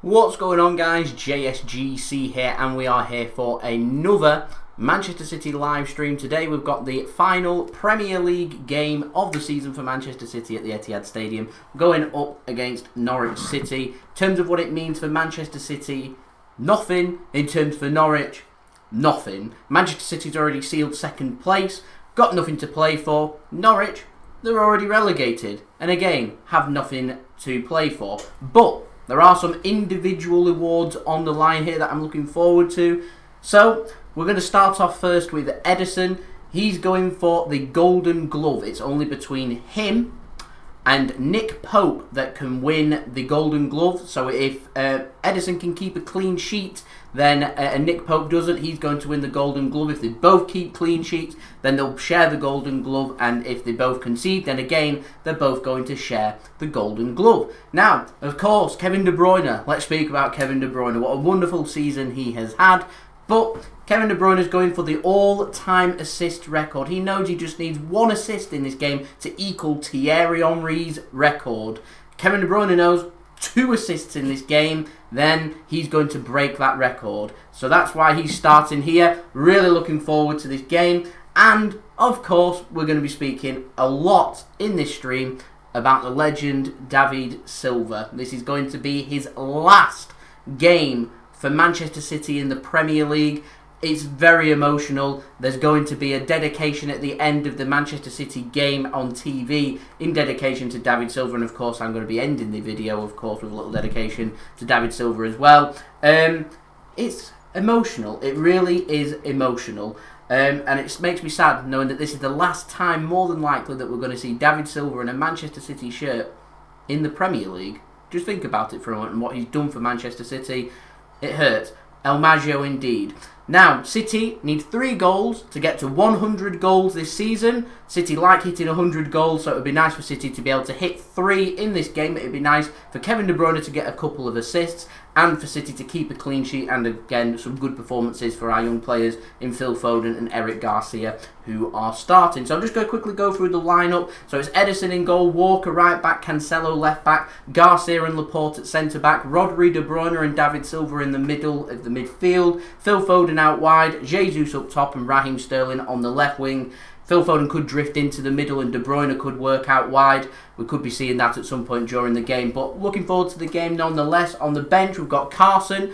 What's going on, guys? JSGC here, and we are here for another Manchester City live stream. Today we've got the final Premier League game of the season for Manchester City at the Etihad Stadium, going up against Norwich City. In terms of what it means for Manchester City, nothing. In terms for Norwich, nothing. Manchester City's already sealed second place, got nothing to play for. Norwich, they're already relegated, and again, have nothing to play for. But there are some individual awards on the line here that I'm looking forward to. So, we're going to start off first with Ederson. He's going for the Golden Glove. It's only between him and Nick Pope that can win the Golden Glove. So if Ederson can keep a clean sheet, then and Nick Pope doesn't, he's going to win the Golden Glove. If they both keep clean sheets, then they'll share the Golden Glove. And if they both concede, then again, they're both going to share the Golden Glove. Now, of course, Kevin De Bruyne. Let's speak about Kevin De Bruyne. What a wonderful season he has had. But Kevin De Bruyne is going for the all-time assist record. He knows he just needs one assist in this game to equal Thierry Henry's record. Kevin De Bruyne knows 2 assists in this game, then he's going to break that record. So that's why he's starting here. Really looking forward to this game. And, of course, we're going to be speaking a lot in this stream about the legend David Silva. This is going to be his last game for Manchester City in the Premier League. It's very emotional. There's going to be a dedication at the end of the Manchester City game on TV in dedication to David Silva, and of course I'm going to be ending the video, of course, with a little dedication to David Silva as well. It's emotional. It really is emotional. And it makes me sad knowing that this is the last time, more than likely, that we're going to see David Silva in a Manchester City shirt in the Premier League. Just think about it for a moment and what he's done for Manchester City. It hurts. El Maggio indeed. Now, City need 3 goals to get to 100 goals this season. City like hitting 100 goals, so it would be nice for City to be able to hit 3 in this game. It would be nice for Kevin De Bruyne to get a couple of assists, and for City to keep a clean sheet, and again, some good performances for our young players in Phil Foden and Aymeric Garcia, who are starting. So I'm just going to quickly go through the lineup. So it's Ederson in goal, Walker right back, Cancelo left back, Garcia and Laporte at centre back, Rodri, De Bruyne and David Silva in the middle of the midfield, Phil Foden out wide, Jesus up top and Raheem Sterling on the left wing. Phil Foden could drift into the middle and De Bruyne could work out wide. We could be seeing that at some point during the game. But looking forward to the game nonetheless. On the bench, we've got Carson.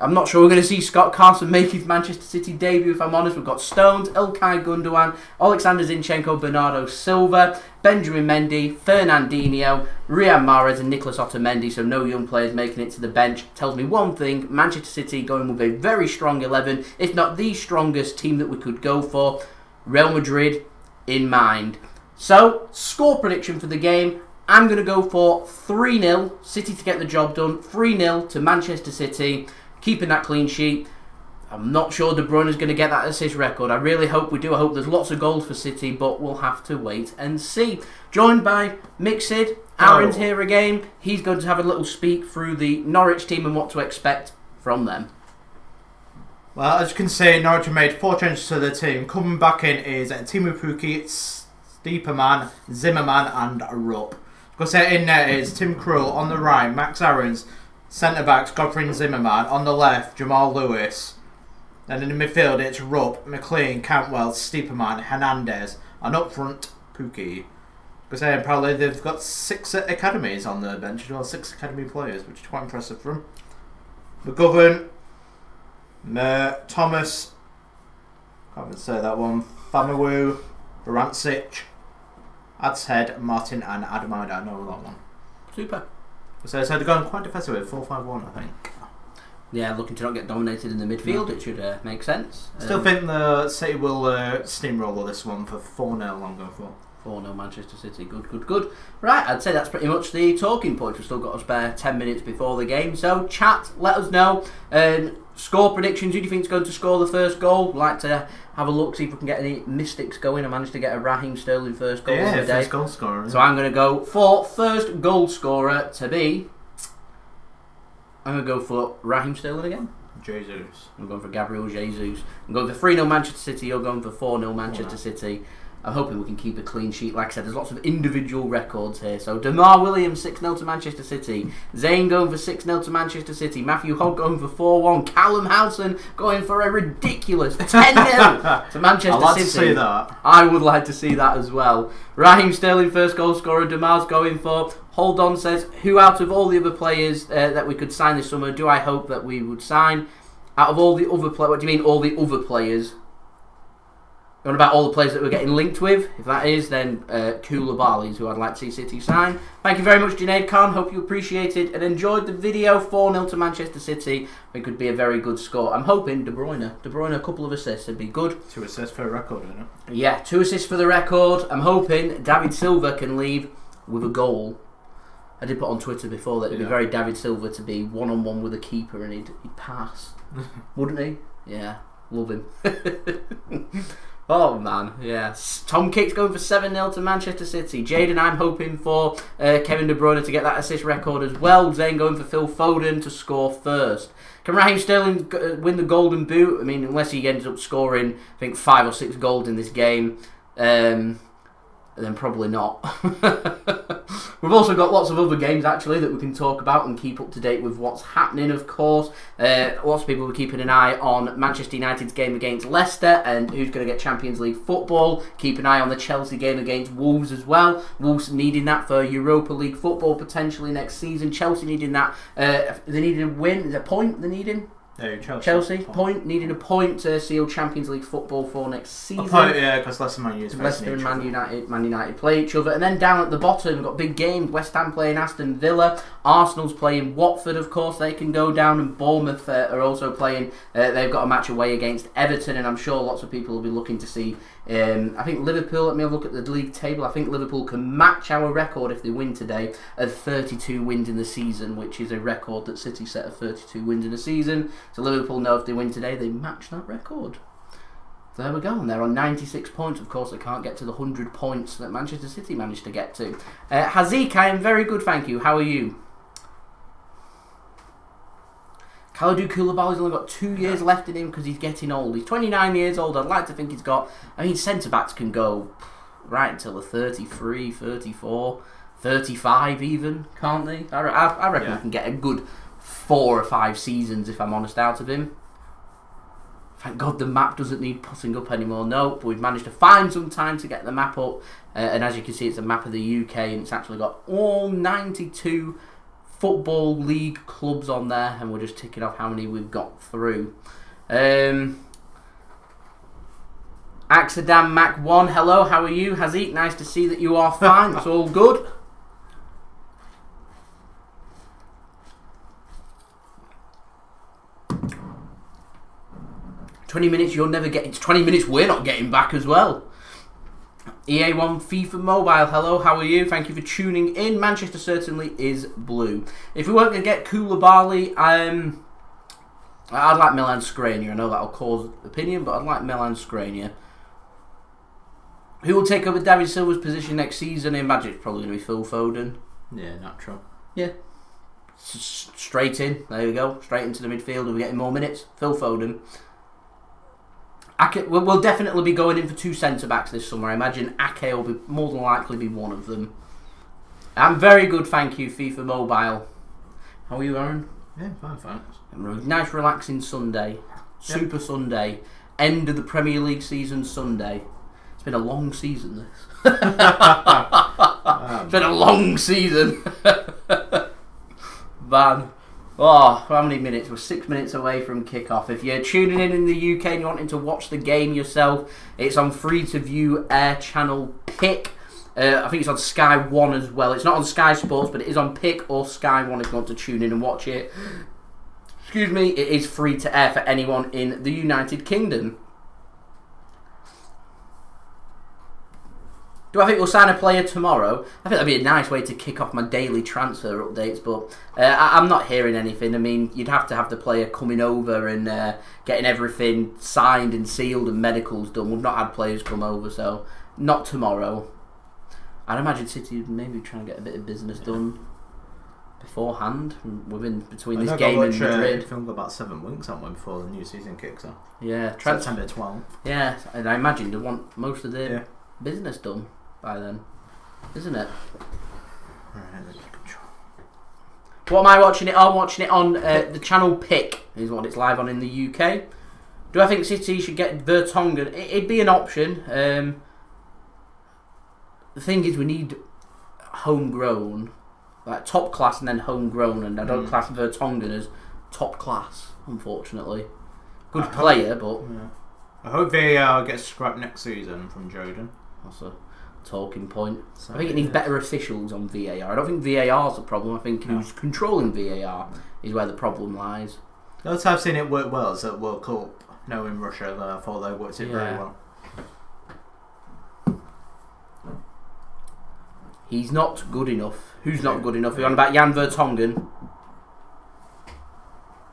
I'm not sure we're going to see Scott Carson make his Manchester City debut, if I'm honest. We've got Stones, Ilkay Gundogan, Oleksandr Zinchenko, Bernardo Silva, Benjamin Mendy, Fernandinho, Riyad Mahrez and Nicolas Otamendi. So no young players making it to the bench. Tells me one thing: Manchester City going with a very strong 11, if not the strongest team that we could go for. Real Madrid in mind. So, score prediction for the game. I'm going to go for 3-0. City to get the job done. 3-0 to Manchester City. Keeping that clean sheet. I'm not sure De Bruyne is going to get that assist record. I really hope we do. I hope there's lots of goals for City, but we'll have to wait and see. Joined by Mixed. Aaron's here again. He's going to have a little speak through the Norwich team and what to expect from them. Well, as you can see, Norwich have made 4 changes to the team. Coming back in is Teemu Pukki, Steeperman, Zimmerman and Rupp. Because in there is Tim Krul on the right, Max Aarons, centre-backs, Godfrey and Zimmerman. On the left, Jamal Lewis. Then in the midfield, it's Rupp, McLean, Cantwell, Steeperman, Hernandez. And up front, Pukki. Because probably they've got 6 academies on the bench as well, 6 academy players, which is quite impressive for them. McGovern, Thomas, can't even say that one, Famewu, Varancic, Adshead, Martin and Adamada. I know that one. Super. So they're going quite defensive with 4-5-1, I think. Yeah, looking to not get dominated in the midfield. It should make sense. Still think the City will steamroller this one for 4-0. I'm going for 4-0 Manchester City. Good. Right, I'd say that's pretty much the talking point. We've still got a spare 10 minutes before the game. So, chat, let us know. Score predictions. Who do you think is going to score the first goal? We'd like to have a look, see if we can get any mystics going. I managed to get a Raheem Sterling first goal of the day. First goal scorer. So I'm going to go for first goal scorer to be... I'm going to go for Raheem Sterling again. Jesus. I'm going for Gabriel Jesus. I'm going for 3-0 Manchester City. You're going for 4-0 Manchester City. I'm hoping we can keep a clean sheet. Like I said, there's lots of individual records here. So Demar Williams 6-0 to Manchester City. Zane going for 6-0 to Manchester City. Matthew Hogg going for 4-1. Callum Howson going for a ridiculous 10-0 to Manchester City. I'd like to see that. I would like to see that as well. Raheem Sterling first goal scorer. Demar's going for. Hold on says, who out of all the other players that we could sign this summer do I hope that we would sign? Out of all the other players, what do you mean all the other players? What about all the players that we're getting linked with? If that is, then Koulibaly is who I'd like to see City sign. Thank you very much, Junaid Khan. Hope you appreciated and enjoyed the video. 4-0 to Manchester City. It could be a very good score. I'm hoping De Bruyne, a couple of assists would be good. 2 assists for a record, isn't it? Yeah, 2 assists for the record. I'm hoping David Silva can leave with a goal. I did put on Twitter before that it'd be very David Silva to be one-on-one with a keeper and he'd pass. Wouldn't he? Yeah, love him. Oh man, yes. Tom Kick's going for 7-0 to Manchester City. Jaden, I'm hoping for Kevin De Bruyne to get that assist record as well. Zane going for Phil Foden to score first. Can Raheem Sterling win the Golden Boot? I mean, unless he ends up scoring, I think 5 or 6 goals in this game, then probably not. We've also got lots of other games actually that we can talk about and keep up to date with what's happening, of course. Lots of people were keeping an eye on Manchester United's game against Leicester and who's going to get Champions League football. Keep an eye on the Chelsea game against Wolves as well. Wolves needing that for Europa League football potentially next season. Chelsea needing that. They needed a win. Is it a point they're needing? Chelsea needing a point to seal Champions League football for next season. A point, yeah, because Leicester and Man United play each other. And then down at the bottom, we've got big games. West Ham playing Aston Villa. Arsenal's playing Watford, of course. They can go down. And Bournemouth are also playing. They've got a match away against Everton. And I'm sure lots of people will be looking to see. I think Liverpool, let me have a look at the league table. I think Liverpool can match our record if they win today of 32 wins in the season, which is a record that City set of 32 wins in a season. So Liverpool know if they win today, they match that record. So there we go, and they're on 96 points. Of course, they can't get to the 100 points that Manchester City managed to get to. Hazik, I am very good, thank you. How are you? Kalidou Koulibaly's only got 2 years left in him because he's getting old. He's 29 years old. I'd like to think he's got... I mean, centre-backs can go right until the 33, 34, 35 even, can't they? I reckon we can get a good 4 or 5 seasons, if I'm honest, out of him. Thank God the map doesn't need putting up anymore. Nope, we've managed to find some time to get the map up. And as you can see, it's a map of the UK, and it's actually got all 92... Football League clubs on there, and we're just ticking off how many we've got through. Axadam Mac 1, hello, how are you? Hazik, nice to see that you are fine, it's all good. $20 you'll never get, it's 20 minutes we're not getting back as well. EA1 FIFA Mobile, hello, how are you? Thank you for tuning in. Manchester certainly is blue. If we weren't going to get Koulibaly, I'd like Milan Skriniar. I know that'll cause opinion, but I'd like Milan Skriniar. Who will take over David Silva's position next season? I imagine it's probably going to be Phil Foden. Yeah, natural. Yeah. Straight in, there we go. Straight into the midfield, we're getting more minutes. Phil Foden. We'll definitely be going in for 2 centre-backs this summer. I imagine Ake will be more than likely be one of them. I'm very good, thank you, FIFA Mobile. How are you, Aaron? Yeah, fine, thanks. Nice relaxing Sunday. Super Sunday. End of the Premier League season Sunday. It's been a long season, this. It's been a long season. Man. Oh, how many minutes? We're 6 minutes away from kick-off. If you're tuning in the UK and you're wanting to watch the game yourself, it's on free-to-view Air Channel Pick. I think it's on Sky 1 as well. It's not on Sky Sports, but it is on Pick or Sky 1 if you want to tune in and watch it. Excuse me, it is free to air for anyone in the United Kingdom. Do I think we'll sign a player tomorrow? I think that'd be a nice way to kick off my daily transfer updates, but I'm not hearing anything. I mean, you'd have to have the player coming over and getting everything signed and sealed and medicals done. We've not had players come over, so not tomorrow. I'd imagine City would maybe try and get a bit of business done beforehand, between this game and Madrid. We've got about 7 weeks, haven't we, before the new season kicks off? Yeah, September 12th. Yeah, and I imagine they want most of the business done by then, isn't it? What am I watching it on? I'm watching it on the channel Pick, is what it's live on in the UK. Do I think City should get Vertonghen? It'd be an option. The thing is, we need homegrown, like top class and then homegrown, and I don't class Vertonghen as top class, unfortunately. Good player, but... Yeah. I hope VAR gets scrapped next season from Jordan. That's a talking point. So I think it needs better officials on VAR. I don't think VAR's the problem. I think who's controlling VAR is where the problem lies. Those I've seen it work well is at World Cup. No, in Russia, I thought they worked it very well. He's not good enough. Who's not good enough? We're on about Jan Vertonghen.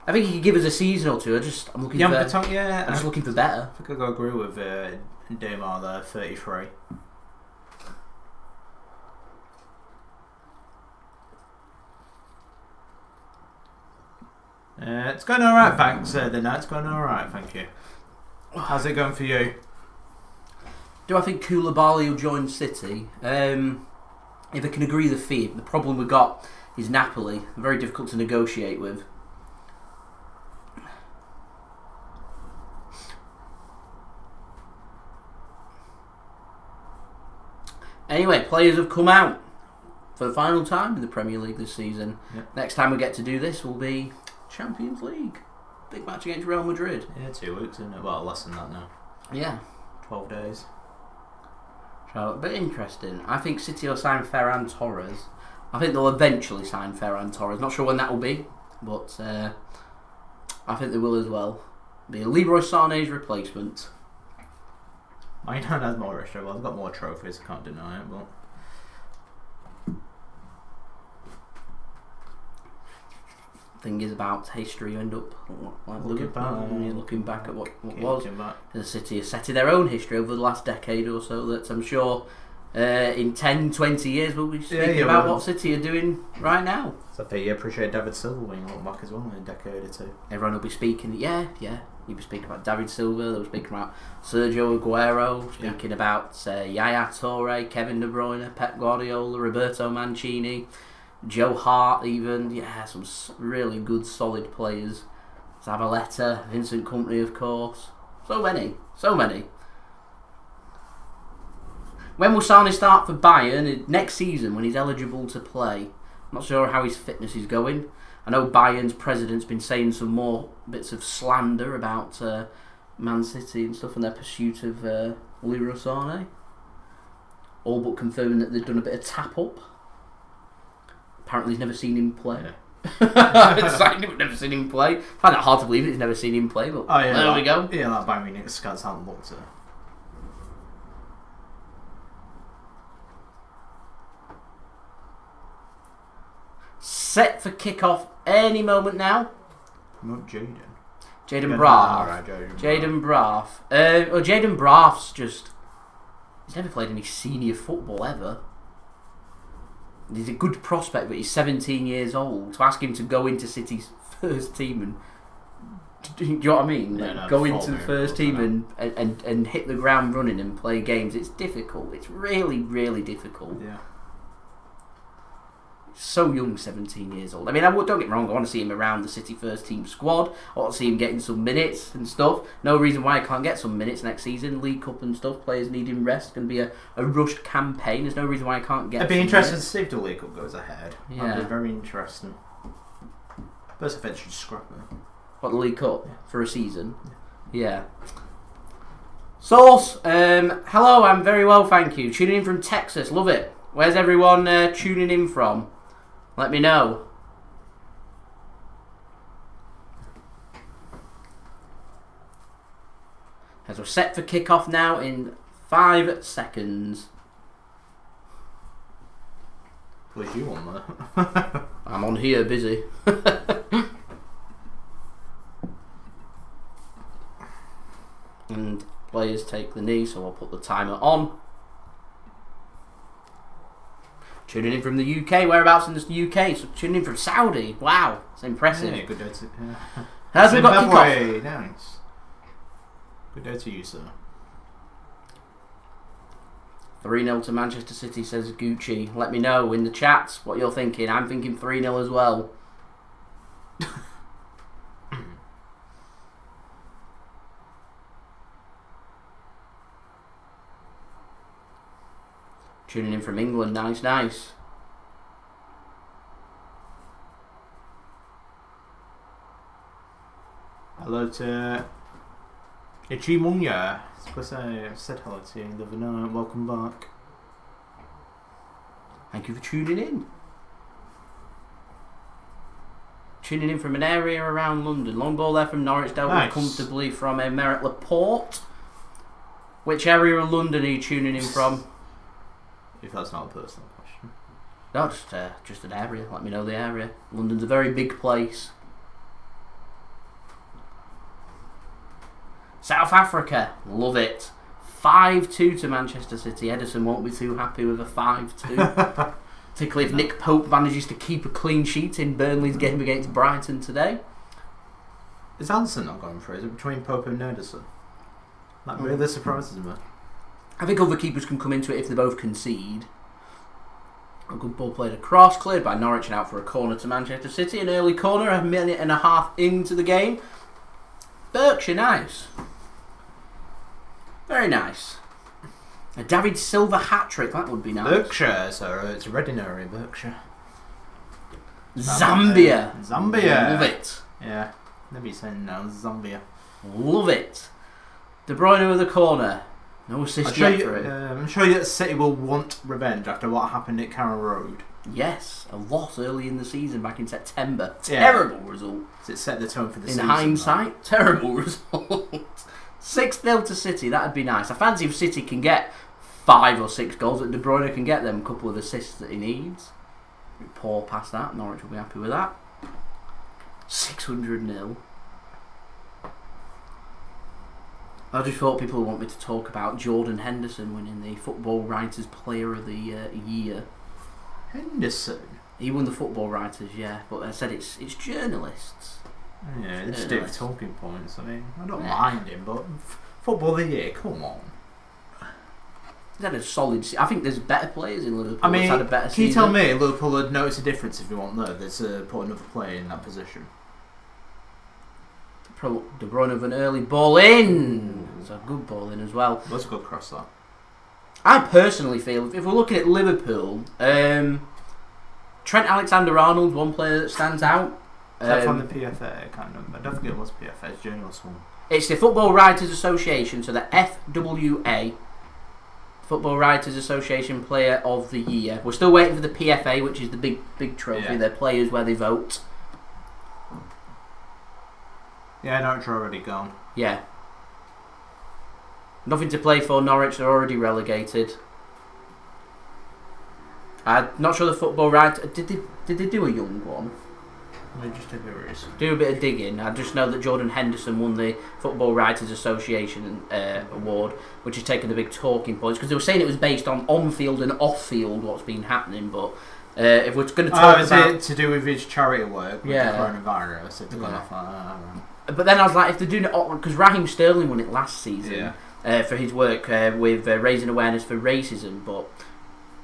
I think he could give us a season or two. I'm just looking for better. I think I'll agree with Damar there, 33. It's going alright, thanks. The night's going alright, thank you. How's it going for you? Do I think Koulibaly will join City? If I can agree the fee, the problem we've got is Napoli. Very difficult to negotiate with. Anyway, players have come out for the final time in the Premier League this season. Yep. Next time we get to do this will be Champions League. Big match against Real Madrid. Yeah, 2 weeks, isn't it? Well, less than that now. Yeah. 12 days. But interesting. I think City will sign Ferran Torres. I think they'll eventually sign Ferran Torres. Not sure when that will be, but I think they will as well. Be Leroy Sané's replacement. Man United has more history. Well, they've got more trophies. I can't deny it, but... Thing is about history, you end up like looking back at what was. The City has set in their own history over the last decade or so that I'm sure in 10, 20 years we'll be speaking about what City are doing right now. So I think you appreciate David Silva when you look back as well in a decade or two. Everyone will be speaking, you'll be speaking about David Silva, they'll be speaking about Sergio Aguero, speaking about Yaya Toure, Kevin De Bruyne, Pep Guardiola, Roberto Mancini, Joe Hart even, some really good solid players. Zabaleta, Vincent Kompany of course. So many. When will Sané start for Bayern? Next season when he's eligible to play. I'm not sure how his fitness is going. I know Bayern's president's been saying some more bits of slander about Man City and stuff and their pursuit of Leroy Sané. All but confirming that they've done a bit of tap up. Apparently he's never seen him play. It's like he's never seen him play. I find it hard to believe that he's never seen him play, but there we go. Yeah, that Bayern Munich scouts haven't looked at. Set for kick-off any moment now. Not Jaden. Jaden Braff. Jaden Braff. Jaden Braff's just... He's never played any senior football ever. He's a good prospect, but he's 17 years old. To ask him to go into City's first team and... Do you know what I mean? Go into the first team and hit the ground running and play games. It's difficult. It's really, really difficult. Yeah. So young, 17 years old. I mean, don't get me wrong, I want to see him around the City first team squad. I want to see him getting some minutes and stuff. No reason why I can't get some minutes next season. League Cup and stuff, players needing rest. It's going to be a rushed campaign. There's no reason why I can't get It'd be interesting to see if the League Cup goes ahead. Yeah. That'd be very interesting. First offence should scrap it. What, the League Cup? Yeah. For a season? Yeah. Source, hello, I'm very well, thank you. Tuning in from Texas, love it. Where's everyone tuning in from? Let me know. As we're set for kick-off now in 5 seconds. Was you on there? I'm on here, busy. And players take the knee, so I'll put the timer on. Tuning in from the UK. Whereabouts in the UK? So tuning in from Saudi. Wow, it's impressive. Yeah, good day to As we've got kick-off. Nice. Good day to you, sir. 3-0 to Manchester City, says Gucci. Let me know in the chats what you're thinking. I'm thinking 3-0 as well. Tuning in from England. Nice. Hello to Ichimunya. Suppose I said hello to you the other night. Welcome back. Thank you for tuning in. Tuning in from an area around London. Long ball there from Norwich, dealt with comfortably from Aymeric Laporte. Which area of London are you tuning in from? If that's not a personal question. No, just an area. Let me know the area. London's a very big place. South Africa, love it. 5-2 to Manchester City. Ederson won't be too happy with a 5-2. Particularly if Nick Pope manages to keep a clean sheet in Burnley's game against Brighton today. Is Alisson not going for it? Is it between Pope and Ederson? That really surprises me. I think other keepers can come into it if they both concede. A good ball played across, cleared by Norwich and out for a corner to Manchester City. An early corner, a minute and a half into the game. Berkshire, nice. Very nice. A David Silva hat-trick, that would be nice. Berkshire, so it's a Reading area, Berkshire. Zambia. Zambia. Love it. Yeah, maybe saying now Zambia. Love it. De Bruyne with a corner. No assist yet for it. I'm sure that City will want revenge after what happened at Carrow Road. Yes, a lot early in the season, back in September. Yeah. Terrible result. It set the tone for the season. In hindsight, terrible result. 6-0 to City, that'd be nice. I fancy if City can get 5 or 6 goals, that De Bruyne can get them a couple of assists that he needs. Poor past that, Norwich will be happy with that. 600-0. I just thought people would want me to talk about Jordan Henderson winning the Football Writers Player of the Year. Henderson? He won the Football Writers, yeah, but I said it's journalists. Yeah, it's Steve talking points. I mean, I don't mind him, but Football of the Year, come on. He's had a solid I think there's better players in Liverpool. I mean, had a better can you season. tell me Liverpool would notice a difference if you want though? There's put another player in that position. De Bruyne with an early ball in. It's a good ball in as well. Let's go cross that. I personally feel if we're looking at Liverpool, Trent Alexander-Arnold's one player that stands out. Is that from the PFA? I can't remember. I don't think it was PFA. It's journalist one. It's the Football Writers Association, so the FWA, Football Writers Association Player of the Year. We're still waiting for the PFA, which is the big trophy. They're players where they vote. Yeah, Norwich are already gone. Yeah. Nothing to play for. Norwich are already relegated. I'm not sure the Football Writers... Did they do a young one? They just did do a bit of digging. I just know that Jordan Henderson won the Football Writers Association award, which has taken the big talking points because they were saying it was based on field and off field what's been happening. But if we're going to talk about it to do with his charity work with the coronavirus, it's gone off. But then I was like, if they're doing it because Raheem Sterling won it last season for his work with raising awareness for racism, but.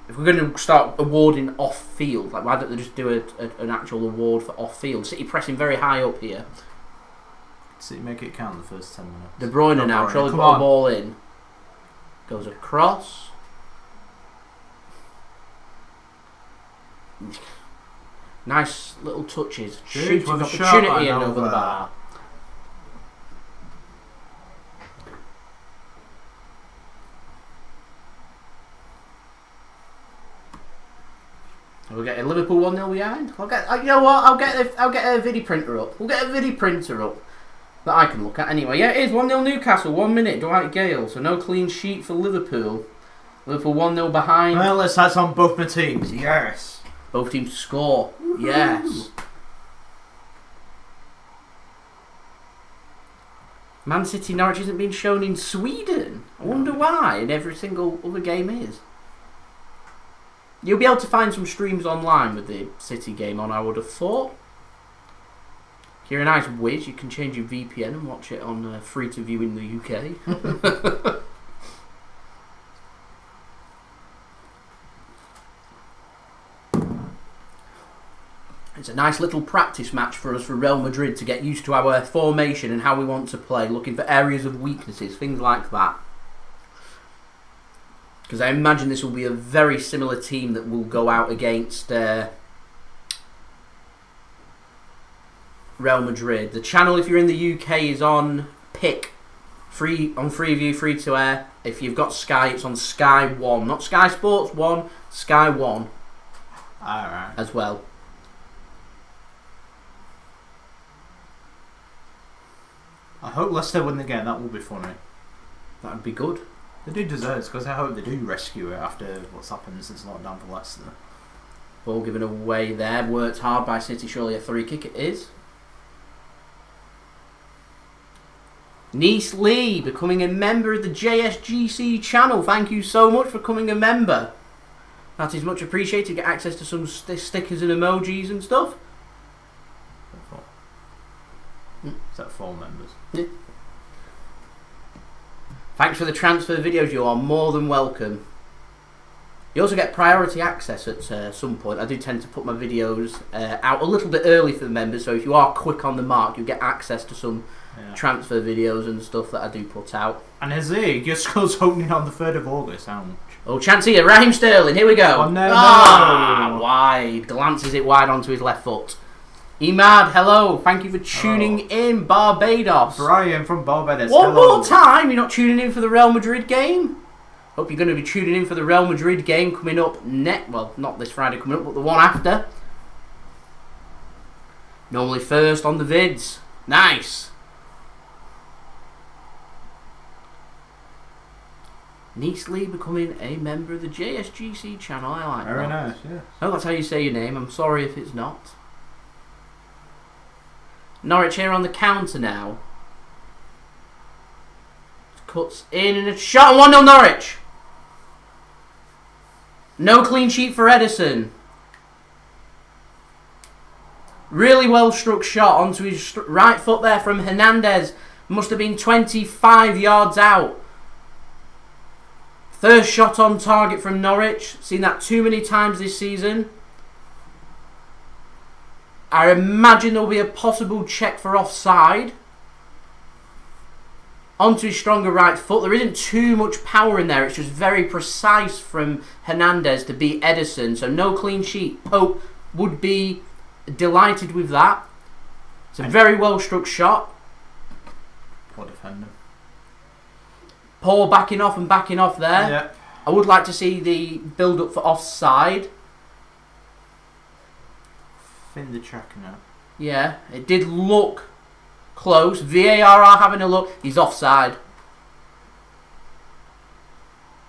If we're going to start awarding off-field, like why don't they just do an actual award for off-field? City pressing very high up here. City make it count the first 10 minutes. De Bruyne now, trying to put a ball in. Goes across. Nice little touches. Shooting opportunity in over the bar. We'll get a Liverpool 1-0 behind. You know what? I'll get a video printer up. We'll get a video printer up that I can look at anyway. Yeah, it is 1-0 Newcastle. 1 minute. Dwight Gale. So no clean sheet for Liverpool. Liverpool 1-0 behind. Well, that's on both my teams. Yes. Both teams score. Woo-hoo. Yes. Man City Norwich isn't being shown in Sweden. I wonder why. And every single other game is. You'll be able to find some streams online with the City game on, I would have thought. If you're a nice whiz, you can change your VPN and watch it on free to view in the UK. It's a nice little practice match for us for Real Madrid to get used to our formation and how we want to play, looking for areas of weaknesses, things like that. Because I imagine this will be a very similar team that will go out against Real Madrid. The channel, if you're in the UK, is on Pick, Freeview, free to air. If you've got Sky, it's on Sky 1, not Sky Sports 1, Sky 1. Alright. As well. I hope Leicester win the game. That will be funny. That would be good. They do deserve it, because I hope they do rescue it after what's happened since lockdown for Leicester. Ball given away there. Worked hard by City. Surely a free kick it is. Nice Lee becoming a member of the JSGC channel. Thank you so much for becoming a member. That is much appreciated. Get access to some stickers and emojis and stuff. Is that 4 members? Yeah. Thanks for the transfer videos. You are more than welcome. You also get priority access at some point. I do tend to put my videos out a little bit early for the members, so if you are quick on the mark, you get access to some transfer videos and stuff that I do put out. And your score's opening on the 3rd of August. Ouch. Oh, chance here. Raheem Sterling. Here we go. Oh, no. Wide. Glances it wide onto his left foot. Imad, hello. Thank you for tuning in, Barbados. Brian from Barbados. One more time. You're not tuning in for the Real Madrid game? Hope you're going to be tuning in for the Real Madrid game coming up well, not this Friday coming up, but the one after. Normally first on the vids. Nice. Nice Lee becoming a member of the JSGC channel. I like that. Very nice, yeah. Oh, that's how you say your name. I'm sorry if it's not. Norwich here on the counter now. Cuts in and a shot. 1-0 Norwich. No clean sheet for Ederson. Really well struck shot onto his right foot there from Hernandez. Must have been 25 yards out. First shot on target from Norwich. Seen that too many times this season. I imagine there will be a possible check for offside. Onto his stronger right foot. There isn't too much power in there. It's just very precise from Hernandez to beat Ederson. So no clean sheet. Pope would be delighted with that. It's a very well struck shot. Poor defender. Paul backing off there. Yep. I would like to see the build up for offside. In the track now. Yeah, it did look close. VAR are having a look. He's offside.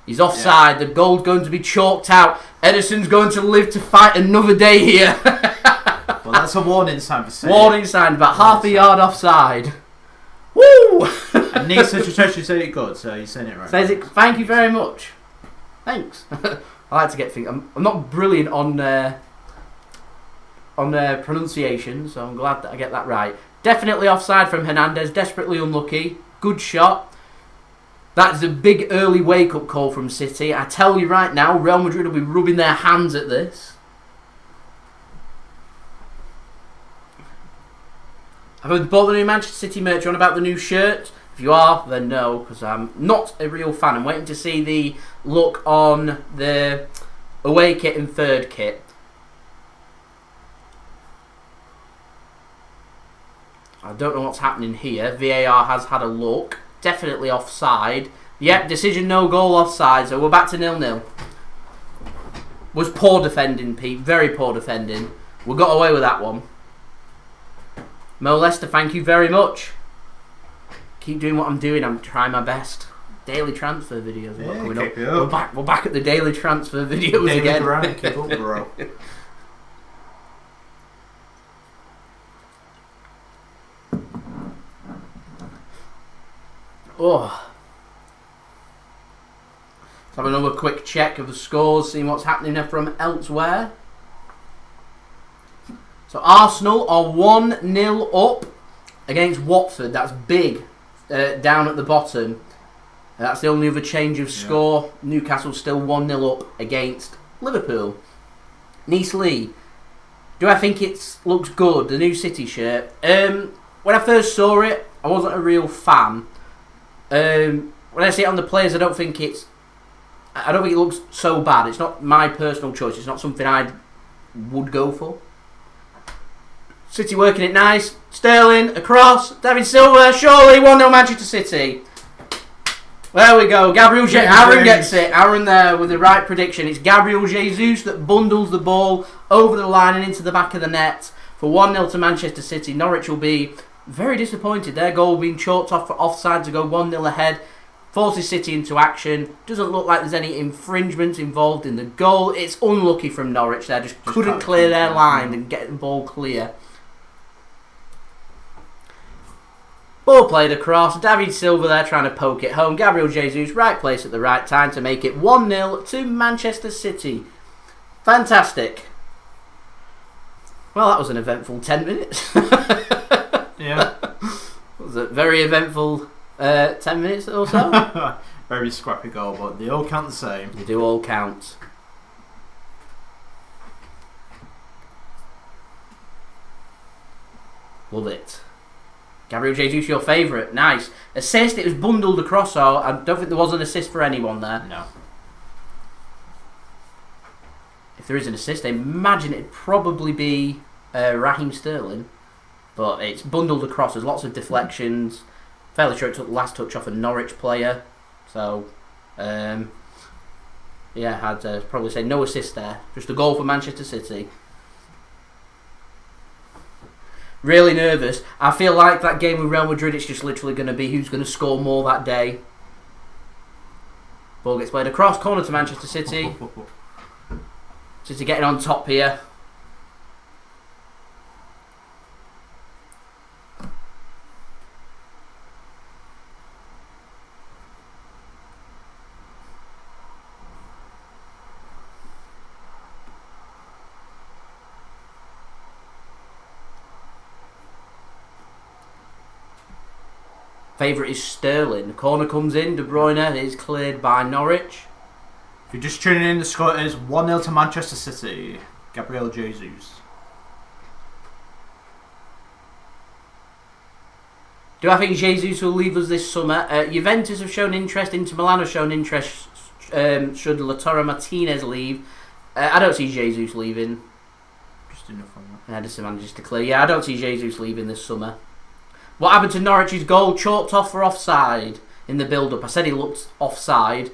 He's offside. Yeah. The goal's going to be chalked out. Ederson's going to live to fight another day here. Well, that's a warning sign for City. Warning sign, about half a yard offside. Woo! And Nick said you said it good, so you're saying it right. Says it. Thank you very much. Thanks. I like to get things. I'm not brilliant on pronunciation, so I'm glad that I get that right. Definitely offside from Hernandez. Desperately unlucky. Good shot. That's a big early wake-up call from City. I tell you right now, Real Madrid will be rubbing their hands at this. Have you bought the new Manchester City merch on about the new shirt? If you are, then no, because I'm not a real fan. I'm waiting to see the look on the away kit and third kit. I don't know what's happening here. VAR has had a look. Definitely offside. Yep, decision no goal offside. So we're back to 0-0. Was poor defending, Pete. Very poor defending. We got away with that one. Mo Lester, thank you very much. Keep doing what I'm doing. I'm trying my best. Daily transfer videos. We're back at the daily transfer videos daily again. Grind. Keep up, bro. Oh. Let's have another quick check of the scores, seeing what's happening there from elsewhere. So Arsenal are 1-0 up against Watford. That's big. Down at the bottom. That's the only other change of score. Yeah. Newcastle still 1-0 up against Liverpool. Nice Lee. Do I think it looks good, the new City shirt? When I first saw it, I wasn't a real fan. When I see it on the players, I don't think it looks so bad. It's not my personal choice. It's not something I would go for. City working it nice. Sterling, across. David Silva, surely 1-0 Manchester City. There we go. Aaron gets it. Aaron there with the right prediction. It's Gabriel Jesus that bundles the ball over the line and into the back of the net for 1-0 to Manchester City. Norwich will be very disappointed. Their goal being chalked off for offside to go 1-0 ahead. Forces City into action. Doesn't look like there's any infringements involved in the goal. It's unlucky from Norwich there. Just couldn't clear their line and get the ball clear. Ball played across. David Silva there trying to poke it home. Gabriel Jesus, right place at the right time to make it 1-0 to Manchester City. Fantastic. Well, that was an eventful 10 minutes. Yeah. Was it very eventful 10 minutes or so? Very scrappy goal, but they all count the same. They do all count. Love it. Gabriel Jesus, your favourite. Nice. Assist, it was bundled across, so I don't think there was an assist for anyone there. No. If there is an assist, I imagine it'd probably be Raheem Sterling. But it's bundled across. There's lots of deflections. Fairly sure it took the last touch off a Norwich player. So, yeah, I'd probably say no assist there. Just a goal for Manchester City. Really nervous. I feel like that game with Real Madrid, it's just literally going to be who's going to score more that day. Ball gets played across, corner to Manchester City. City getting on top here. Favourite is Sterling. The corner comes in. De Bruyne is cleared by Norwich. If you're just tuning in, the score is 1-0 to Manchester City. Gabriel Jesus. Do I think Jesus will leave us this summer? Juventus have shown interest. Inter Milan have shown interest. Should Lautaro Martinez leave? I don't see Jesus leaving. Just enough on that. Ederson manages to clear. Yeah, I don't see Jesus leaving this summer. What happened to Norwich's goal? Chalked off for offside in the build-up. I said he looked offside.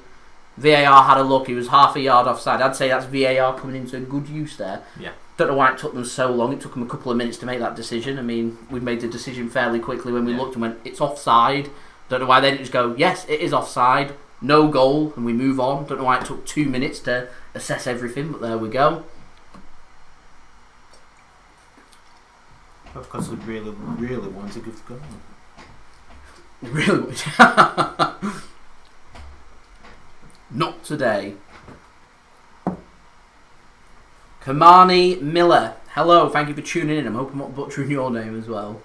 VAR had a look. He was half a yard offside. I'd say that's VAR coming into good use there. Yeah. Don't know why it took them so long. It took them a couple of minutes to make that decision. I mean, we made the decision fairly quickly when we looked and went, it's offside. Don't know why they didn't just go, yes, it is offside. No goal, and we move on. Don't know why it took 2 minutes to assess everything, but there we go. Because they really, really want to give the goal. Really? Not today. Kamani Miller. Hello, thank you for tuning in. I'm hoping I'm not butchering your name as well.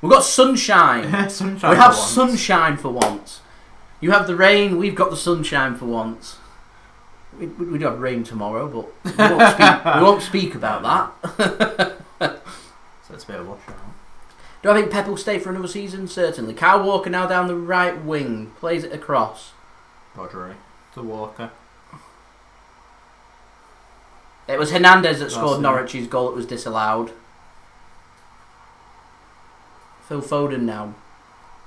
We've got sunshine. Sunshine. We have sunshine for once. You have the rain, we've got the sunshine for once. We do have rain tomorrow, but we won't speak about that. So it's a bit of a wash out. Do I think Pep will stay for another season? Certainly. Kyle Walker now down the right wing. Plays it across. Rodri to Walker. It was Hernandez that scored Garcia. Norwich's goal. It was disallowed. Phil Foden now.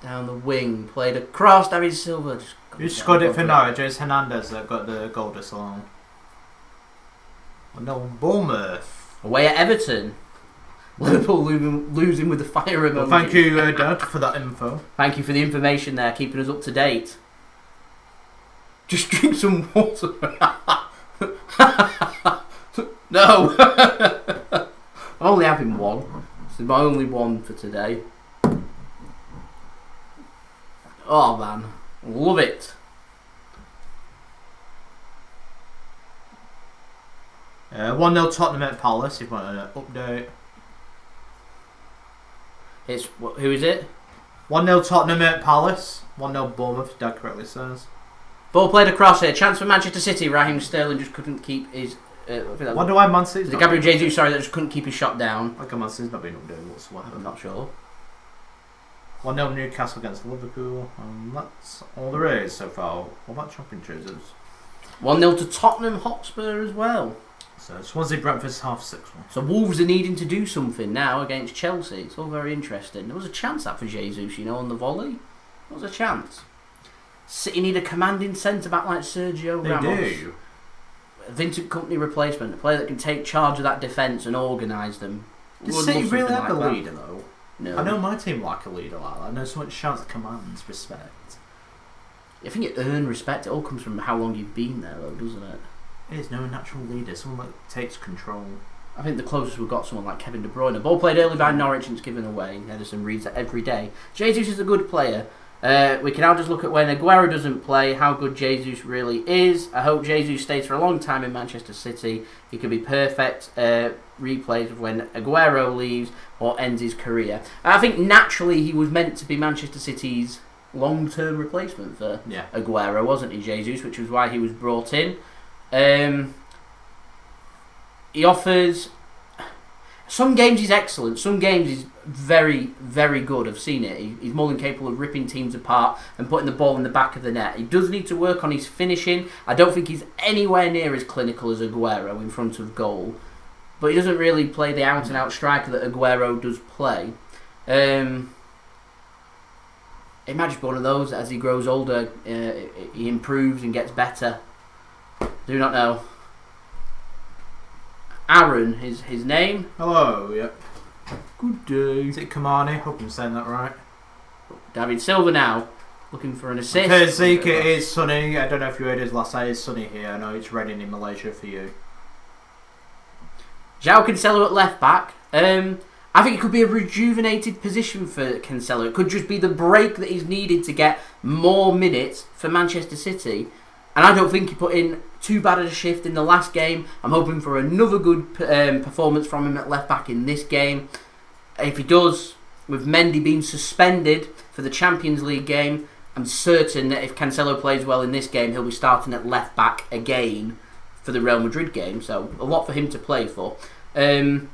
Down the wing. Played across. David Silva. Who scored it for Norwich? It's Hernandez that got the goal disallowed. Oh no, Bournemouth. Away at Everton. Liverpool losing with the fire emoji. Well, thank you, Dad, for that info. Thank you for the information there, keeping us up to date. Just drink some water. No. I'm only having one. This is my only one for today. Oh man, love it. 1-0 Tottenham at Palace, if you want an update. It's who is it? 1-0 Tottenham at Palace. 1-0 Bournemouth, Dad correctly says. Ball played across here. Chance for Manchester City. Raheem Sterling just couldn't keep his Why do I Man City's not Gabriel Jesus, sorry, that just couldn't keep his shot down. Like Man City's not been updated whatsoever. I'm not sure. 1-0 Newcastle against Liverpool, and that's all there is so far. What about championships? 1-0 to Tottenham Hotspur as well. So Swansea Brentford's 6:30. So Wolves are needing to do something now against Chelsea. It's all very interesting. There was a chance that for Jesus, on the volley. There was a chance. City need a commanding centre-back like Sergio Ramos. They do. A Vincent Kompany replacement, a player that can take charge of that defence and organise them. Does City really have a leader though? No. I know my team like a leader like that. I know so much shouts, commands, respect. I think you earn respect. It all comes from how long you've been there, though, doesn't it? It is no natural leader. Someone that takes control. I think the closest we've got someone like Kevin De Bruyne. Ball played early by Norwich and it's given away. Ederson reads it every day. Jesus is a good player. We can now just look at when Aguero doesn't play, how good Jesus really is. I hope Jesus stays for a long time in Manchester City. He could be perfect replays of when Aguero leaves or ends his career. I think naturally he was meant to be Manchester City's long-term replacement for Aguero, wasn't he, Jesus? Which was why he was brought in. He offers... Some games he's excellent, some games he's very, very good. I've seen it. He's more than capable of ripping teams apart and putting the ball in the back of the net. He does need to work on his finishing. I don't think he's anywhere near as clinical as Aguero in front of goal. But he doesn't really play the out-and-out striker that Aguero does play. It might just be one of those that as he grows older, he improves and gets better. Do not know. Aaron is his name. Hello, yep. Good day. Is it Kamani? Hope I'm saying that right. David Silva now, looking for an assist. Okay, Zeke, it is sunny. I don't know if you heard his last night. It's sunny here. I know it's raining in Malaysia for you. Joao Cancelo at left back. I think it could be a rejuvenated position for Cancelo. It could just be the break that he's needed to get more minutes for Manchester City. And I don't think he put in too bad a shift in the last game. I'm hoping for another good performance from him at left back in this game. If he does, with Mendy being suspended for the Champions League game, I'm certain that if Cancelo plays well in this game, he'll be starting at left back again for the Real Madrid game. So a lot for him to play for. 3-0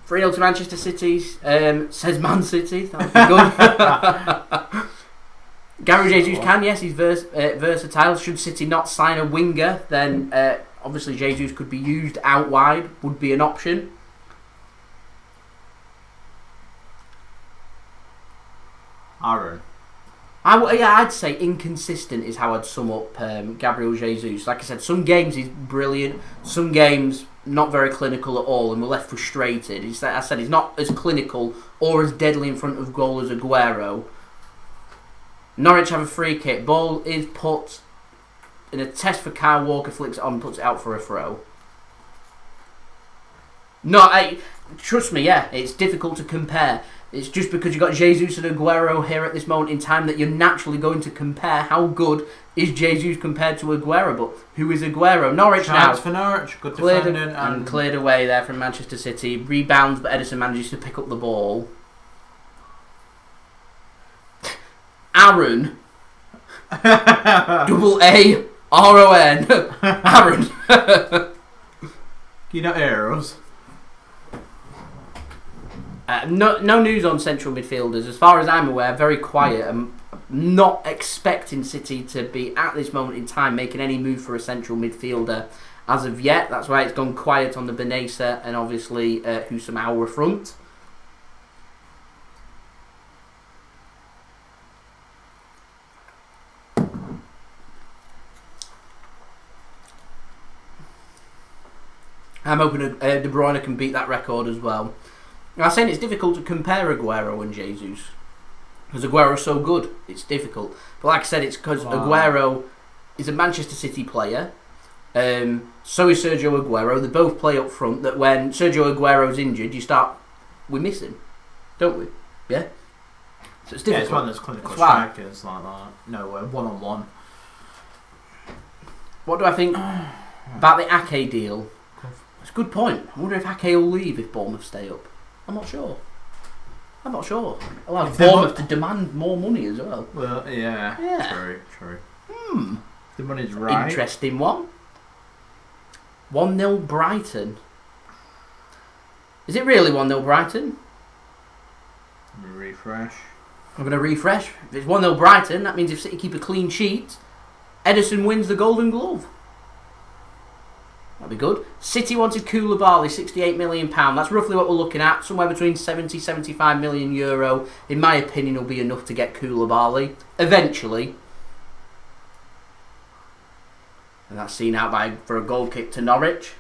to Manchester City, says Man City. That would be good. Gabriel Jesus can, yes, he's versatile. Should City not sign a winger, then obviously Jesus could be used out wide, would be an option. Aaron. I'd say inconsistent is how I'd sum up Gabriel Jesus. Like I said, some games he's brilliant, some games not very clinical at all, and we're left frustrated. I said he's not as clinical or as deadly in front of goal as Aguero. Norwich have a free kick. Ball is put in a test for Kyle Walker, flicks it on, puts it out for a throw. Trust me, it's difficult to compare. It's just because you've got Jesus and Aguero here at this moment in time that you're naturally going to compare how good is Jesus compared to Aguero. But who is Aguero? Norwich now. For Norwich, good cleared defending and cleared away there from Manchester City. Rebounds, but Ederson manages to pick up the ball. Aaron. A-A-R-O-N. Aaron. You know arrows. No news on central midfielders. As far as I'm aware, very quiet. I'm not expecting City to be, at this moment in time, making any move for a central midfielder as of yet. That's why it's gone quiet on the Benesa and obviously Husam Aouar front. I'm hoping De Bruyne can beat that record as well. I'm saying it's difficult to compare Aguero and Jesus because Aguero's so good. It's difficult. But like I said, it's because Aguero is a Manchester City player. So is Sergio Aguero. They both play up front. That when Sergio Aguero's injured, we miss him, don't we? Yeah. So it's difficult. Yeah, it's one of those clinical strikers like that. No, one-on-one. What do I think about the Ake deal? It's a good point. I wonder if Ake will leave if Bournemouth stay up. I'm not sure. Allows Bournemouth to demand more money as well. Well, yeah. True. The money's right. Interesting one. 1-0 Brighton. Is it really 1-0 Brighton? Refresh. I'm going to refresh. If it's 1-0 Brighton, that means if City keep a clean sheet, Ederson wins the Golden Glove. That'd be good. City wanted Koulibaly, £68 million. That's roughly what we're looking at. Somewhere between 70 75 million euro. In my opinion, will be enough to get Koulibaly. Eventually. And that's seen out for a goal kick to Norwich.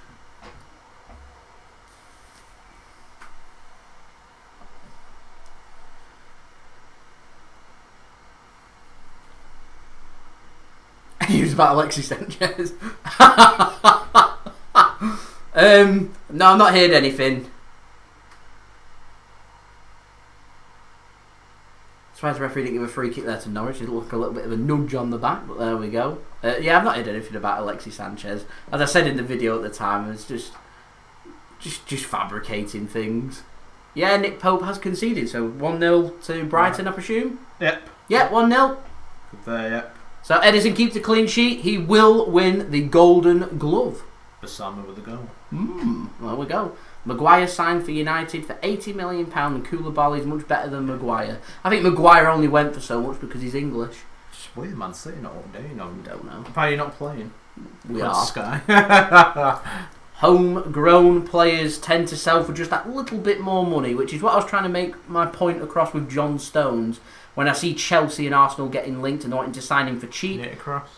He was about Alexis Sanchez. No, I've not heard anything. Surprised the referee didn't give a free kick there to Norwich. It'll look a little bit of a nudge on the back, but there we go. Yeah, I've not heard anything about Alexis Sanchez. As I said in the video at the time, it's just fabricating things. Yeah, Nick Pope has conceded, so 1-0 to Brighton, I presume? Yep. Yeah, 1-0. Good there, yep. So Ederson keeps a clean sheet. He will win the Golden Glove. Basama with a goal. There we go. Maguire signed for United for £80 million, and Koulibaly is much better than Maguire. I think Maguire only went for so much because he's English. Just weird, Man City not all day, no. Don't know. Why are you not playing? We are. Sky. Homegrown players tend to sell for just that little bit more money, which is what I was trying to make my point across with John Stones. When I see Chelsea and Arsenal getting linked and wanting to sign him for cheap,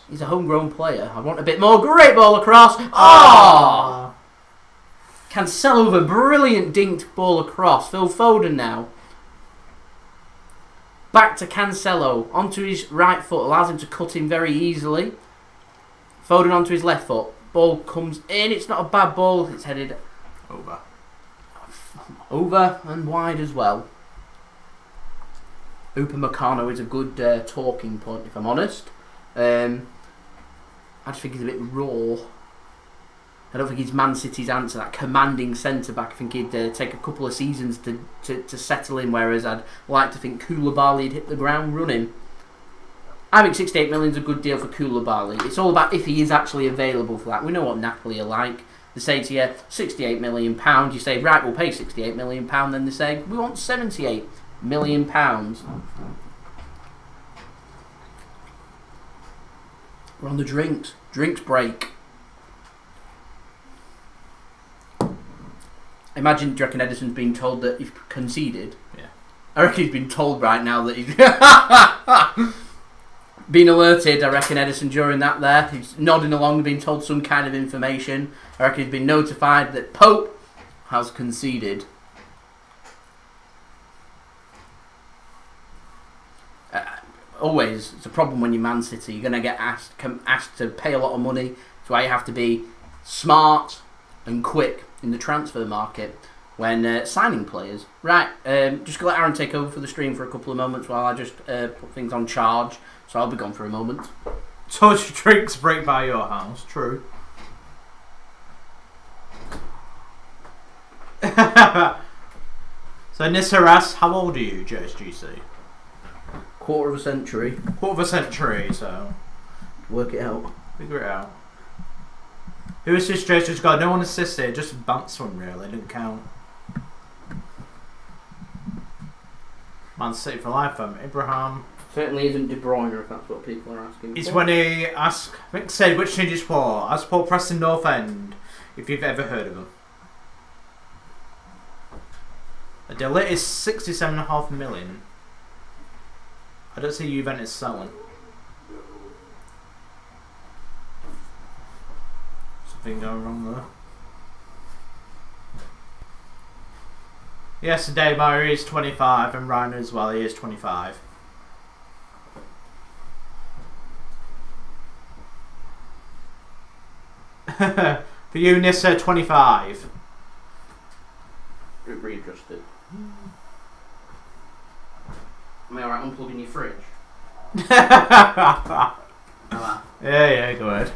he's a homegrown player. I want a bit more. Great ball across. Oh! Cancelo with a brilliant dinked ball across. Phil Foden now. Back to Cancelo. Onto his right foot. Allows him to cut in very easily. Foden onto his left foot. Ball comes in. It's not a bad ball. It's headed over and wide as well. Upamecano is a good talking point, if I'm honest. I just think he's a bit raw. I don't think he's Man City's answer, that commanding centre-back. I think he'd take a couple of seasons to settle in, whereas I'd like to think Koulibaly'd hit the ground running. I think 68 million is a good deal for Koulibaly. It's all about if he is actually available for that. We know what Napoli are like. They say to you, £68 million. You say, right, we'll pay £68 million. Then they say, we want £78 million. We're on the drinks. Drinks break. Imagine, do you reckon Ederson's been told that he's conceded? Yeah. I reckon he's been told right now that he's been alerted. I reckon Ederson during that there, he's nodding along, being told some kind of information. I reckon he's been notified that Pope has conceded. Always, it's a problem when you're Man City. You're going to get asked to pay a lot of money. That's why you have to be smart and quick in the transfer market when signing players. Right, just going to let Aaron take over for the stream for a couple of moments while I just put things on charge. So I'll be gone for a moment. So drinks break by your house, true. So Nissaras, how old are you, JSGC? Quarter of a century. Quarter of a century, so work it out. Figure it out. Who assists JSGC? Got no one assisted, just bounced one really, didn't count. Man City for life, Abraham. Certainly isn't De Bruyne, if that's what people are asking. It's when he asked, I think said which changes for. Asked Paul Preston North End, if you've ever heard of him. The deal is 67.5 million. I don't see Juventus selling. Something going wrong there. Yesterday, Mario is 25, and Ryan as well, he is 25. For you, Nissa, 25. Readjusted. Am I alright unplugging your fridge? Yeah, go ahead.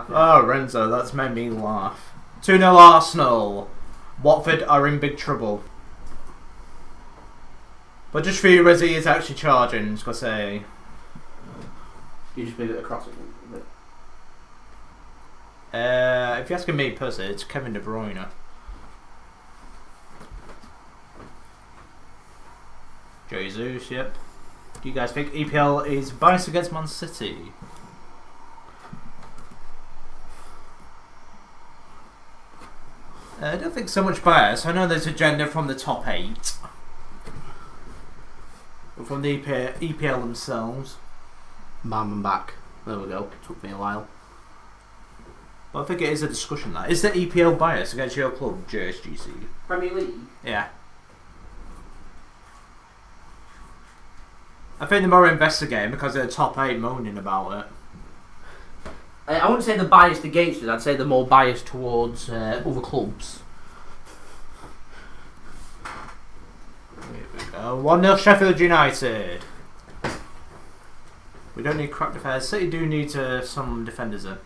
Oh, Renzo, that's made me laugh. 2-0 Arsenal. Watford are in big trouble. But just for you, Rezzy is actually charging, just gotta say. You just move it across it. If you're asking me personally, it's Kevin De Bruyne. Jesus, yep. Do you guys think EPL is biased against Man City? I don't think so much bias. I know there's agenda from the top 8. But from the EPL themselves. Bam and back. There we go. Took me a while. But I think it is a discussion that. Is the EPL bias against your club, JSGC? Premier League? Yeah. I think they're more investigating because they're the top 8 moaning about it. I wouldn't say they're biased against it, I'd say they're more biased towards other clubs. Here we go. 1-0 Sheffield United. We don't need crack defenders. City do need some defenders in.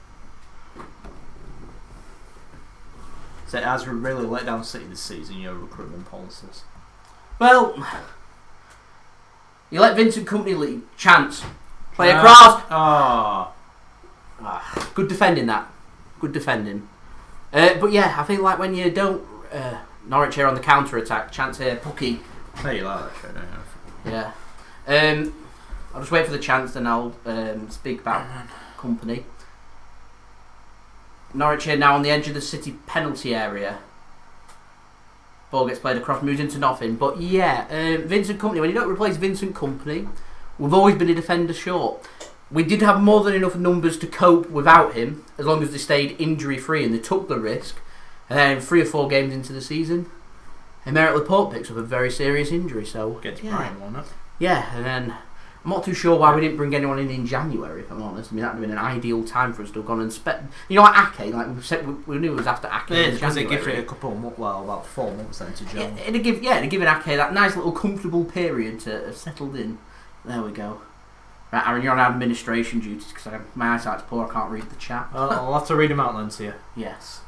So it has really let down City this season, your recruitment policies. Well, you let Vincent Kompany chance. Play across. Good defending that. Good defending. But yeah, I think like when you don't Norwich here on the counter attack, chance here, Pukki. Hey, you like that shit, don't you? Yeah. I'll just wait for the chance, then I'll speak about Kompany. Norwich here now on the edge of the City penalty area. Ball gets played across, moves into nothing. But yeah, Vincent Kompany, when you don't replace Vincent Kompany, we've always been a defender short. We did have more than enough numbers to cope without him, as long as they stayed injury-free and they took the risk. And then 3 or 4 games into the season, Aymeric Laporte picks up a very serious injury. So gets Byram on it. Yeah, and then I'm not too sure why we didn't bring anyone in January, if I'm honest. I mean, that would have been an ideal time for us to have gone and spent. You know, like Ake, like we said, we knew it was after Ake. Yeah, because it gives it a couple of months, well, about 4 months then to gel. It'd given Ake that nice little comfortable period to have settled in. There we go. Right, Aaron, you're on administration duties because my eyesight's poor. I can't read the chat. I'll have to read them out then to you. Yes.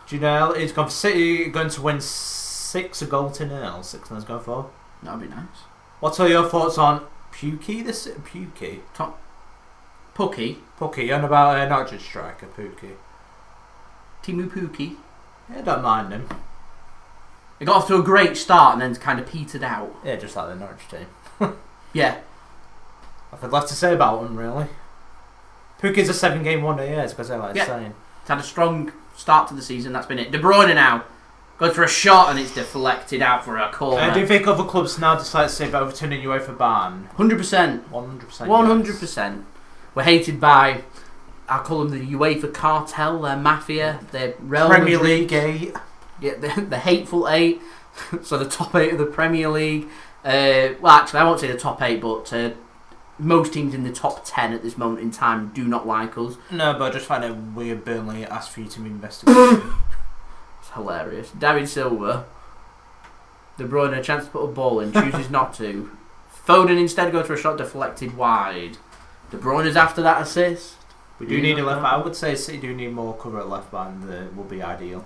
Janelle is going for City, going to win 6-0 to 6-0 go for. That'd be nice. What are your thoughts on Pukki? Pukki? Pukki, and about Norwich striker Pukki. Teemu Pukki. Yeah, don't mind him. He got off to a great start and then kind of petered out. Yeah, just like the Norwich team. Yeah. I've left to say about him, really. Pukki's a 7-game wonder, yeah, it's because I like saying. It's had a strong start to the season, that's been it. De Bruyne now goes for a shot and it's deflected out for a corner. Do you think other clubs now decide to say about overturning UEFA ban? 100%. 100%. 100%. Yes. We're hated by, I'll call them the UEFA cartel, their mafia, their Premier League 8. Yeah, the hateful 8. So the top 8 of the Premier League. Well, actually, I won't say the top 8, but most teams in the top 10 at this moment in time do not like us. No, but I just find it weird Burnley asked for you to investigate. It's hilarious. David Silva. De Bruyne a chance to put a ball in, chooses not to. Foden instead goes for a shot deflected wide. De Bruyne's after that assist. We do need a left back. I would say City do need more cover at left back, and that would be ideal.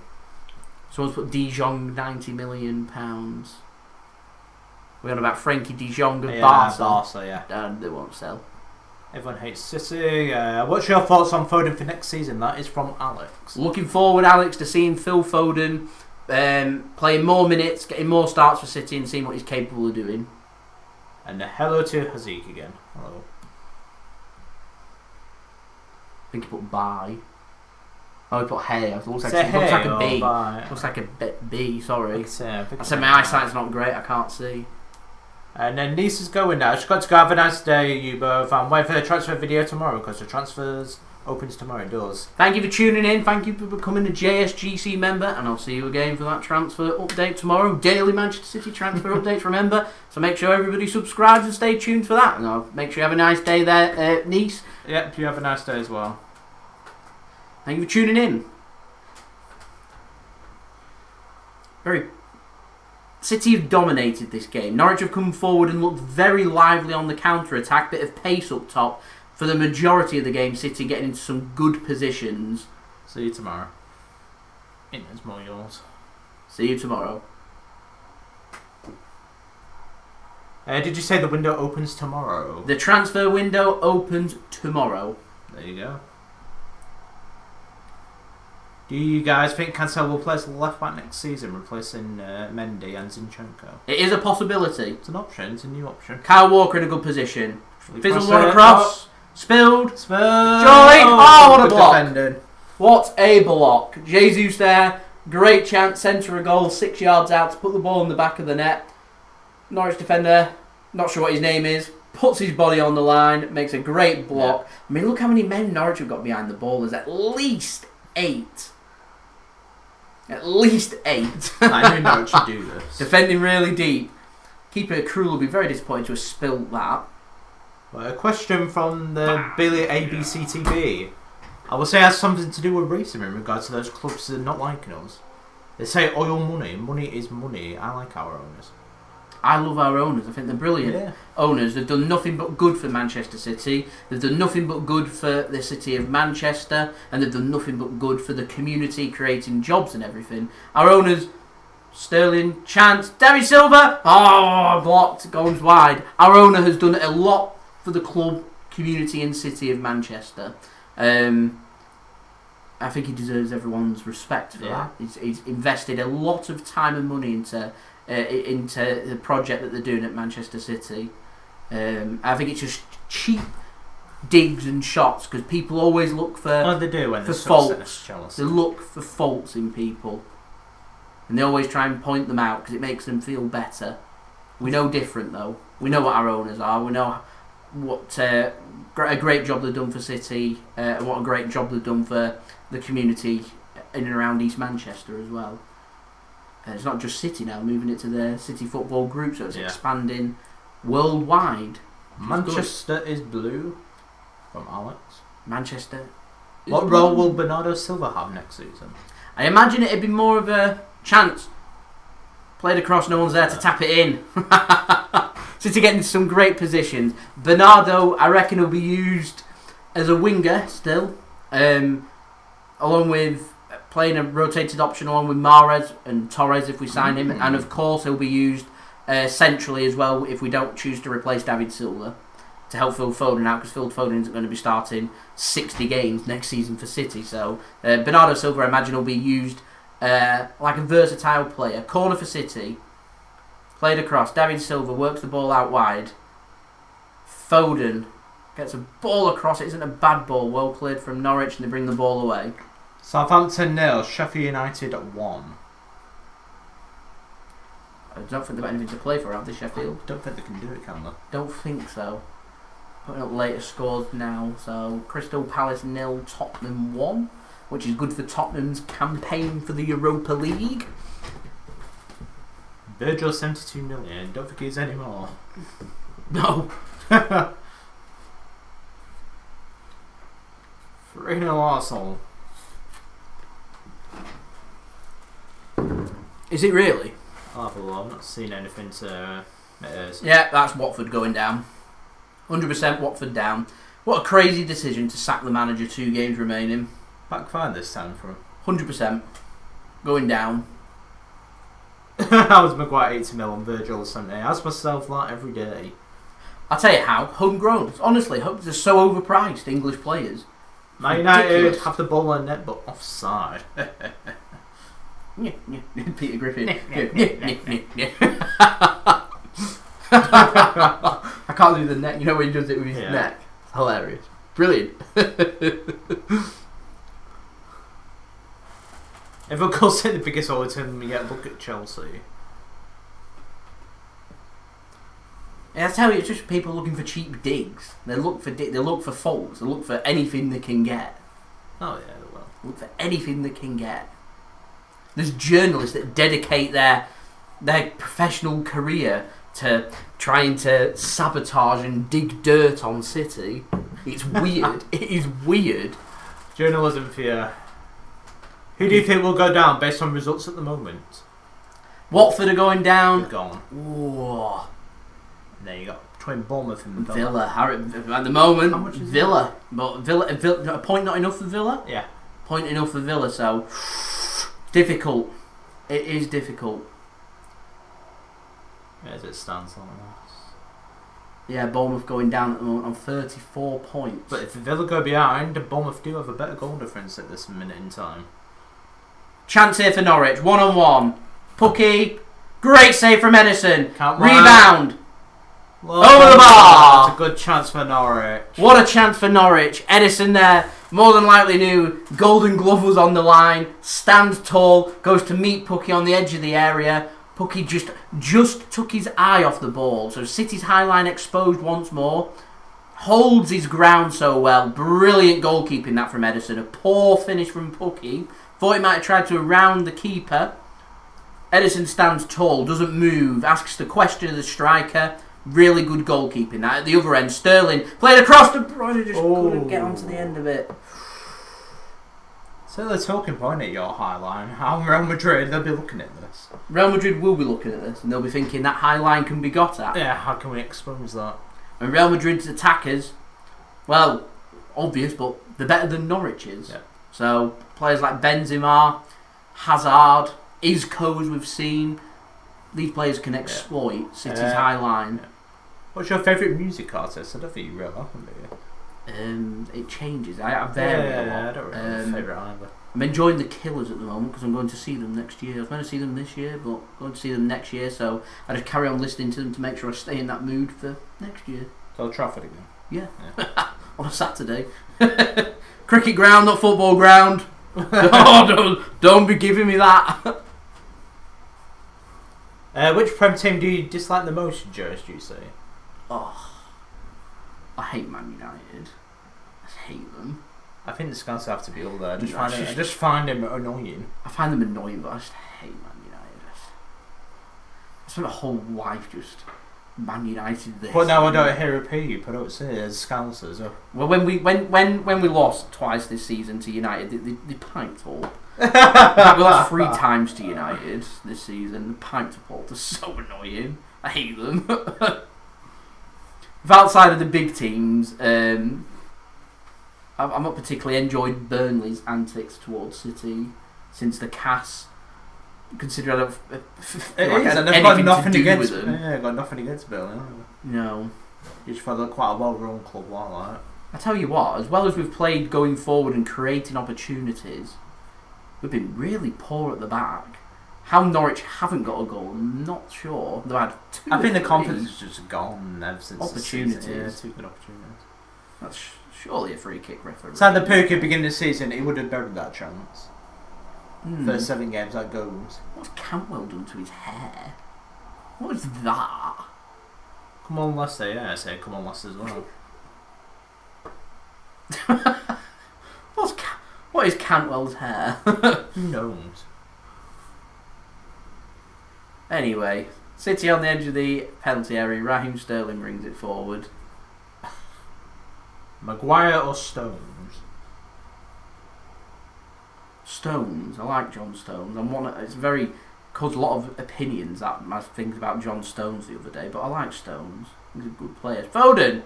Someone's put De Jong £90 million. We're on about Frankie De Jong of Barca. Yeah. They won't sell. Everyone hates City. What's your thoughts on Foden for next season? That is from Alex. Looking forward, Alex, to seeing Phil Foden playing more minutes, getting more starts for City and seeing what he's capable of doing. And hello to Hazik again. Hello. I think he put bye. Oh, he put hey. It looks like a B. Looks like a B, sorry. I said my eyesight's not great, I can't see. And then Nice is going now. She's got to go have a nice day, you both. And wait for the transfer video tomorrow because the transfers opens tomorrow. It does. Thank you for tuning in. Thank you for becoming a JSGC member. And I'll see you again for that transfer update tomorrow. Daily Manchester City transfer updates, remember. So make sure everybody subscribes and stay tuned for that. And I'll make sure you have a nice day there, Nice. Yep, you have a nice day as well. Thank you for tuning in. City have dominated this game. Norwich have come forward and looked very lively on the counter-attack. Bit of pace up top. For the majority of the game, City getting into some good positions. See you tomorrow. It's more yours. See you tomorrow. Did you say the window opens tomorrow? The transfer window opens tomorrow. There you go. Do you guys think Cancelo will play as left back next season, replacing Mendy and Zinchenko? It is a possibility. It's an option. It's a new option. Kyle Walker in a good position. Fizzled one across. Spilled. Spilled. Joy. Oh, what a block. Defending. What a block. Jesus there. Great chance. Centre of goal. 6 yards out to put the ball in the back of the net. Norwich defender, not sure what his name is, puts his body on the line, makes a great block. Yeah. I mean, look how many men Norwich have got behind the ball. There's at least 8. At least 8. I knew Norwich should do this. Defending really deep. Keeper Krul will be very disappointed to have spilt that. Well, a question from the Billy ABC TV. I will say it has something to do with racism in regards to those clubs that are not liking us. They say oil money. Money is money. I like our owners. I love our owners. I think they're brilliant owners. They've done nothing but good for Manchester City. They've done nothing but good for the city of Manchester. And they've done nothing but good for the community, creating jobs and everything. Our owners, Sterling, chance, David Silva, blocked, goes wide. Our owner has done a lot for the club, community and city of Manchester. I think he deserves everyone's respect for that. He's invested a lot of time and money into the project that they're doing at Manchester City. I think it's just cheap digs and shots because people always look for they do when for faults. They look for faults in people, and they always try and point them out because it makes them feel better. We know different though. We know what our owners are. We know what a great job they've done for City, and what a great job they've done for the community in and around East Manchester as well. It's not just City now, moving it to the City Football Group, so it's expanding worldwide. Manchester is blue, from Alex. Manchester. What role will Bernardo Silva have next season? I imagine it'd be more of a chance. Played across, no one's there to tap it in. City getting into some great positions. Bernardo, I reckon, will be used as a winger still, along with playing a rotated option along with Mahrez and Torres if we sign him, and of course he'll be used centrally as well if we don't choose to replace David Silva to help Phil Foden out, because Phil Foden isn't going to be starting 60 games next season for City. So Bernardo Silva, I imagine, will be used like a versatile player. Corner for City, played across. David Silva works the ball out wide. Foden gets a ball across. It isn't a bad ball. Well cleared from Norwich, and they bring the ball away. Southampton 0, Sheffield United 1. I don't think they've got anything to play for, have they, Sheffield? I don't think they can do it, can they? Don't think so. Putting up later scores now. So Crystal Palace 0, Tottenham 1, which is good for Tottenham's campaign for the Europa League. Virgil 72 million. Don't think he's any more. No. 3-0 Arsenal. Is it really? I'll have a look. I've not seen anything to... It is. Yeah, that's Watford going down. 100% Watford down. What a crazy decision to sack the manager 2 games remaining. Backfire this time for him. 100% going down. I was Maguire 80 mil on Virgil Sunday. I ask myself that every day. I'll tell you how. Homegrown. Honestly, they're so overpriced, English players. Man United have the ball on net but offside. Peter Griffin. I can't do the neck. You know when he does it with his neck? It's hilarious. Brilliant. Everyone calls it the biggest all the time we get a look at Chelsea. Yeah, I tell you, it's just people looking for cheap digs. They look for faults. They look for anything they can get. Oh yeah, they will. Look for anything they can get. There's journalists that dedicate their professional career to trying to sabotage and dig dirt on City. It's weird. It is weird. Journalism for you. Who do you think will go down based on results at the moment? Watford are going down. They're gone. Whoa. And there you go. Between Bournemouth and Villa. At the moment, how much is Villa. But Villa, a point not enough for Villa? Yeah. Point enough for Villa, so difficult. It is difficult. As it stands like this. Yeah, Bournemouth going down at the moment on 34 points. But if Villa go behind, Bournemouth do have a better goal difference at this minute in time. Chance here for Norwich, 1-on-1. Pukki, great save from Ederson. Rebound. Over the bar! That's a good chance for Norwich. What a chance for Norwich. Ederson there, more than likely knew Golden Glove was on the line. Stands tall, goes to meet Pukki on the edge of the area. Pukki just took his eye off the ball. So City's high line exposed once more. Holds his ground so well. Brilliant goalkeeping that from Ederson. A poor finish from Pukki. Thought he might have tried to round the keeper. Ederson stands tall, doesn't move, asks the question of the striker. Really good goalkeeping. That at the other end, Sterling played across the Bruyne, just couldn't get onto the end of it. So the talking point at your high line, how Real Madrid, they'll be looking at this. Real Madrid will be looking at this and they'll be thinking that high line can be got at. Yeah, how can we expose that? And Real Madrid's attackers, well, obvious, but they're better than Norwich's. Yeah. So players like Benzema, Hazard, Isco, as we've seen, these players can exploit City's high line. Yeah. What's your favourite music artist? I don't think you really often do you? It changes. I vary a lot. I don't really have a favourite either. I'm enjoying the Killers at the moment because I'm going to see them next year. I was going to see them this year, but I'm going to see them next year, so I just carry on listening to them to make sure I stay in that mood for next year. So Trafford again? Yeah. On a Saturday. Cricket ground, not football ground. Oh, don't be giving me that. Which Prem team do you dislike the most, JSGC? Oh, I hate Man United. I hate them. I think the scouts have to be all there. I just find him annoying. I find them annoying, but I just hate Man United. I spent my whole life just Man United this. But now I don't hear a peep. I don't see it as scousers. Well, when we lost twice this season to United, they piped up. We lost 3 times to United this season. The piped up. They're so annoying. I hate them. If outside of the big teams, I've not particularly enjoyed Burnley's antics towards City since the Cass. Considering I don't they've got nothing to do against with them. Yeah, got nothing against Burnley. No. It's for quite a well-run club like that. I tell you what, as well as we've played going forward and creating opportunities, we've been really poor at the back. How Norwich haven't got a goal, I'm not sure. They've had 2 I think the confidence is just gone ever since opportunities. Yeah, 2 good opportunities. That's surely a free kick referee. So at the Pukki beginning of the season, he would have buried that chance. First 7 games, that goes. What's Cantwell done to his hair? What is that? Come on, Leicester. Yeah, I say come on, Leicester as well. What is Cantwell's hair? Who knows? Anyway, City on the edge of the penalty area. Raheem Sterling brings it forward. Maguire or Stones? Stones. I like John Stones. It's very caused a lot of opinions things about John Stones the other day, but I like Stones. He's a good player. Foden.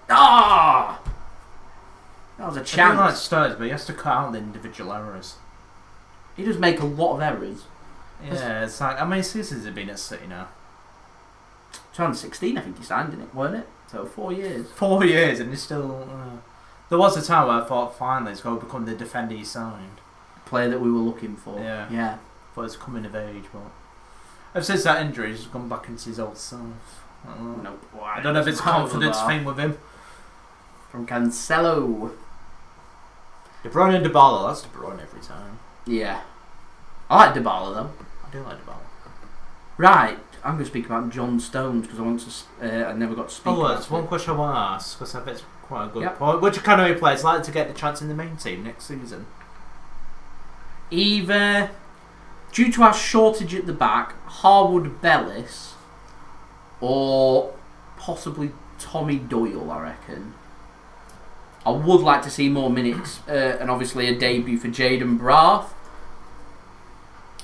Ah, that was a chance. I like Stones, but he has to cut out the individual errors. He does make a lot of errors. Yeah, it's like how many seasons has he been at City now? 2016, I think he signed, didn't it? Weren't it? So 4 years. 4 years, and he's still. There was a time where I thought finally he's going to become the defender he signed. Player that we were looking for. Yeah. Thought it's coming of age, but ever since that injury, he's gone back into his old self. Nope. I don't know if it's a confidence thing with him. From Cancelo. De Bruyne and Dybala, that's De Bruyne every time. Yeah. I like Dybala though. I do like Dybala. Right, I'm going to speak about John Stones because I never got to speak about there's one question I want to ask because I bet it's quite a good point. Which academy players like to get the chance in the main team next season? Either due to our shortage at the back, Harwood Bellis, or possibly Tommy Doyle, I reckon. I would like to see more minutes and obviously a debut for Jayden Braaf.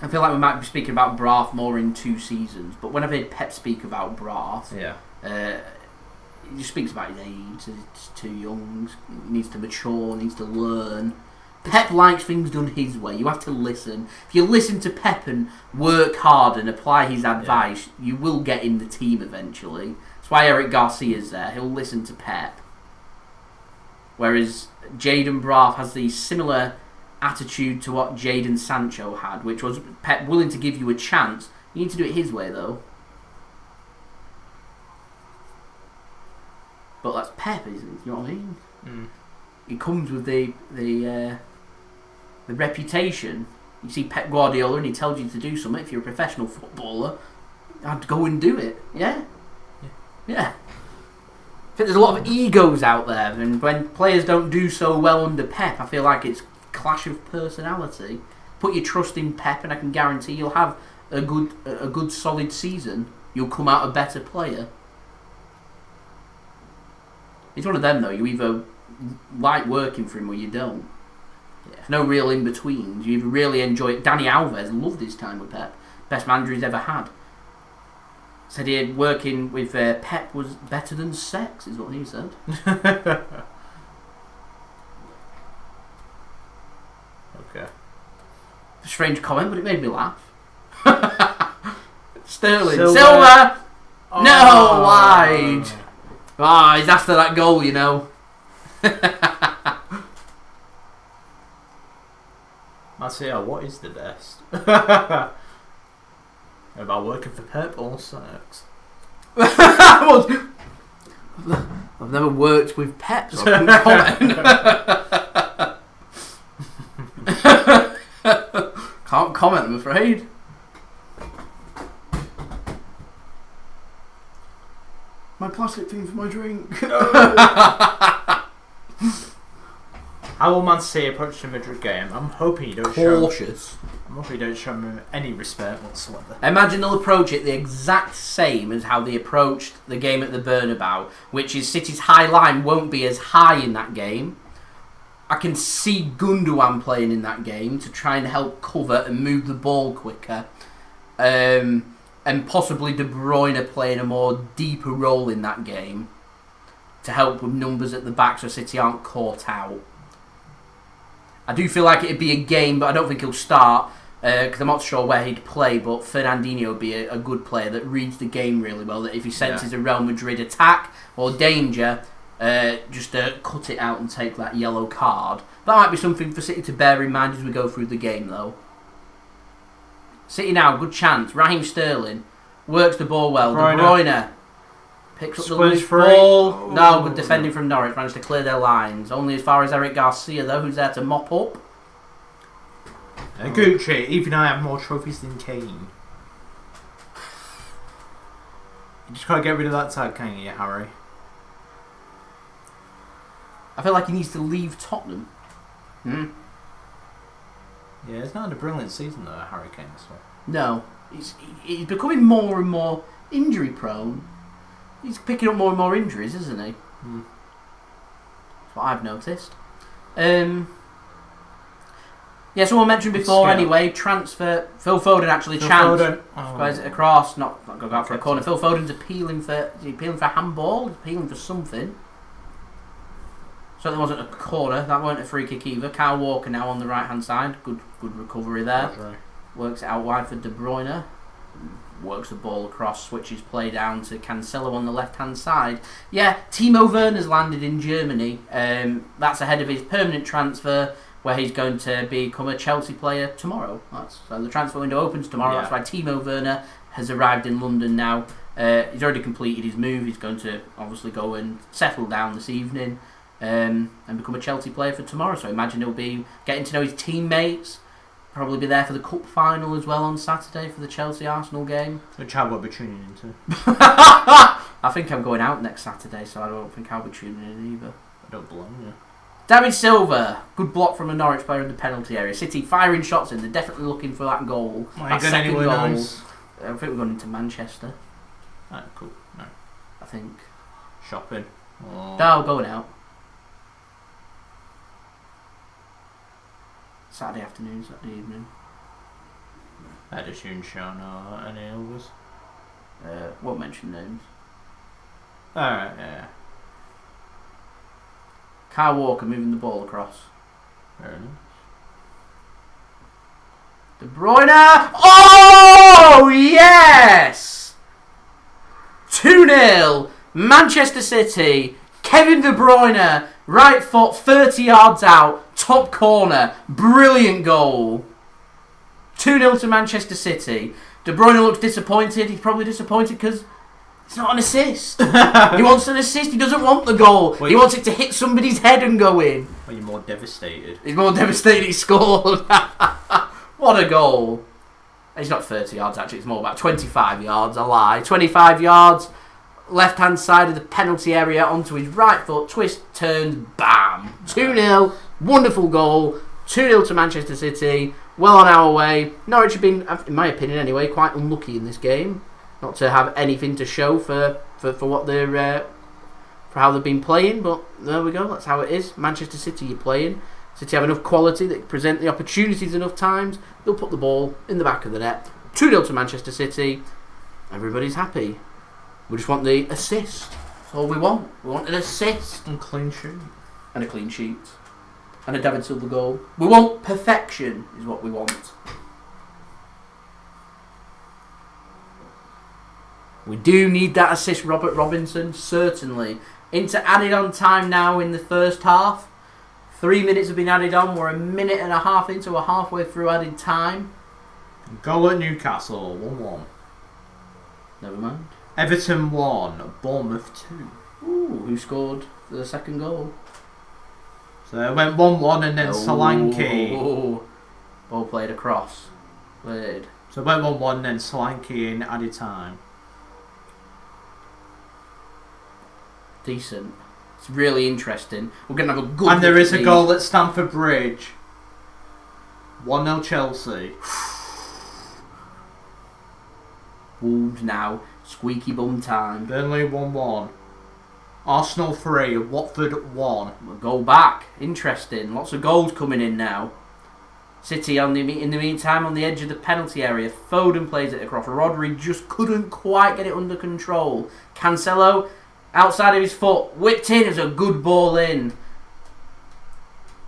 I feel like we might be speaking about Braaf more in 2 seasons, but when I've heard Pep speak about Braaf, he just speaks about his age. He's too young, he needs to mature, needs to learn. Pep likes things done his way. You have to listen. If you listen to Pep and work hard and apply his advice, you will get in the team eventually. That's why Eric Garcia's there. He'll listen to Pep. Whereas Jadon Braaf has the similar attitude to what Jadon Sancho had, which was Pep willing to give you a chance. You need to do it his way, though. But that's Pep, isn't it? You know what I mean? Mm. It comes with the reputation. You see Pep Guardiola and he tells you to do something. If you're a professional footballer, I'd go and do it. Yeah. I think there's a lot of egos out there, and when players don't do so well under Pep, I feel like it's clash of personality. Put your trust in Pep, and I can guarantee you'll have a good solid season. You'll come out a better player. It's one of them though. You either like working for him or you don't. There's no real in betweens. You either really enjoy it. Dani Alves loved his time with Pep. Best manager he's ever had. Said he working with Pep was better than sex, is what he said. Okay. Strange comment, but it made me laugh. Sterling. Silva! Oh. No, wide! He's after that goal, you know. Marcia, what is the best? About working for Pep or sex? I've never worked with Pep, so I couldn't comment. Can't comment, I'm afraid. My plastic thing for my drink. How will Man City approach the Madrid game? I'm hoping you don't Cautious. I'm hoping you don't show them any respect whatsoever. Imagine they'll approach it the exact same as how they approached the game at the Bernabeu, which is City's high line won't be as high in that game. I can see Gundogan playing in that game to try and help cover and move the ball quicker. And possibly De Bruyne playing a more deeper role in that game to help with numbers at the back so City aren't caught out. I do feel like it'd be a game, but I don't think he'll start because I'm not sure where he'd play, but Fernandinho would be a good player that reads the game really well, that if he senses a Real Madrid attack or danger, just cut it out and take that yellow card. That might be something for City to bear in mind as we go through the game though. City now, good chance. Raheem Sterling works the ball well. De Bruyne picks up the loose ball. No, good defending from Norwich. Managed to clear their lines. Only as far as Eric Garcia though, who's there to mop up. Gucci, even I have more trophies than Kane. You just can't get rid of that tag, can you, Harry? I feel like he needs to leave Tottenham. Yeah, it's not a brilliant season though, Harry Kane. So. No, he's becoming more and more injury prone. He's picking up more and more injuries, isn't he? That's what I've noticed. Yeah, someone mentioned before anyway, transfer. Phil Foden actually chanced. Goes it across, not going out for a corner. Phil Foden's appealing for handball, appealing for something. So that wasn't a corner, that weren't a free kick either. Kyle Walker now on the right hand side, good recovery there. Right. Works it out wide for De Bruyne. Works the ball across, switches play down to Cancelo on the left hand side. Yeah, Timo Werner's landed in Germany. That's ahead of his permanent transfer, where he's going to become a Chelsea player tomorrow. So the transfer window opens tomorrow. Yeah. That's why Timo Werner has arrived in London now. He's already completed his move. He's going to obviously go and settle down this evening and become a Chelsea player for tomorrow. So I imagine he'll be getting to know his teammates. Probably be there for the cup final as well on Saturday for the Chelsea-Arsenal game. Which I will be tuning into. I think I'm going out next Saturday, so I don't think I'll be tuning in either. I don't blame you. David Silva, good block from a Norwich player in the penalty area. City firing shots in, they're definitely looking for that goal. That second goal. Nice. I think we're going into Manchester. Right, cool. No. I think. Shopping. Oh. No, going out. Saturday afternoon, Saturday evening. Ederson, Sean, or any others? Won't mention names. Alright, yeah. Kyle Walker moving the ball across. Fair enough. De Bruyne! Oh, yes! 2-0 Manchester City, Kevin De Bruyne, right foot, 30 yards out, top corner, brilliant goal. 2-0 to Manchester City. De Bruyne looks disappointed. He's probably disappointed because it's not an assist. He wants an assist. He doesn't want the goal. He wants it to hit somebody's head and go in. Well, you're more devastated. He's more devastated he scored. What a goal. It's not 30 yards actually. It's more about 25 yards. I lie. 25 yards. Left-hand side of the penalty area onto his right foot. Twist, turns, bam. 2-0. Wonderful goal. 2-0 to Manchester City. Well on our way. Norwich have been, in my opinion anyway, quite unlucky in this game. Not to have anything to show for what they're for how they've been playing, but there we go. That's how it is. Manchester City, you're playing. City have enough quality that present the opportunities enough times. They'll put the ball in the back of the net. 2-0 to Manchester City. Everybody's happy. We just want the assist. That's all we want. We want an assist And clean sheet. and a clean sheet. And a David Silva goal. We want perfection, is what we want. We do need that assist, Robert Robinson, certainly. Into added on time now in the first half. 3 minutes have been added on. We're a minute and a half into, we're halfway through added time. Goal at Newcastle, 1-1. Never mind. Everton 1, Bournemouth 2. Ooh, who scored the second goal? So it went 1-1 and then Solanke. Oh, ball played across. Weird. So it went 1-1 and then Solanke in added time. Decent. It's really interesting. We're going to have a good... And there is a goal at Stamford Bridge. 1-0 Chelsea. Wolves now. Squeaky bum time. Burnley 1-1. Arsenal 3, Watford 1. We'll go back. Interesting. Lots of goals coming in now. City in the meantime on the edge of the penalty area. Foden plays it across. Rodri just couldn't quite get it under control. Cancelo outside of his foot. Whipped in. It was a good ball in.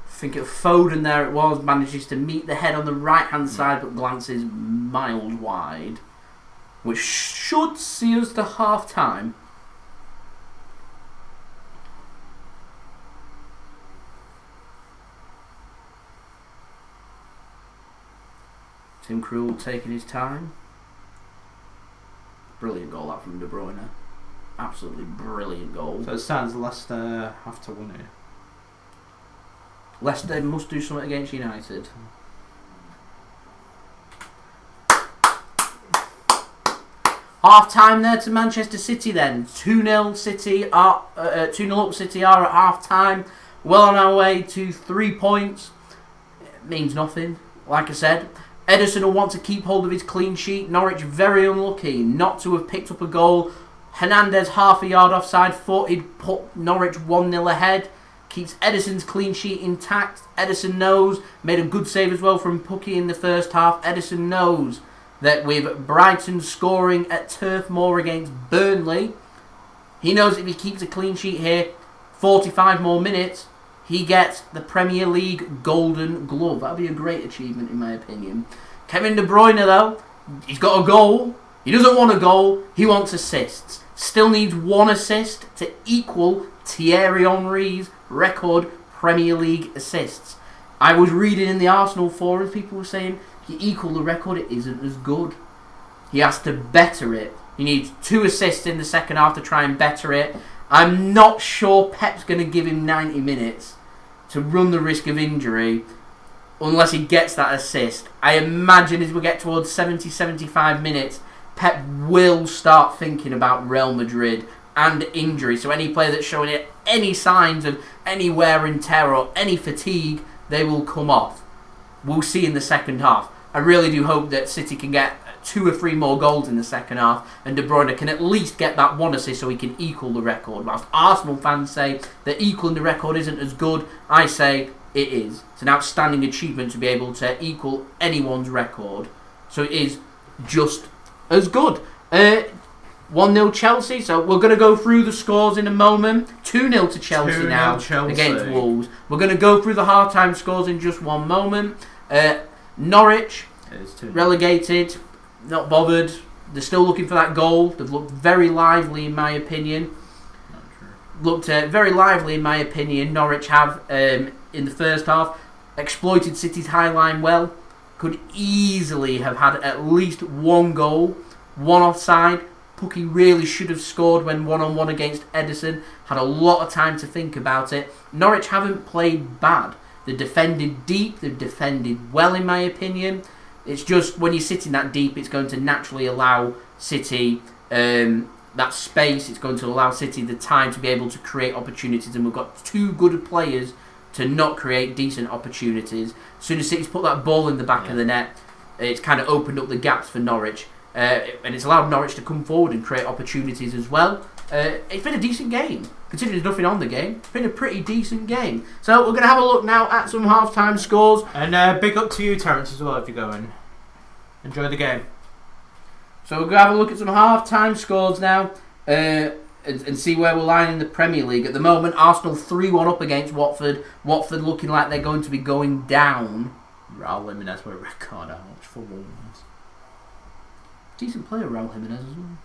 I think it was Foden there it was. Manages to meet the head on the right hand side but glances miles wide. Which should see us to half time. Tim Krul taking his time. Brilliant goal that from De Bruyne. Absolutely brilliant goal. So it stands Leicester have to win it. Leicester must do something against United. Half time there to Manchester City then. 2-0 City are 2-0 up City are at half time. Well on our way to 3 points. It means nothing, like I said. Ederson will want to keep hold of his clean sheet. Norwich very unlucky not to have picked up a goal. Hernandez half a yard offside footed, put Norwich 1-0 ahead. Keeps Ederson's clean sheet intact. Ederson knows, made a good save as well from Pukki in the first half. Ederson knows that with Brighton scoring at Turf Moor against Burnley, he knows if he keeps a clean sheet here, 45 more minutes, he gets the Premier League Golden Glove. That would be a great achievement in my opinion. Kevin De Bruyne though, he's got a goal. He doesn't want a goal, he wants assists. Still needs one assist to equal Thierry Henry's record Premier League assists. I was reading in the Arsenal forums, people were saying, if you equal the record, it isn't as good. He has to better it. He needs 2 assists in the second half to try and better it. I'm not sure Pep's going to give him 90 minutes to run the risk of injury unless he gets that assist. I imagine as we get towards 70-75 minutes, Pep will start thinking about Real Madrid and injury. So any player that's showing it any signs of any wear and tear or any fatigue, they will come off. We'll see in the second half. I really do hope that City can get 2 or 3 more goals in the second half and De Bruyne can at least get that 1 assist so he can equal the record. Whilst Arsenal fans say that equaling the record isn't as good, I say it is. It's an outstanding achievement to be able to equal anyone's record. So it is just as good. 1-0 Chelsea, so we're going to go through the scores in a moment. 2-0 to Chelsea now Chelsea against Wolves. We're going to go through the half-time scores in just one moment. Norwich, relegated, not bothered. They're still looking for that goal. They've looked very lively in my opinion. looked very lively in my opinion. Norwich have, in the first half, exploited City's high line well. Could easily have had at least one goal, one offside. Pukki really should have scored when one-on-one against Ederson. Had a lot of time to think about it. Norwich haven't played bad. They've defended deep. They've defended well, in my opinion. It's just when you're sitting that deep, it's going to naturally allow City that space. It's going to allow City the time to be able to create opportunities. And we've got two good players to not create decent opportunities. As soon as City's put that ball in the back of the net, it's kind of opened up the gaps for Norwich. And it's allowed Norwich to come forward and create opportunities as well. It's been a decent game. Considering there's nothing on the game, it's been a pretty decent game. So we're going to have a look now at some half-time scores. And big up to you, Terence, as well, if you're going. Enjoy the game. So we're going to have a look at some half-time scores now and see where we're lying in the Premier League. At the moment, Arsenal 3-1 up against Watford. Watford looking like they're going to be going down. Raul Jimenez with a record out for Wolves. Decent player, Raul Jimenez as well.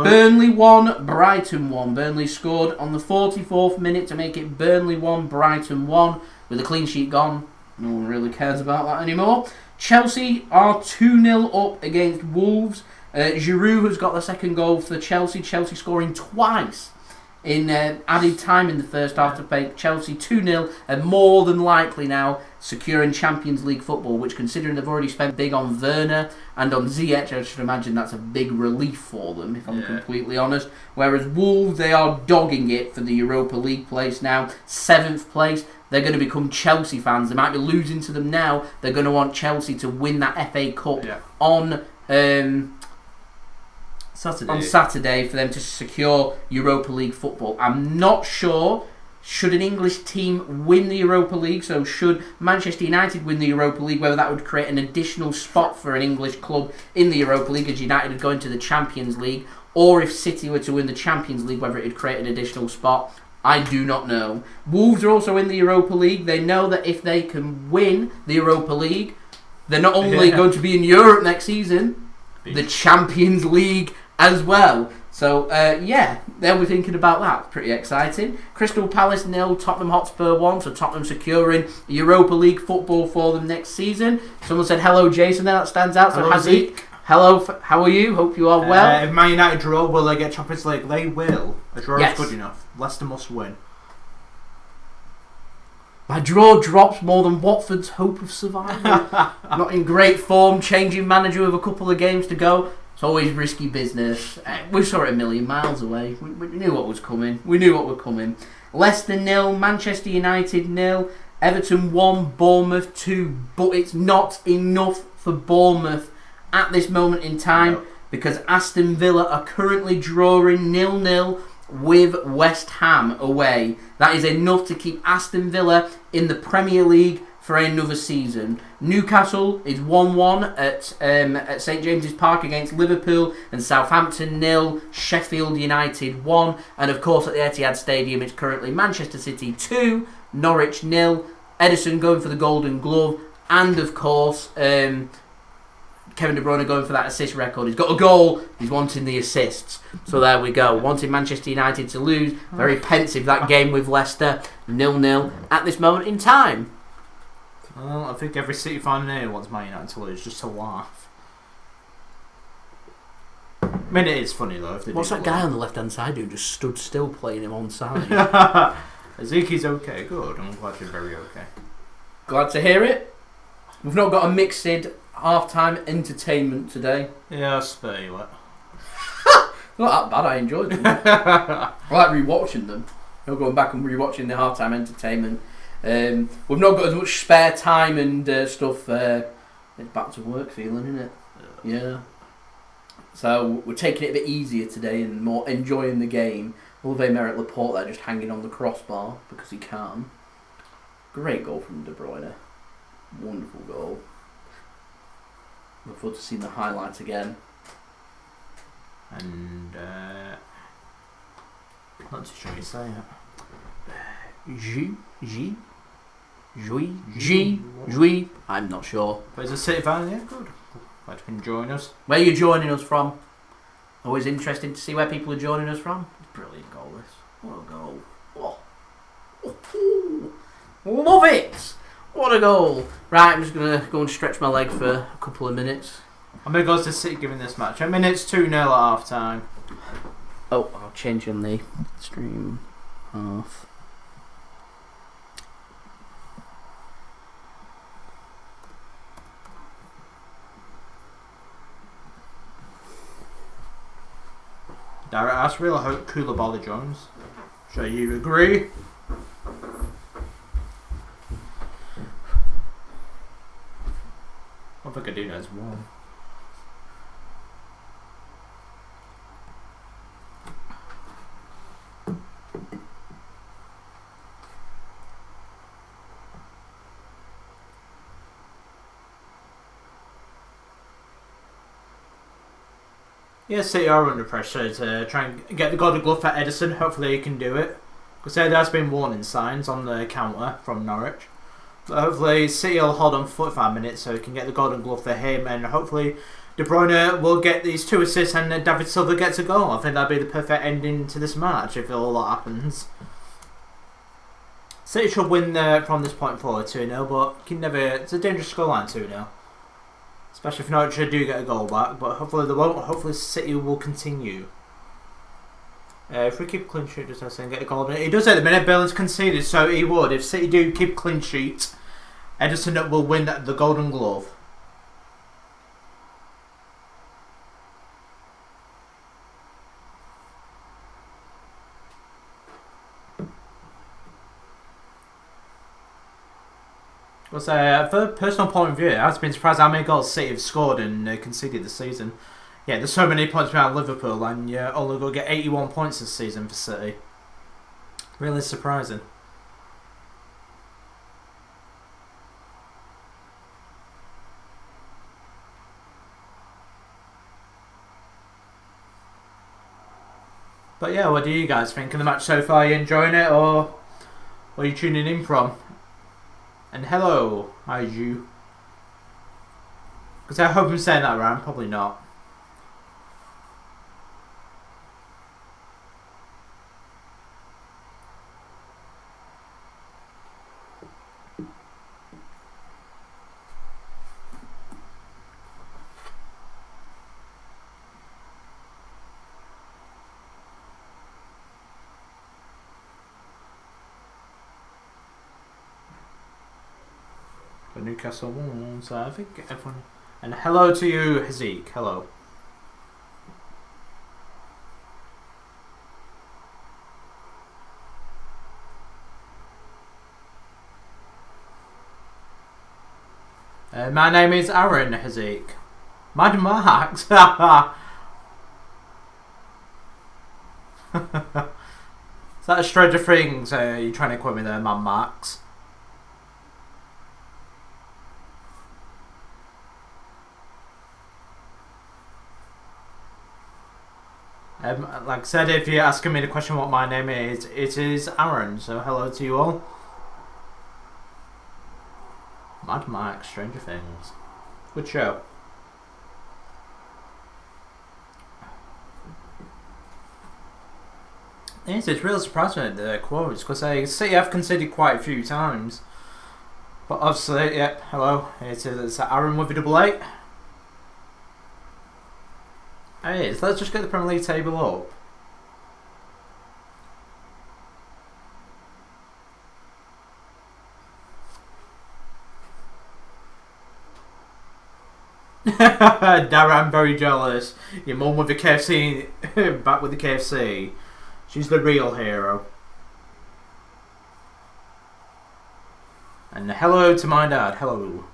Burnley 1, Brighton 1. Burnley scored on the 44th minute to make it Burnley 1, Brighton 1. With a clean sheet gone, no one really cares about that anymore. Chelsea are 2-0 up against Wolves. Giroud has got the second goal for Chelsea. Chelsea scoring twice in added time in the first half to make Chelsea 2-0 and more than likely now securing Champions League football, which, considering they've already spent big on Werner and on Ziyech, I should imagine that's a big relief for them, if I'm completely honest. Whereas Wolves, they are dogging it for the Europa League place now. 7th place. They're going to become Chelsea fans. They might be losing to them now. They're going to want Chelsea to win that FA Cup on Saturday for them to secure Europa League football. I'm not sure, should an English team win the Europa League, so should Manchester United win the Europa League, whether that would create an additional spot for an English club in the Europa League as United would go into the Champions League, or if City were to win the Champions League, whether it would create an additional spot. I do not know. Wolves are also in the Europa League. They know that if they can win the Europa League, they're not only going to be in Europe next season, the Champions League as well. So, they'll be thinking about that. Pretty exciting. Crystal Palace 0, Tottenham Hotspur 1. So Tottenham securing Europa League football for them next season. Someone said hello, Jason. There, that stands out. So hello, Zeke. Hello, how are you? Hope you are well. If Man United draw, will they get Champions League? They will. A draw Yes. is good enough. Leicester must win. My draw drops more than Watford's hope of survival. Not in great form, changing manager with a couple of games to go. It's always risky business. We saw it a million miles away. We knew what was coming. We knew what was coming. Leicester 0, Manchester United 0, Everton 1, Bournemouth 2. But it's not enough for Bournemouth at this moment in time because Aston Villa are currently drawing 0-0 with West Ham away. That is enough to keep Aston Villa in the Premier League for another season. Newcastle is 1-1 at St James's Park against Liverpool, and Southampton 0, Sheffield United 1, and of course at the Etihad Stadium it's currently Manchester City 2, Norwich 0, Ederson going for the Golden Glove, and of course Kevin De Bruyne going for that assist record. He's got a goal, he's wanting the assists. So there we go. Wanting Manchester United to lose. Very pensive that game with Leicester. 0-0 at this moment in time. Well, I think every City fan here wants Man United to lose just to laugh. I mean, it is funny though. If they What's that guy on the left-hand side who just stood still playing him on side? Zeke's okay, good. I'm glad you're very okay. Glad to hear it. We've not got a mixed half-time entertainment today. Yeah, I'll spare you it. Not that bad, I enjoyed them. I like rewatching them. You're going back and rewatching the half-time entertainment. We've not got as much spare time and stuff. It's back to work feeling, isn't it? Yeah. So we're taking it a bit easier today and more enjoying the game. I love Aymeric Laporte there just hanging on the crossbar because he can. Great goal from De Bruyne. Wonderful goal. Look forward to seeing the highlights again. And not too sure you say it. Jouy. I'm not sure. But as a City fan, yeah, good. Glad you can join us. Where are you joining us from? Always interesting to see where people are joining us from. It's a brilliant goal, this. What a goal. Oh. Oh. Love it! What a goal. Right, I'm just going to go and stretch my leg for a couple of minutes. I'm going to go to City giving this match. I mean, it's 2-0 at half time. Oh, I'll change on the stream half. Darren, I really hope Koulibaly joins. So you agree? I think I do know it's one. Yeah, City are under pressure to try and get the golden glove for Ederson. Hopefully he can do it. Because there has been warning signs on the counter from Norwich. But hopefully City will hold on for 45 minutes so he can get the golden glove for him. And hopefully De Bruyne will get these 2 assists and David Silva gets a goal. I think that'd be the perfect ending to this match if all that happens. City should win from this point forward 2-0, but can never. It's a dangerous scoreline 2-0. Especially if Norwich do get a goal back, but hopefully they won't. Hopefully City will continue. If we keep clean sheet, just saying, get a goal. He does at the minute. Bale's conceded, so he would. If City do keep clean sheet, Ederson will win the Golden Glove. Well, for a personal point of view, I've been surprised how many goals City have scored and conceded this season. Yeah, there's so many points behind Liverpool, and you're only going to get 81 points this season for City. Really surprising. But yeah, what do you guys think of the match so far? Are you enjoying it, or where are you tuning in from? And hello, hi you. Because I hope I'm saying that right, probably not. Newcastle won, so I think everyone. And hello to you, Hazik. Hello. My name is Aaron Hazik. Mad Max. Is that a Stranger Things? You're trying to quote me there, Mad Max? Like I said, if you're asking me the question what my name is, it is Aaron, so hello to you all. Mad Max, Stranger Things. Good show. Yes, it's really surprising at the quotes, because I see I've conceded quite a few times. But obviously, yep, hello, it's Aaron with a double 8. Hey, so let's just get the Premier League table up. Dara, I'm very jealous. Your mum with the KFC, back with the KFC. She's the real hero. And hello to my dad, hello.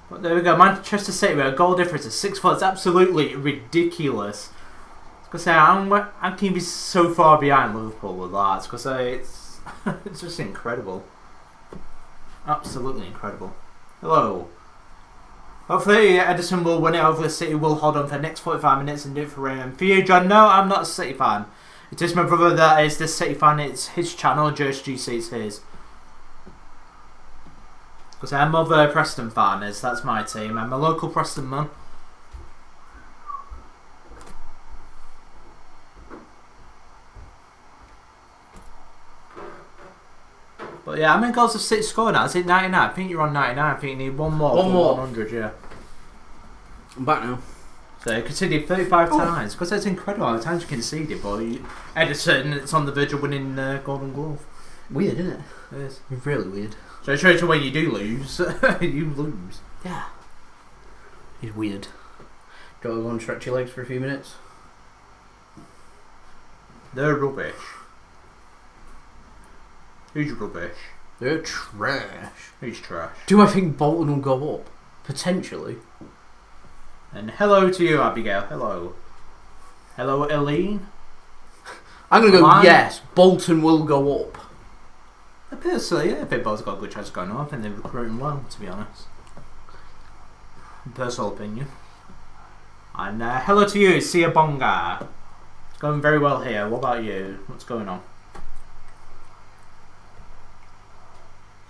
But there we go, Manchester City with a goal difference of 6-4. It's absolutely ridiculous. Because I can be so far behind Liverpool with that. Because it's it's just incredible. Absolutely incredible. Hello. Hopefully Ederson will win it. Hopefully City will hold on for the next 45 minutes and do it for him. For you, John, no, I'm not a City fan. It is my brother that is the City fan. It's his channel, JSGC is his. Because I'm of a Preston fan, that's my team. I'm a local Preston man. But yeah, how many goals have City scored now? Is it 99? I think you're on 99. I think you need one more. One more. 100, yeah. I'm back now. So you conceded 35 times. Because that's incredible how many times you conceded. But Ederson, it's on the verge of winning Golden Glove. Weird, isn't it? It is. It's really weird. So it shows you when you do lose, you lose. Yeah. It's weird. Do you want to go and stretch your legs for a few minutes? They're rubbish. Who's rubbish? They're trash. Who's trash? Do I think Bolton will go up? Potentially. And hello to you, Abigail. Hello. Hello, Eileen. I'm going to go, yes, Bolton will go up. Personally, yeah, I think Bolton's got a good chance of going up. I think they're recruiting well, to be honest. Personal opinion. And hello to you, Sia Bonga. It's going very well here. What about you? What's going on?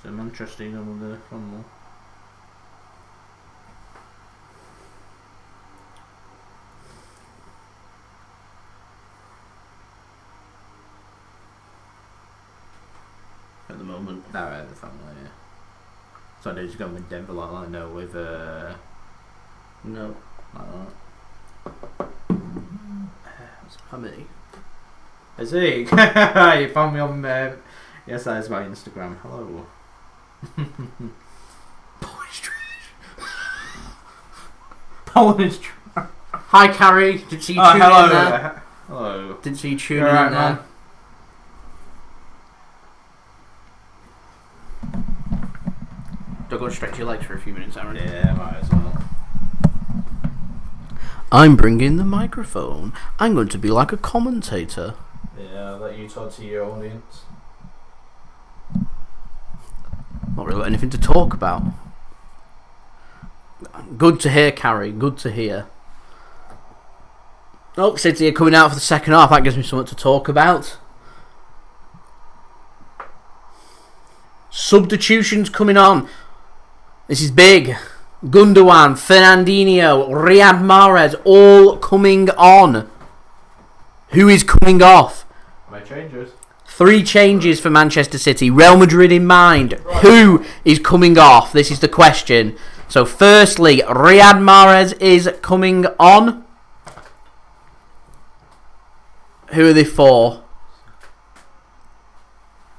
So Manchester United with the Cromwell. At the moment. Alright, the family, yeah. So they're just going with Denver like that, no, with no. like that. How many? Is he? You found me on yes, that is my Instagram. Hello. Polish trash. Polish trash. Hi Carrie, did she tune hello. in there? Hello. Did she tune You're in right, there? man. Don't go and stretch your legs for a few minutes, Aaron. Yeah, might as well. I'm bringing the microphone. I'm going to be like a commentator. Yeah, I'll let you talk to your audience. Not really got anything to talk about. Good to hear, Carrie. Good to hear. Oh, City are coming out for the second half. That gives me something to talk about. Substitutions coming on. This is big. Gundogan, Fernandinho, Riyad Mahrez, all coming on. Who is coming off? My changes. 3 changes for Manchester City. Real Madrid in mind. Right. Who is coming off? This is the question. So firstly, Riyad Mahrez is coming on. Who are they for?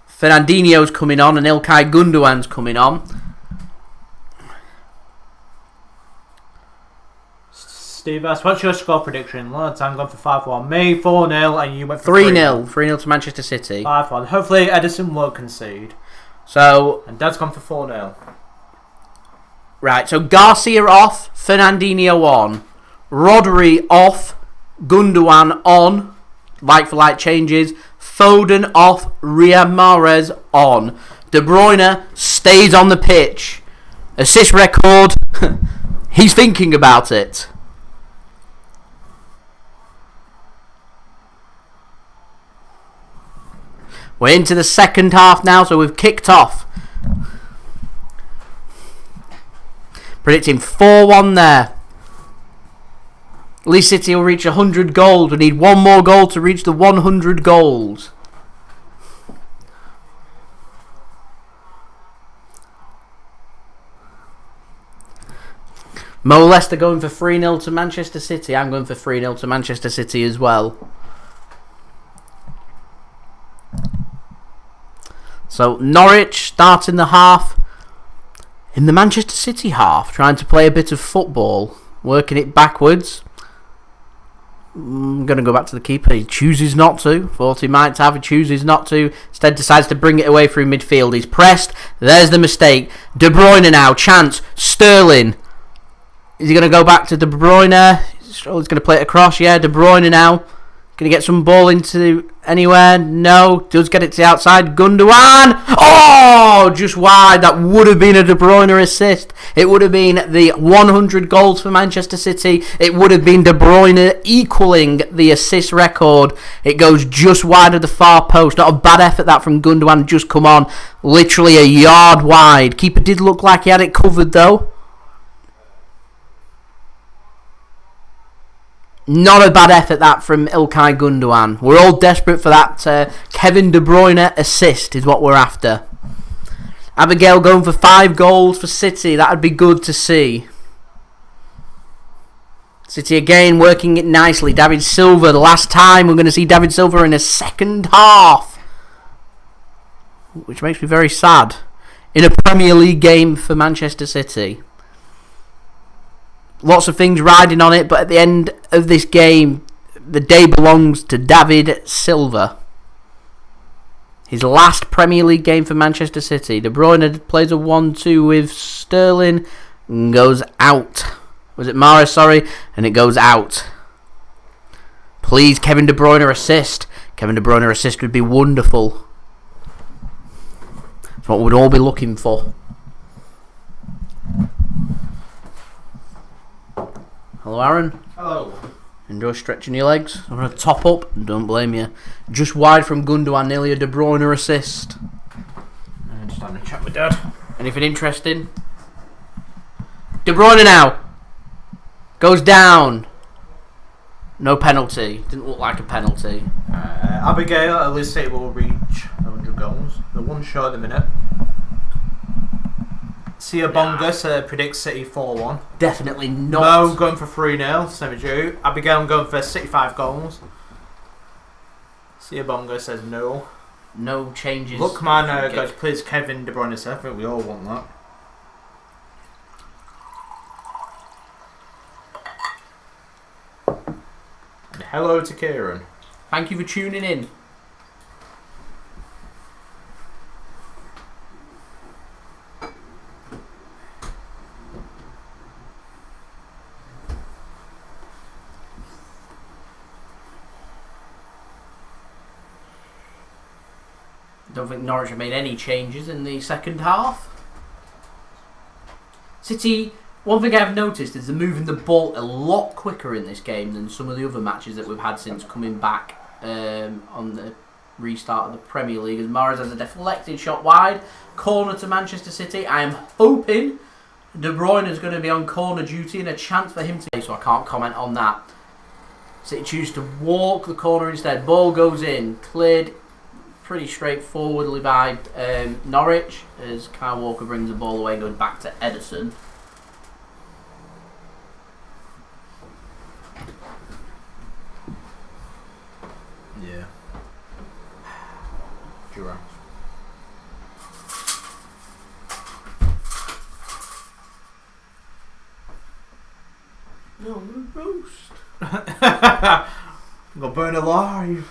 Fernandinho's coming on and Ilkay Gundogan's coming on. Steve asked, what's your score prediction? Lads, I'm going for 5-1. Me, 4-0, and you went for 3-0. 3-0 to Manchester City. 5-1. Hopefully Ederson won't concede. So, and Dad's gone for 4-0. Right, so Garcia off, Fernandinho on. Rodri off, Gundogan on. Like for like changes. Foden off, Riyad Mahrez on. De Bruyne stays on the pitch. Assist record, he's thinking about it. We're into the second half now, so we've kicked off. Predicting 4-1 there. At least City will reach 100 goals. We need one more goal to reach the 100 goals. Mo Leicester going for 3-0 to Manchester City. I'm going for 3-0 to Manchester City as well. So Norwich starting the half in the Manchester City half, trying to play a bit of football, working it backwards. I'm going to go back to the keeper. He chooses not to. Thought he might have. He chooses not to. Instead decides to bring it away through midfield. He's pressed. There's the mistake. De Bruyne now. Chance. Sterling. Is he going to go back to De Bruyne? He's going to play it across. Yeah, De Bruyne now. Going to get some ball into anywhere? No. Does get it to the outside. Gundogan. Oh, just wide. That would have been a De Bruyne assist. It would have been the 100 goals for Manchester City. It would have been De Bruyne equaling the assist record. It goes just wide of the far post. Not a bad effort that from Gundogan. Just come on. Literally a yard wide. Keeper did look like he had it covered though. Not a bad effort that from Ilkay Gundogan. We're all desperate for that Kevin De Bruyne assist is what we're after. Abigail going for 5 goals for City. That would be good to see. City again working it nicely. David Silva, the last time we're going to see David Silva in a second half. Which makes me very sad. In a Premier League game for Manchester City. Lots of things riding on it, but at the end of this game, the day belongs to David Silva. His last Premier League game for Manchester City. De Bruyne plays a 1-2 with Sterling and goes out. Was it Mahrez? Sorry. And it goes out. Please, Kevin De Bruyne assist. Kevin De Bruyne assist would be wonderful. That's what we'd all be looking for. Hello, Aaron. Hello. Enjoy stretching your legs. I'm going to top up. Don't blame you. Just wide from Gundogan, nearly a De Bruyne assist. I'm just having a chat with Dad. Anything interesting? De Bruyne now. Goes down. No penalty. Didn't look like a penalty. Abigail, at least City will reach 100 goals. They're one short at the minute. Sia Bonga predicts City 4-1. Definitely not. Mo going for 3-0, same as you. Abigail going for 65 goals. Sia Bonga says no. No changes. Look, man, guys, please Kevin De Bruyne. I think we all want that. And hello to Kieran. Thank you for tuning in. Don't think Norwich have made any changes in the second half. City, one thing I've noticed is they're moving the ball a lot quicker in this game than some of the other matches that we've had since coming back on the restart of the Premier League. As Mahrez has a deflected shot wide, corner to Manchester City. I am hoping De Bruyne is going to be on corner duty and a chance for him to, so I can't comment on that. City choose to walk the corner instead. Ball goes in, cleared pretty straightforwardly by Norwich as Kyle Walker brings the ball away and goes back to Ederson. Yeah. Giraffe. No, roast. I'm gonna burn alive.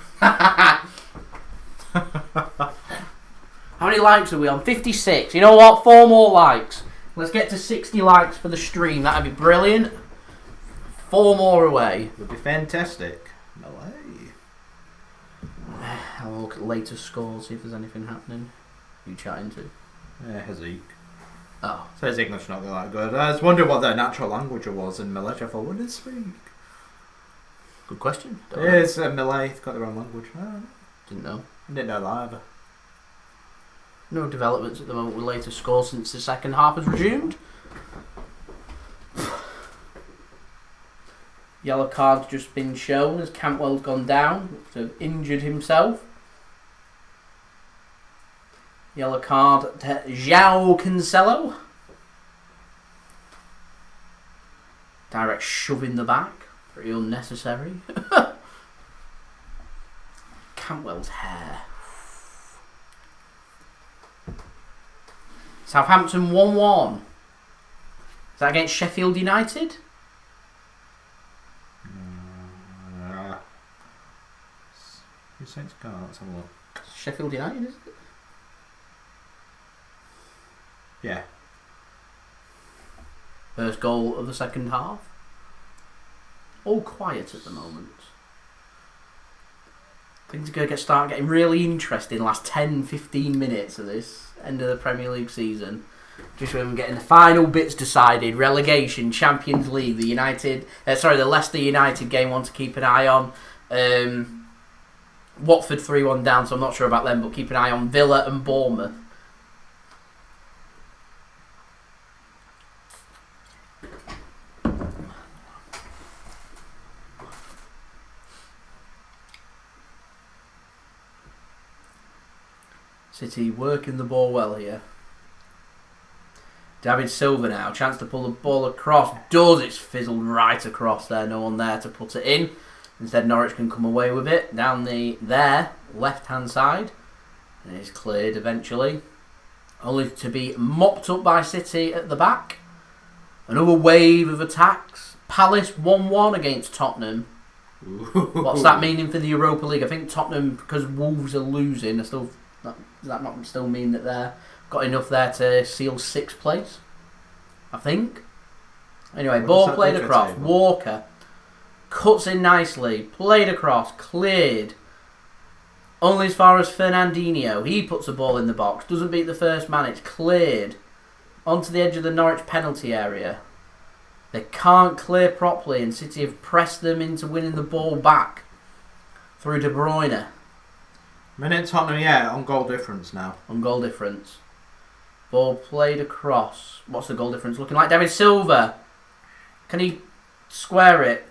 How many likes are we on? 56. You know what? 4 more likes. Let's get to 60 likes for the stream. That'd be brilliant. 4 more away. Would be fantastic. No way. I'll look at later scores, see if there's anything happening. Who you chatting to? Hazik. Oh. Says English not that good. I was wondering what their natural language was in Malay. I thought, what did it speak? Good question. It's Malay. It's got their own language. Oh. Didn't know. I didn't know that either. No developments at the moment with later scores since the second half has resumed. Yellow card's just been shown as Cantwell's gone down, so injured himself. Yellow card to Joao Cancelo. Direct shove in the back. Pretty unnecessary. Cantwell's hair. Southampton 1-1. Is that against Sheffield United? Who's saying it's gone? Let's have a look. Sheffield United, is it? Yeah. First goal of the second half. All quiet at the moment. Things are going to start getting really interesting last 10-15 minutes of this end of the Premier League season. Just when we're getting the final bits decided. Relegation, Champions League, the Leicester United game one to keep an eye on. Watford 3-1 down, so I'm not sure about them, but keep an eye on Villa and Bournemouth. City working the ball well here. David Silva now. Chance to pull the ball across. Does. It's fizzled right across there. No one there to put it in. Instead, Norwich can come away with it. Down there, left-hand side. And it's cleared eventually. Only to be mopped up by City at the back. Another wave of attacks. Palace 1-1 against Tottenham. What's that meaning for the Europa League? I think Tottenham, because Wolves are losing, does that not still mean that they've got enough there to seal 6th place? I think. Anyway, ball played across. Walker cuts in nicely. Played across. Cleared. Only as far as Fernandinho. He puts the ball in the box. Doesn't beat the first man. It's cleared. Onto the edge of the Norwich penalty area. They can't clear properly, and City have pressed them into winning the ball back through De Bruyne. Minute Tottenham, on goal difference now. On goal difference. Ball played across. What's the goal difference looking like? David Silva. Can he square it?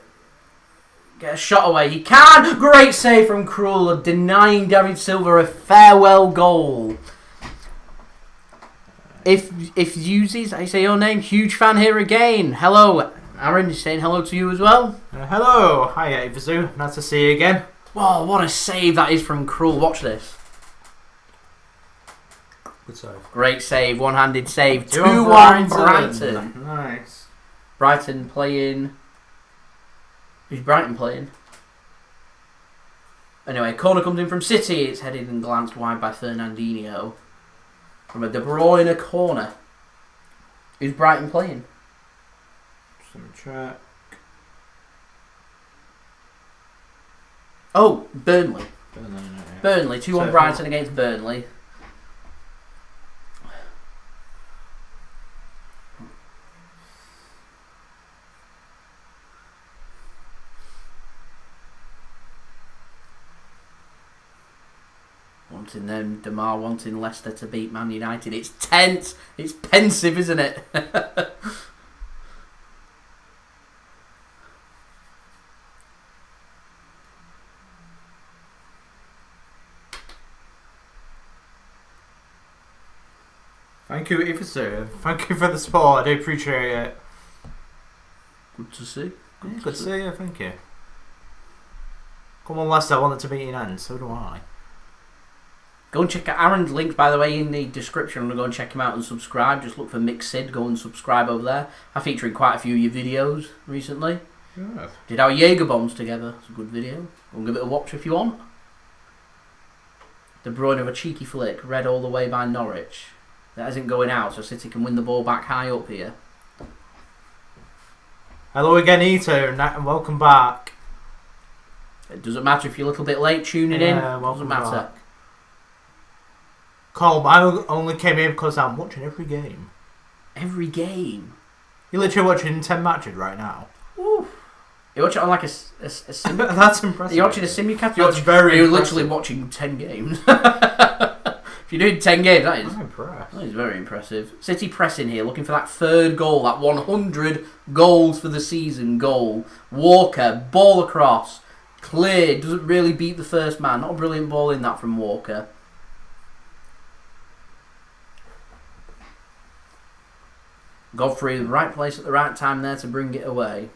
Get a shot away. He can! Great save from Krul, denying David Silva a farewell goal. If Uzis, I say your name, huge fan here again. Hello, Aaron is saying hello to you as well. Hello, hi Ivazu, nice to see you again. Wow, what a save that is from Krul. Watch this. Good save. Great save, one-handed save. 2-1 Brighton. Nice. Brighton playing. Who's Brighton playing? Anyway, corner comes in from City. It's headed and glanced wide by Fernandinho. From a De Bruyne corner. Who's Brighton playing? Just let me check. Oh, Burnley. Burnley, 2-1 So Brighton against Burnley. Wanting them, Demar wanting Leicester to beat Man United. It's tense. It's pensive, isn't it? Thank you, Ivasu. Thank you for the support. I do appreciate it. Good to see. Good to see you. Thank you. Come on, Leicester. I want it to beat United. So do I. Go and check out Aaron's links, by the way, in the description. I'm going to go and check him out and subscribe. Just look for Mix Sid. Go and subscribe over there. I feature in quite a few of your videos recently. Yeah. Did our Jaeger bombs together. It's a good video. Go and give it a watch if you want. De Bruyne of a cheeky flick. Read all the way by Norwich. That isn't going out, so City can win the ball back high up here. Hello again, Ito, and welcome back. It doesn't matter if you're a little bit late tuning in. Doesn't matter. Back. Colm, I only came in because I'm watching every game. Every game? You're literally watching 10 matches right now. Ooh. You're watching it on like a simulcast? That's impressive. You're watching a simulcast? You're literally watching 10 games. If you're doing 10 games, that is very impressive. City pressing here, looking for that third goal, that 100 goals for the season goal. Walker, ball across, cleared, doesn't really beat the first man. Not a brilliant ball in that from Walker. Godfrey, the right place at the right time there to bring it away.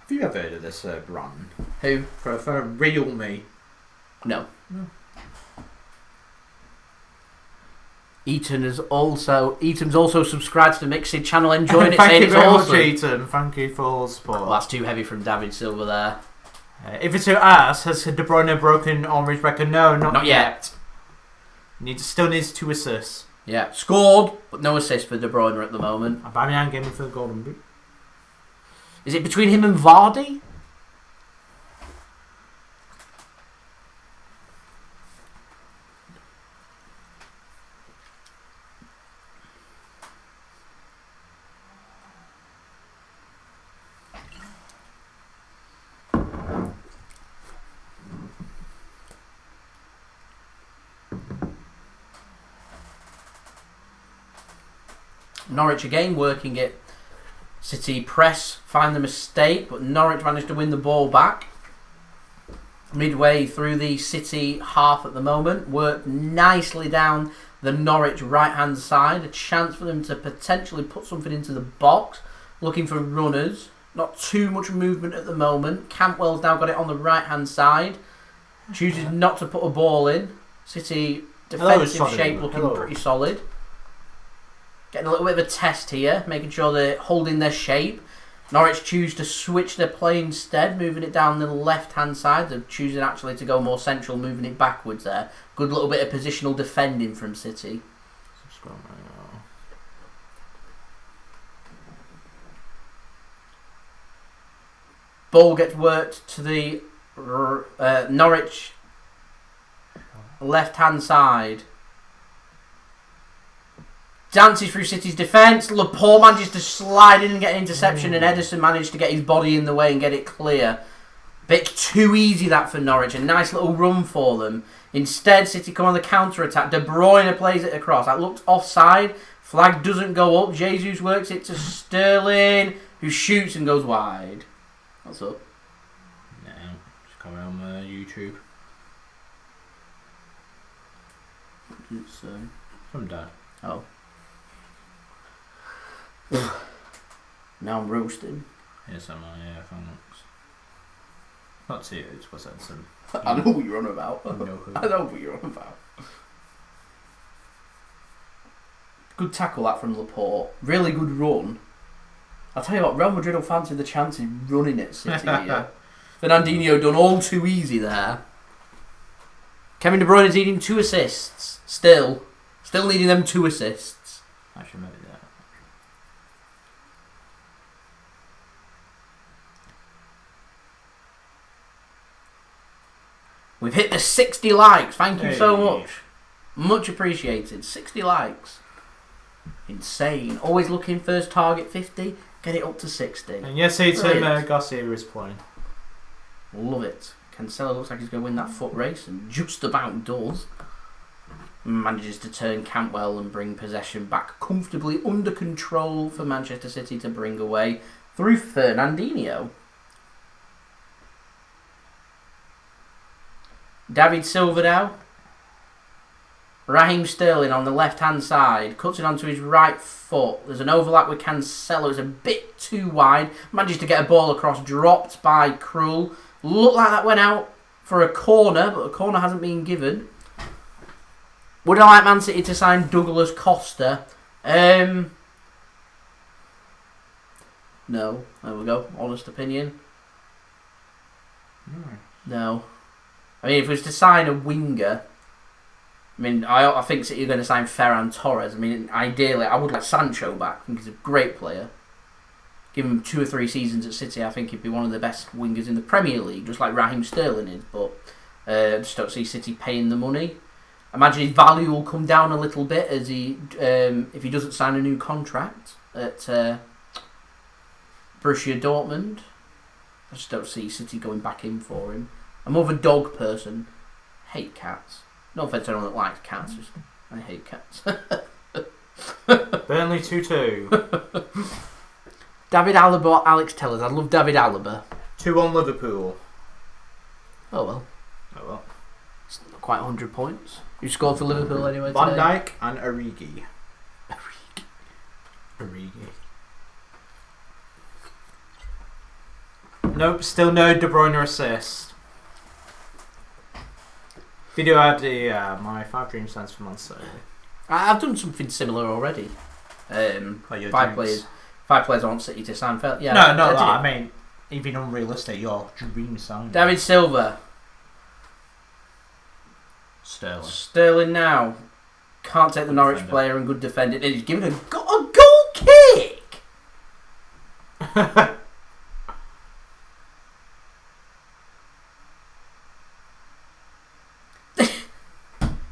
Have you ever heard of this brand? Who? For Real Me? No. Eaton's also subscribed to the Mixed channel, enjoying it, saying it's awesome. Thank you very much, Eaton. Thank you for all the support. Well, that's too heavy from David Silva there. If it's to ask, has De Bruyne broken Henry's record? No, not yet. Still needs 2 assists. Yeah, scored, but no assist for De Bruyne at the moment. Aubameyang gave him for the golden boot. Is it between him and Vardy? Norwich again working it. City press, find the mistake, but Norwich managed to win the ball back. midway through the City half at the moment. Worked nicely down the Norwich right-hand side. A chance for them to potentially put something into the box. Looking for runners. Not too much movement at the moment. Cantwell's now got it on the right-hand side. Chooses not to put a ball in. City defensive shape looking pretty solid. Getting a little bit of a test here. Making sure they're holding their shape. Norwich choose to switch their play instead, moving it down the left-hand side. They're choosing actually to go more central, moving it backwards there. Good little bit of positional defending from City. Ball gets worked to the Norwich left-hand side. Dances through City's defence. Laporte manages to slide in and get an interception, and Ederson managed to get his body in the way and get it clear. Bit too easy that for Norwich. A nice little run for them. Instead, City come on the counter-attack. De Bruyne plays it across. That looked offside. Flag doesn't go up. Jesus works it to Sterling, who shoots and goes wide. What's up? No, just coming on YouTube. It's, from Dad. Oh. Now I'm roasting. Yes, am I? Yeah, thanks. Not to you, it's what's that? Some. I know what you're on about. You know who. I know what you're on about. Good tackle that from Laporte. Really good run. I'll tell you what, Real Madrid will fancy the chance of running at City here. Fernandinho done all too easy there. Kevin De Bruyne is needing 2 assists. Still needing them 2 assists. Actually, maybe that. We've hit the 60 likes. Thank you so much. Much appreciated. 60 likes. Insane. Always looking first target 50. Get it up to 60. And yes, it's Garcia is playing. Love it. Cancelo looks like he's going to win that foot race, and just about does. Manages to turn Cantwell and bring possession back comfortably under control for Manchester City to bring away through Fernandinho. David Silva now. Raheem Sterling on the left-hand side. Cuts it onto his right foot. There's an overlap with Cancelo. It's a bit too wide. Manages to get a ball across. Dropped by Krul. Looked like that went out for a corner, but a corner hasn't been given. Would I like Man City to sign Douglas Costa? No. There we go. Honest opinion. No. I mean, if it was to sign a winger, I mean, I think City are going to sign Ferran Torres. I mean, ideally, I would like Sancho back. I think he's a great player. Give him 2 or 3 seasons at City, I think he'd be one of the best wingers in the Premier League, just like Raheem Sterling is. But I just don't see City paying the money. I imagine his value will come down a little bit as he, if he doesn't sign a new contract at Borussia Dortmund. I just don't see City going back in for him. I'm more of a dog person. Hate cats. No offense to anyone that likes cats. Just, I hate cats. Burnley 2-2. David Alaba, Alex Tellers. I love David Alaba. 2-1 Liverpool. Oh well. Oh well. It's not quite 100 points. You scored for Liverpool anyway today. Van Dijk and Origi. Origi. Nope, still no De Bruyne assist. Video had my 5 dream stands for Man City. I've done something similar already. 5 players I want City to sign. Yeah, no, not that. I mean, even unrealistic, your dream sign. David Silva. Sterling now. Can't take the Norwich player and good defending. He's given a goal kick.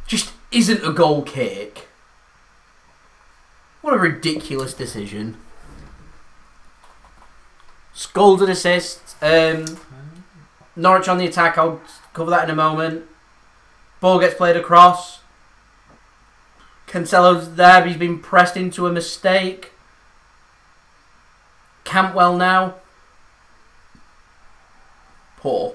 Just isn't a goal kick. What a ridiculous decision. Goals and assists. Norwich on the attack. I'll cover that in a moment. Ball gets played across. Cancelo's there, but he's been pressed into a mistake. Cantwell now. Poor.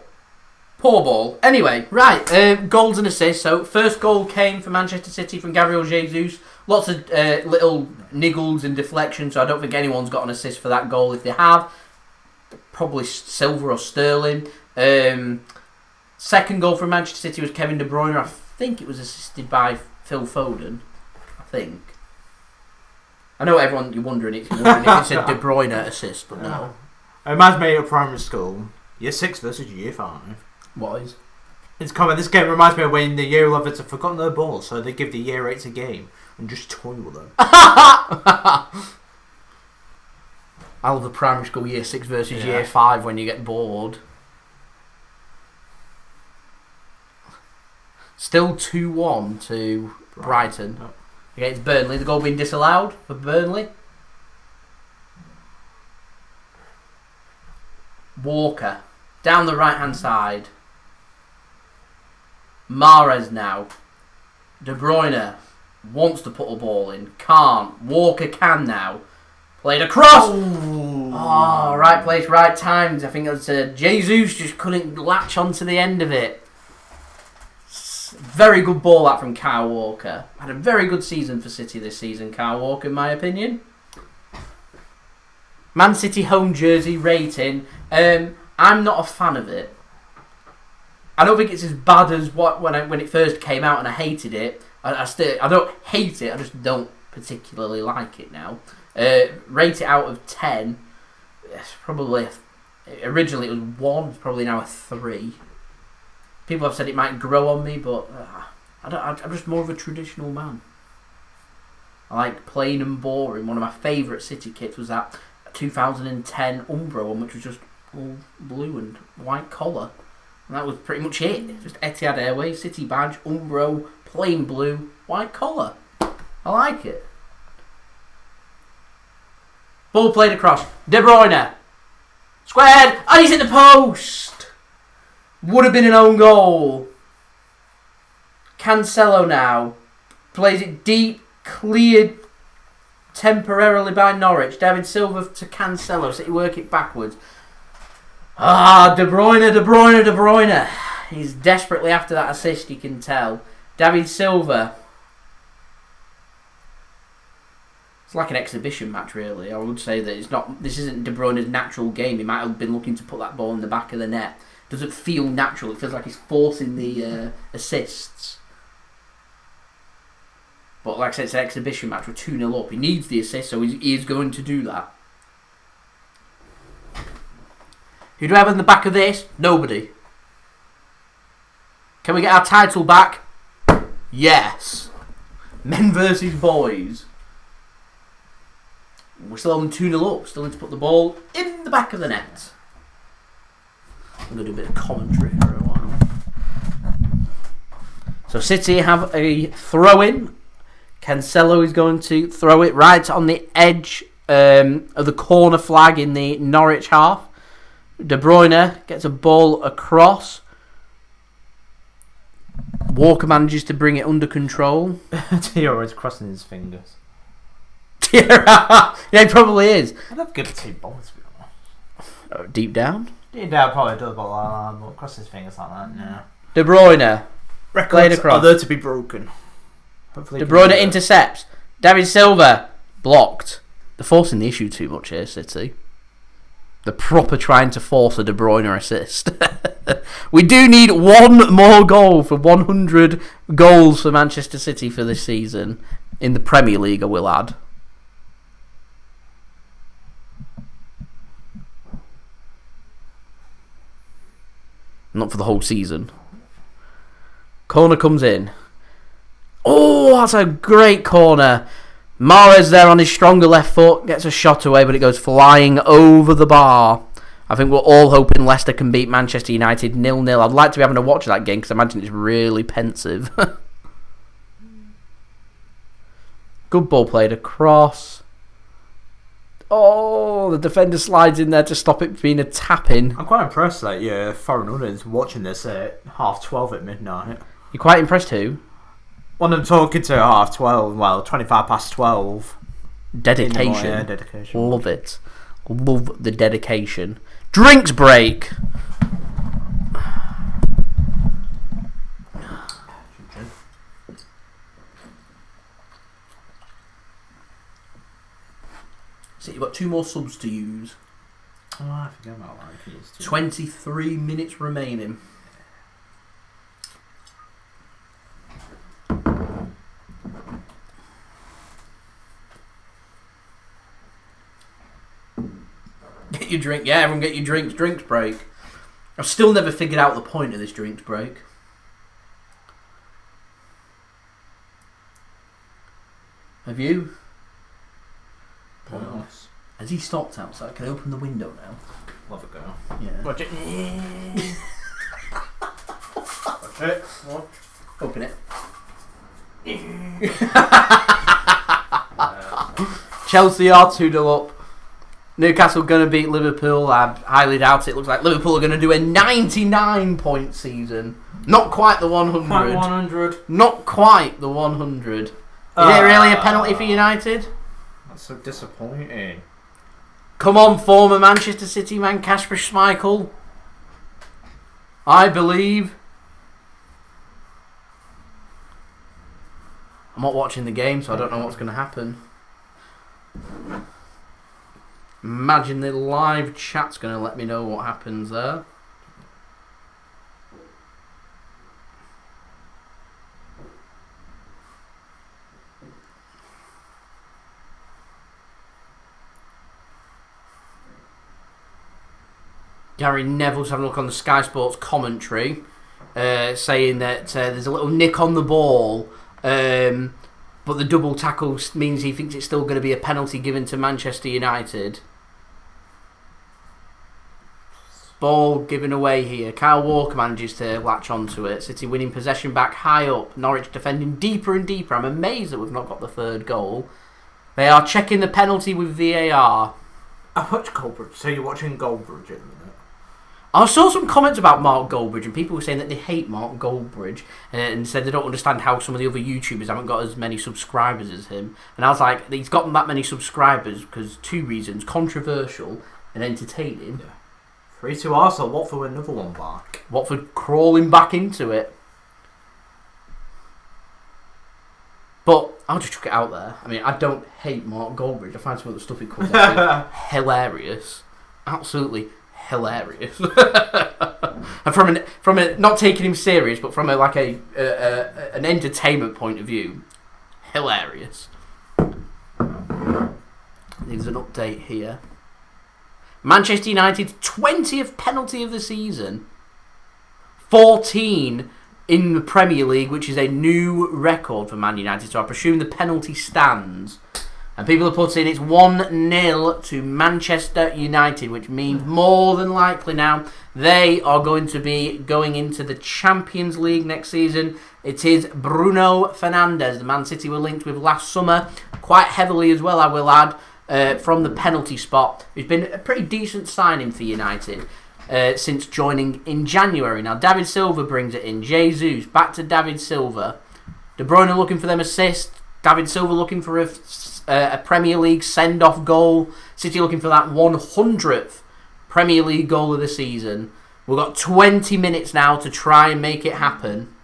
Poor ball. Anyway, right, goals and assists. So, first goal came for Manchester City from Gabriel Jesus. Lots of little niggles and deflections, so I don't think anyone's got an assist for that goal. If they have, probably Silva or Sterling. Second goal from Manchester City was Kevin De Bruyne. I think it was assisted by Phil Foden. I think. I know everyone, you're wondering if it's a De Bruyne assist, but no. It reminds me of primary school. Year 6 versus Year 5. What is? It's common. This game reminds me of when the Year 11s have forgotten their balls, so they give the Year 8s a game and just toy with them. I love the primary school Year 6 versus Year 5 when you get bored. Still 2-1 to Brighton. Oh. Against Burnley. The goal being disallowed for Burnley. Walker. Down the right hand side. Mahrez now. De Bruyne wants to put a ball in. Can't. Walker can now. Played across. Oh, right place, right times. I think it was Jesus just couldn't latch onto the end of it. Very good ball that from Kyle Walker. Had a very good season for City this season, Kyle Walker, in my opinion. Man City home jersey rating. I'm not a fan of it. I don't think it's as bad as when it first came out and I hated it. I don't hate it. I just don't particularly like it now. Rate it out of 10. It's probably originally it was 1. It's probably now a 3. People have said it might grow on me, but I'm just more of a traditional man. I like plain and boring. One of my favourite City kits was that 2010 Umbro one, which was just all blue and white collar. And that was pretty much it. Just Etihad Airways, City badge, Umbro, plain blue, white collar. I like it. Ball played across. De Bruyne. Squared. Oh, he's in the post. Would have been an own goal. Cancelo now. Plays it deep. Cleared temporarily by Norwich. David Silva to Cancelo. So he work it backwards. De Bruyne. He's desperately after that assist, you can tell. David Silva. It's like an exhibition match, really. I would say that it's not. This isn't De Bruyne's natural game. He might have been looking to put that ball in the back of the net. Doesn't feel natural. It feels like he's forcing the assists. But like I said, it's an exhibition match. We're 2-0 up. He needs the assist, so he is going to do that. Who do we have in the back of this? Nobody. Can we get our title back? Yes. Men versus boys. We're still on 2-0 up. Still need to put the ball in the back of the net. I'm going to do a bit of commentary for a while. So City have a throw-in. Cancelo is going to throw it right on the edge of the corner flag in the Norwich half. De Bruyne gets a ball across. Walker manages to bring it under control. Theo is crossing his fingers. Yeah, he probably is. I'd have good to balls, to be honest. Deep down? Deep down probably does, but cross his fingers like that, no. De Bruyne. Played across. Are there to be broken. Hopefully De Bruyne intercepts. David Silva. Blocked. They're forcing the issue too much here, City. They're proper trying to force a De Bruyne assist. We do need one more goal for 100 goals for Manchester City for this season. In the Premier League, I will add. Not for the whole season. Corner comes in. Oh, that's a great corner. Mahrez there on his stronger left foot. Gets a shot away, but it goes flying over the bar. I think we're all hoping Leicester can beat Manchester United 0-0. I'd like to be having a watch of that game because I imagine it's really pensive. Good ball played across. Oh, the defender slides in there to stop it being a tap-in. I'm quite impressed that foreign audience watching this at 12:30 at midnight. You're quite impressed who? When I'm talking to 12:30, well, 12:25. Dedication. Yeah, dedication. Love it. Love the dedication. Drinks break. So you've got 2 more subs to use. Oh, I forget about that. 23 minutes remaining. Get your drink. Yeah, everyone get your drinks. Drinks break. I've still never figured out the point of this drinks break. Have you? Oh. Has he stopped outside? Can I open the window now? Love it, go. Yeah. Watch it. Watch it. Watch. Open it. Chelsea are 2-0 up. Newcastle going to beat Liverpool. I highly doubt it. Looks like Liverpool are going to do a 99-point season. Not quite the 100. Quite 100. Not quite the 100. Is it really a penalty for United? That's so disappointing. Come on, former Manchester City man Kasper Schmeichel. I believe. I'm not watching the game, so I don't know what's going to happen. Imagine the live chat's going to let me know what happens there. Gary Neville's having a look on the Sky Sports commentary, saying that there's a little nick on the ball, but the double tackle means he thinks it's still going to be a penalty given to Manchester United. Ball given away here. Kyle Walker manages to latch onto it. City winning possession back high up. Norwich defending deeper and deeper. I'm amazed that we've not got the 3rd goal. They are checking the penalty with VAR. I watch Goldbridge. So you're watching Goldbridge at the minute? I saw some comments about Mark Goldbridge, and people were saying that they hate Mark Goldbridge and said they don't understand how some of the other YouTubers haven't got as many subscribers as him. And I was like, he's got that many subscribers because 2 reasons: controversial and entertaining. Yeah. 3-2 Arsenal. Watford with another one back. Watford crawling back into it. But I'll just chuck it out there. I mean, I don't hate Mark Goldbridge. I find some of the stuff he comes out with hilarious. Absolutely hilarious. And from a not taking him serious, but from an entertainment point of view, hilarious. There's an update here. Manchester United's 20th penalty of the season. 14 in the Premier League, which is a new record for Man United. So I presume the penalty stands. And people are putting it's 1-0 to Manchester United, which means more than likely now they are going to be going into the Champions League next season. It is Bruno Fernandez, the Man City were linked with last summer, quite heavily as well, I will add, from the penalty spot. He's been a pretty decent signing for United since joining in January. Now, David Silva brings it in. Jesus, back to David Silva. De Bruyne looking for them assists. David Silva looking for a Premier League send-off goal. City looking for that 100th Premier League goal of the season. We've got 20 minutes now to try and make it happen.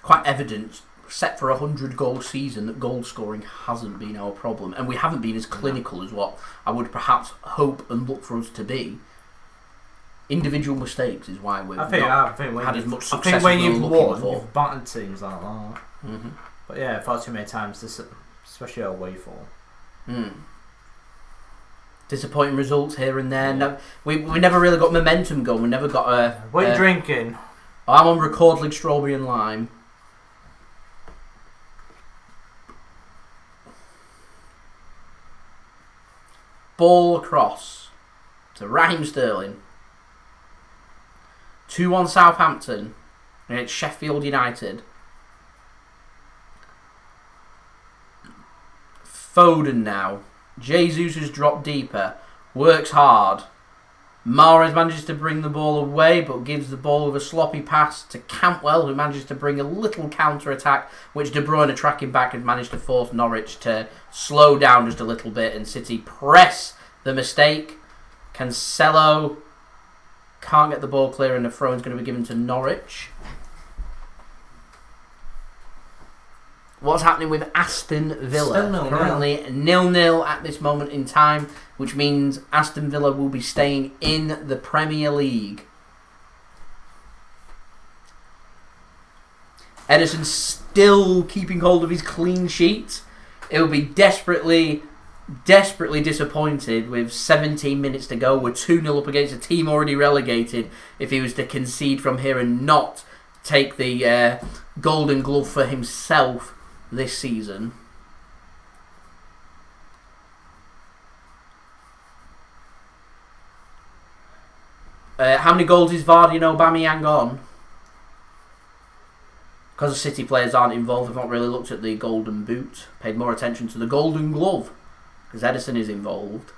Quite evident, set for a 100-goal season, that goal scoring hasn't been our problem, and we haven't been as clinical as what I would perhaps hope and look for us to be. Individual mistakes is why we've not had as much success as we were looking for. You've battered teams like that. Mm-hmm. But yeah, far too many times, especially away form. Disappointing results here and there. No, we never really got momentum going. We never got a... What are you drinking? I'm on Record League Strawberry and Lime. Ball across to Raheem Sterling. 2-1 Southampton against Sheffield United. Foden now. Jesus has dropped deeper. Works hard. Mahrez manages to bring the ball away, but gives the ball with a sloppy pass to Cantwell, who manages to bring a little counter-attack, which De Bruyne, tracking back, had managed to force Norwich to slow down just a little bit, and City press the mistake. Cancelo can't get the ball clear, and the throw is going to be given to Norwich. What's happening with Aston Villa? Currently 0-0 at this moment in time, which means Aston Villa will be staying in the Premier League. Ederson still keeping hold of his clean sheet. It will be desperately disappointed with 17 minutes to go. We're 2-0 up against a team already relegated if he was to concede from here and not take the Golden Glove for himself this season. How many goals is Vardy and Aubameyang on? Because the City players aren't involved, I've not really looked at the Golden Boot. Paid more attention to the Golden Glove, because Ederson is involved.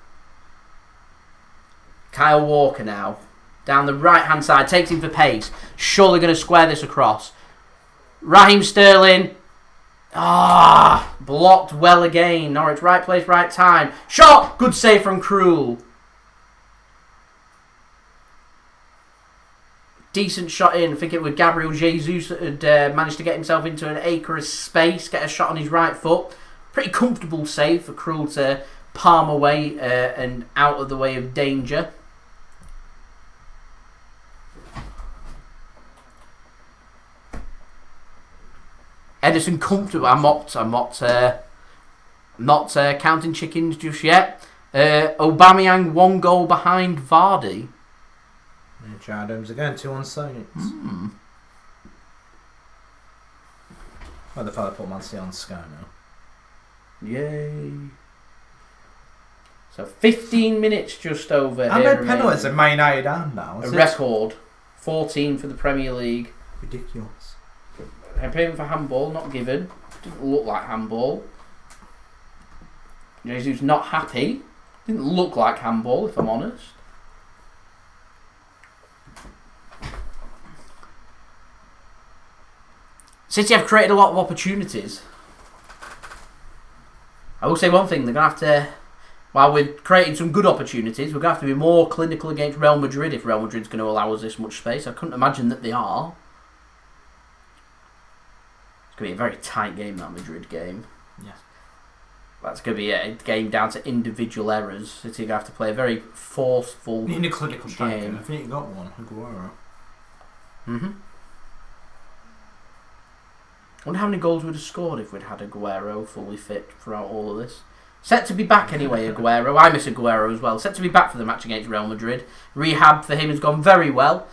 Kyle Walker now. Down the right-hand side, takes him for pace. Surely going to square this across. Raheem Sterling. Blocked well again. Norwich, right place, right time. Shot! Good save from Krul. Decent shot in. I think it was Gabriel Jesus that had managed to get himself into an acre of space, get a shot on his right foot. Pretty comfortable save for Krul to palm away and out of the way of danger. Ederson comfortable. I'm not counting chickens just yet. Aubameyang 1 goal behind Vardy. Adams again, 2-1 Saints. Oh, the fella put Man City on Sky now. Yay. So 15 minutes just over and here. And penalties at Man United and now. A record. 14 for the Premier League. Ridiculous. I'm paying for handball, not given. Didn't look like handball. Jesus not happy. Didn't look like handball, if I'm honest. City have created a lot of opportunities. I will say one thing, they're going to have to, while we're creating some good opportunities, we're going to have to be more clinical against Real Madrid if Real Madrid's going to allow us this much space. I couldn't imagine that they are. It's going to be a very tight game, that Madrid game. Yeah. That's going to be a game down to individual errors. City are going to have to play a very forceful you need a clinical striker. game. I think you got one, Aguero. I wonder how many goals we'd have scored if we'd had Aguero fully fit throughout all of this. Set to be back anyway, Aguero. I miss Aguero as well. Set to be back for the match against Real Madrid. Rehab for him has gone very well.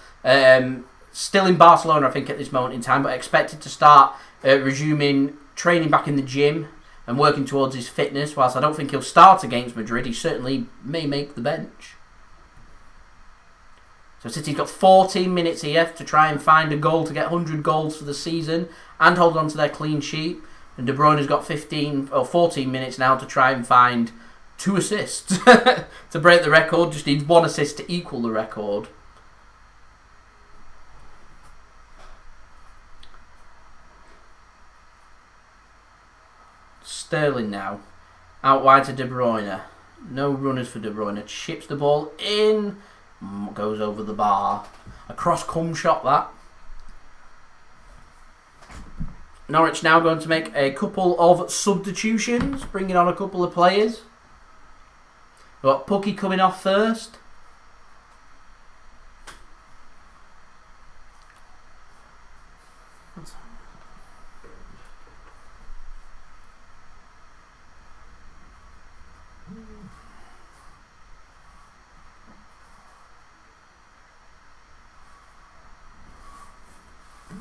Still in Barcelona, I think, at this moment in time, but expected to start resuming training back in the gym and working towards his fitness. Whilst I don't think he'll start against Madrid, he certainly may make the bench. So City's got 14 minutes here to try and find a goal to get 100 goals for the season and hold on to their clean sheet. And De Bruyne has got 14 minutes now to try and find 2 assists to break the record. Just needs 1 assist to equal the record. Sterling now. Out wide to De Bruyne. No runners for De Bruyne. Chips the ball in. Goes over the bar. A cross-cum shot, that. Norwich now going to make a couple of substitutions, bringing on a couple of players. We've got Pukki coming off first.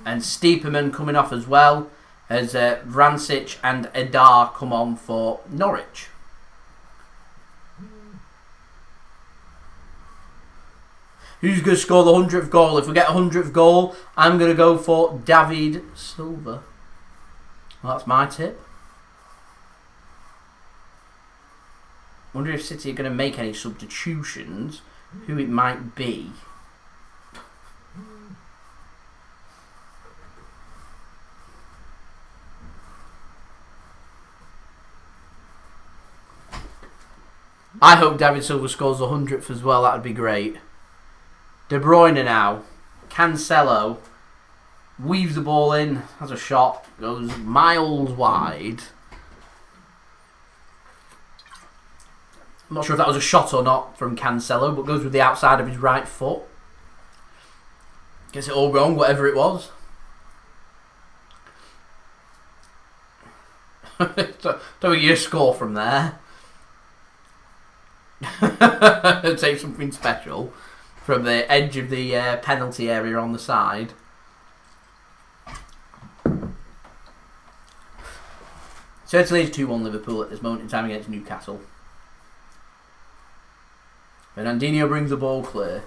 And Stiepermann coming off as well, as Vrancic and Edar come on for Norwich. Who's going to score the 100th goal? If we get a 100th goal, I'm going to go for David Silva. Well, that's my tip. Wonder if City are going to make any substitutions. Who it might be. I hope David Silva scores the 100th as well. That would be great. De Bruyne now. Cancelo. Weaves the ball in. Has a shot. Goes miles wide. I'm not sure if that was a shot or not from Cancelo, but goes with the outside of his right foot. Gets it all wrong, whatever it was. Don't think you score from there. Take something special from the edge of the penalty area on the side. Certainly it's 2-1 Liverpool at this moment in time against Newcastle. Fernandinho brings the ball clear.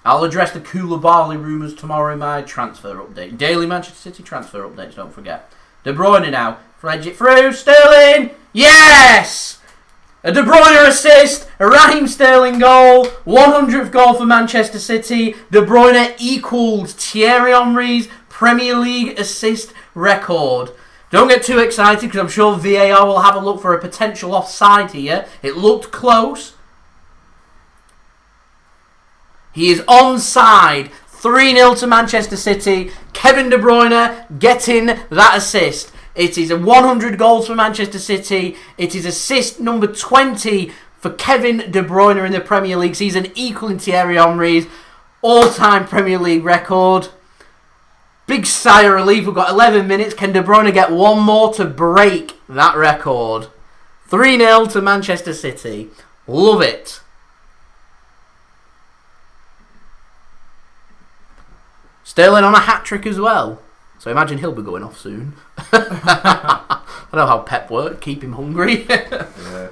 I'll address the Koulibaly rumours tomorrow in my transfer update. Daily Manchester City transfer updates, don't forget. De Bruyne now. Fledge it through. Sterling! Yes! A De Bruyne assist. A Raheem Sterling goal. 100th goal for Manchester City. De Bruyne equals Thierry Henry's Premier League assist record. Don't get too excited because I'm sure VAR will have a look for a potential offside here. It looked close. He is onside. 3-0 to Manchester City. Kevin De Bruyne getting that assist. It is a 100 goals for Manchester City. It is assist number 20 for Kevin De Bruyne in the Premier League season, equaling Thierry Henry's all-time Premier League record. Big sigh of relief. We've got 11 minutes. Can De Bruyne get one more to break that record? 3-0 to Manchester City. Love it. Sterling on a hat-trick as well. So imagine he'll be going off soon. I know how Pep worked. Keep him hungry. Yeah.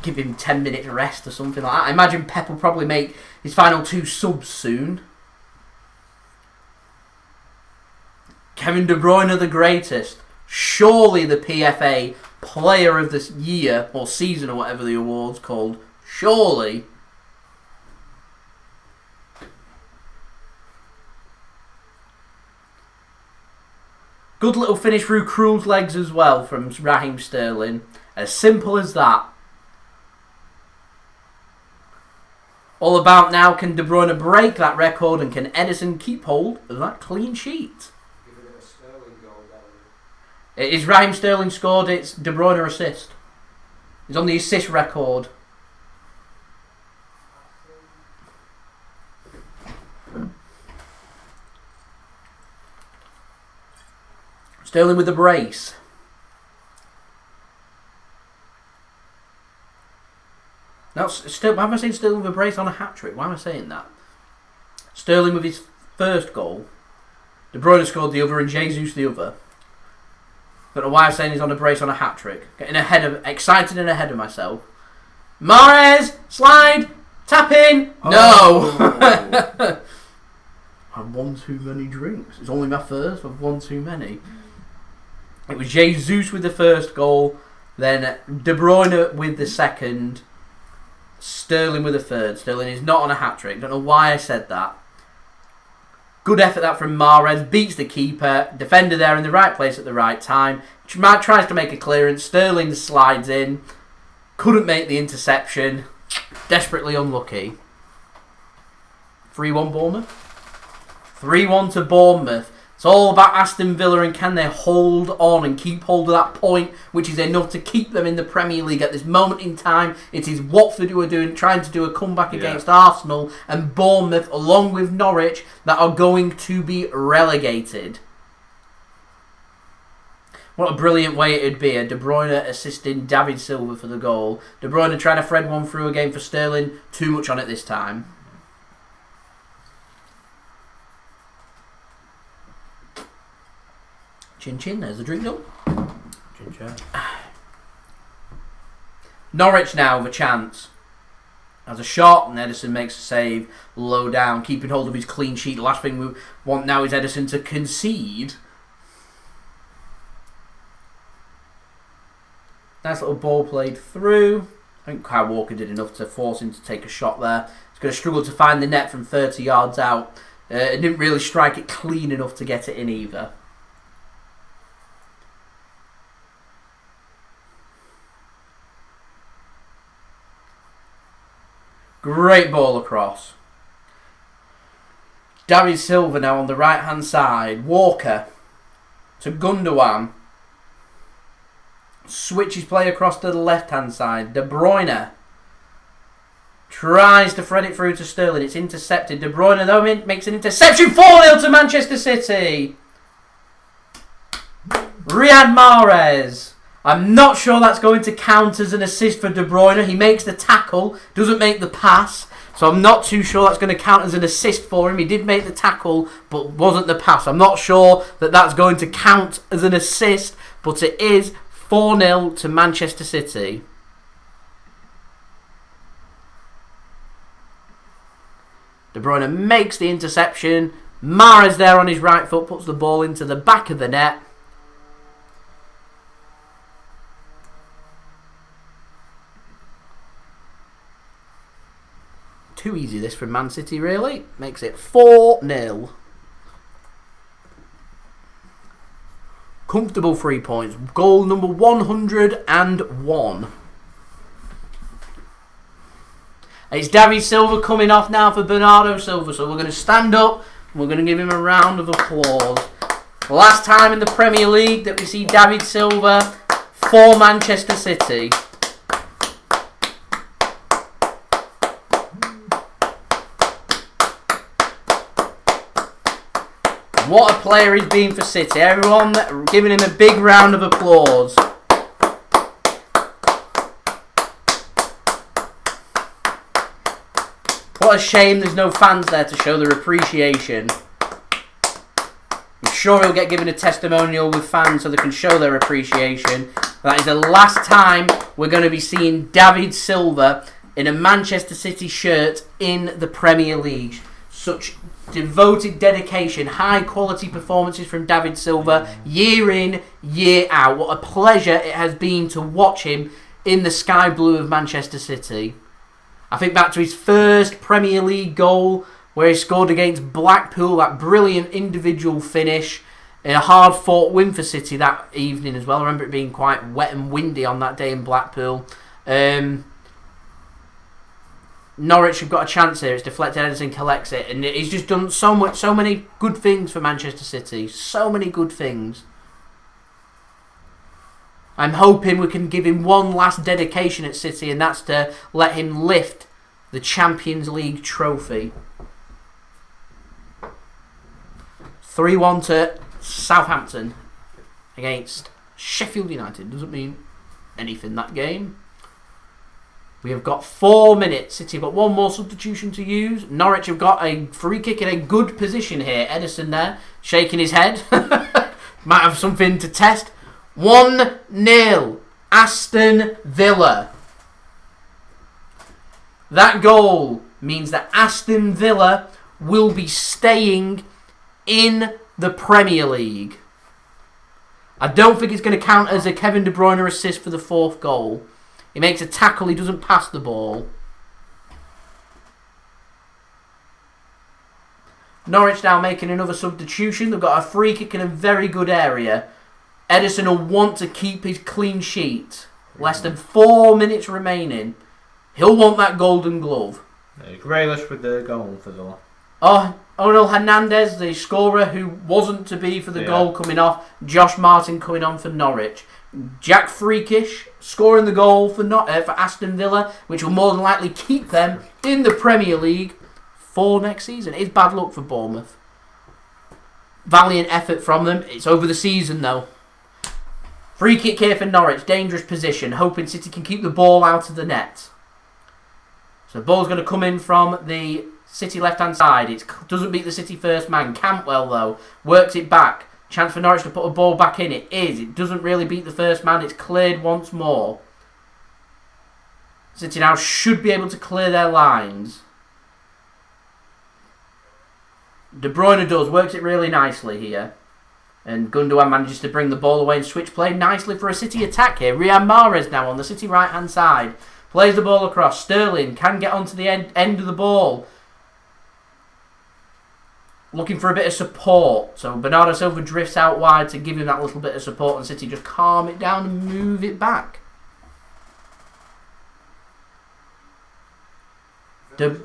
Give him 10 minutes rest or something like that. I imagine Pep will probably make his final 2 subs soon. Kevin De Bruyne the greatest. Surely the PFA Player of the Year or Season or whatever the award's called. Surely. Good little finish through Krul's legs as well from Raheem Sterling. As simple as that. All about now, can De Bruyne break that record and can Ederson keep hold of that clean sheet? Give it a Sterling goal, It is Raheem Sterling scored, it's De Bruyne assist. He's on the assist record. Sterling with the brace. Now, why am I saying Sterling with a brace on a hat-trick? Why am I saying that? Sterling with his first goal. De Bruyne scored the other and Jesus the other. Don't know why I'm saying he's on a brace on a hat-trick. Getting excited and ahead of myself. Mahrez! Slide! Tap in! No! I've won too many drinks. It's only my first. I've won too many. It was Jesus with the first goal. Then De Bruyne with the second. Sterling with the third. Sterling is not on a hat-trick. Don't know why I said that. Good effort that from Mahrez. Beats the keeper. Defender there in the right place at the right time. Tries to make a clearance. Sterling slides in. Couldn't make the interception. Desperately unlucky. 3-1 Bournemouth. 3-1 to Bournemouth. It's all about Aston Villa and can they hold on and keep hold of that point, which is enough to keep them in the Premier League at this moment in time. It is Watford who are trying to do a comeback against Arsenal, and Bournemouth, along with Norwich, that are going to be relegated. What a brilliant way it'd be. A De Bruyne assisting David Silva for the goal. De Bruyne trying to thread one through again for Sterling. Too much on it this time. Chin chin, there's the drink done. Chin chin. Norwich now with a chance. Has a shot and Ederson makes a save low down, keeping hold of his clean sheet. The last thing we want now is Ederson to concede. Nice little ball played through. I think Kyle Walker did enough to force him to take a shot there. He's going to struggle to find the net from 30 yards out. Didn't really strike it clean enough to get it in either. Great ball across. David Silva now on the right hand side. Walker to Gundogan. Switches play across to the left hand side. De Bruyne tries to thread it through to Sterling. It's intercepted. De Bruyne though makes an interception. 4-0 to Manchester City. Riyad Mahrez. I'm not sure that's going to count as an assist for De Bruyne. He makes the tackle, doesn't make the pass. So I'm not too sure that's going to count as an assist for him. He did make the tackle, but wasn't the pass. I'm not sure that that's going to count as an assist, but it is 4-0 to Manchester City. De Bruyne makes the interception. Mahrez there on his right foot puts the ball into the back of the net. Too easy this from Man City, really. Makes it 4-0. Comfortable 3 points. Goal number 101. It's David Silva coming off now for Bernardo Silva. So we're going to stand up and we're going to give him a round of applause. Last time in the Premier League that we see David Silva for Manchester City. What a player he's been for City. Everyone giving him a big round of applause. What a shame there's no fans there to show their appreciation. I'm sure he'll get given a testimonial with fans so they can show their appreciation. That is the last time we're going to be seeing David Silva in a Manchester City shirt in the Premier League. Such devoted dedication, high quality performances from David Silva year in, year out. What a pleasure it has been to watch him in the sky blue of Manchester City. I think back to his first Premier League goal where he scored against Blackpool, that brilliant individual finish, in a hard fought win for City that evening as well. I remember it being quite wet and windy on that day in Blackpool. Norwich have got a chance here. It's deflected. Ederson collects it, and he's just done so many good things for Manchester City. So many good things. I'm hoping we can give him one last dedication at City, and that's to let him lift the Champions League trophy. 3-1 to Southampton against Sheffield United. Doesn't mean anything, that game. We have got 4 minutes. City have got one more substitution to use. Norwich have got a free kick in a good position here. Ederson there, shaking his head. Might have something to test. 1-0. Aston Villa. That goal means that Aston Villa will be staying in the Premier League. I don't think it's going to count as a Kevin De Bruyne assist for the fourth goal. He makes a tackle, he doesn't pass the ball. Norwich now making another substitution. They've got a free kick in a very good area. Ederson will want to keep his clean sheet. Less than 4 minutes remaining. He'll want that golden glove. Grealish with the goal for Villa. Oh, Onel Hernandez, the scorer who wasn't to be for the goal coming off. Josh Martin coming on for Norwich. Jack Freakish scoring the goal for Aston Villa, which will more than likely keep them in the Premier League for next season. It's bad luck for Bournemouth. Valiant effort from them. It's over the season though. Free kick here for Norwich. Dangerous position. Hoping City can keep the ball out of the net. So the ball's going to come in from the City left-hand side. It doesn't beat the City first man. Cantwell though works it back. Chance for Norwich to put a ball back in. It is. It doesn't really beat the first man. It's cleared once more. City now should be able to clear their lines. De Bruyne works it really nicely here. And Gundogan manages to bring the ball away and switch play nicely for a City attack here. Riyad Mahrez now on the City right-hand side. Plays the ball across. Sterling can get onto the end of the ball. Looking for a bit of support. So Bernardo Silva drifts out wide to give him that little bit of support, and City just calm it down and move it back. Who?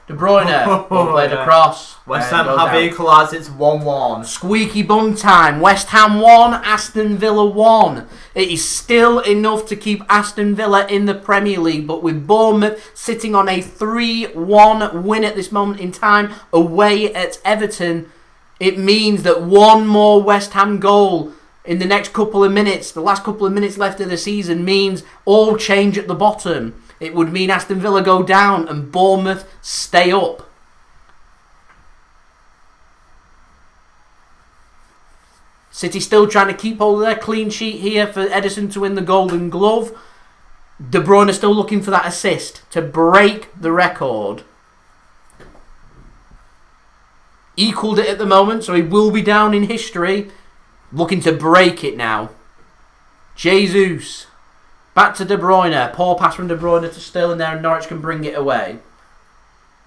De Bruyne played across. West Ham have equalised. It's 1-1. Squeaky bum time. West Ham 1, Aston Villa 1. It is still enough to keep Aston Villa in the Premier League, but with Bournemouth sitting on a 3-1 win at this moment in time away at Everton, it means that one more West Ham goal in the next couple of minutes, the last couple of minutes left of the season, means all change at the bottom. It would mean Aston Villa go down and Bournemouth stay up. City still trying to keep hold of their clean sheet here for Ederson to win the Golden Glove. De Bruyne still looking for that assist to break the record. Equalled it at the moment, so he will be down in history. Looking to break it now. Jesus. Back to De Bruyne. Poor pass from De Bruyne to Sterling there, and Norwich can bring it away.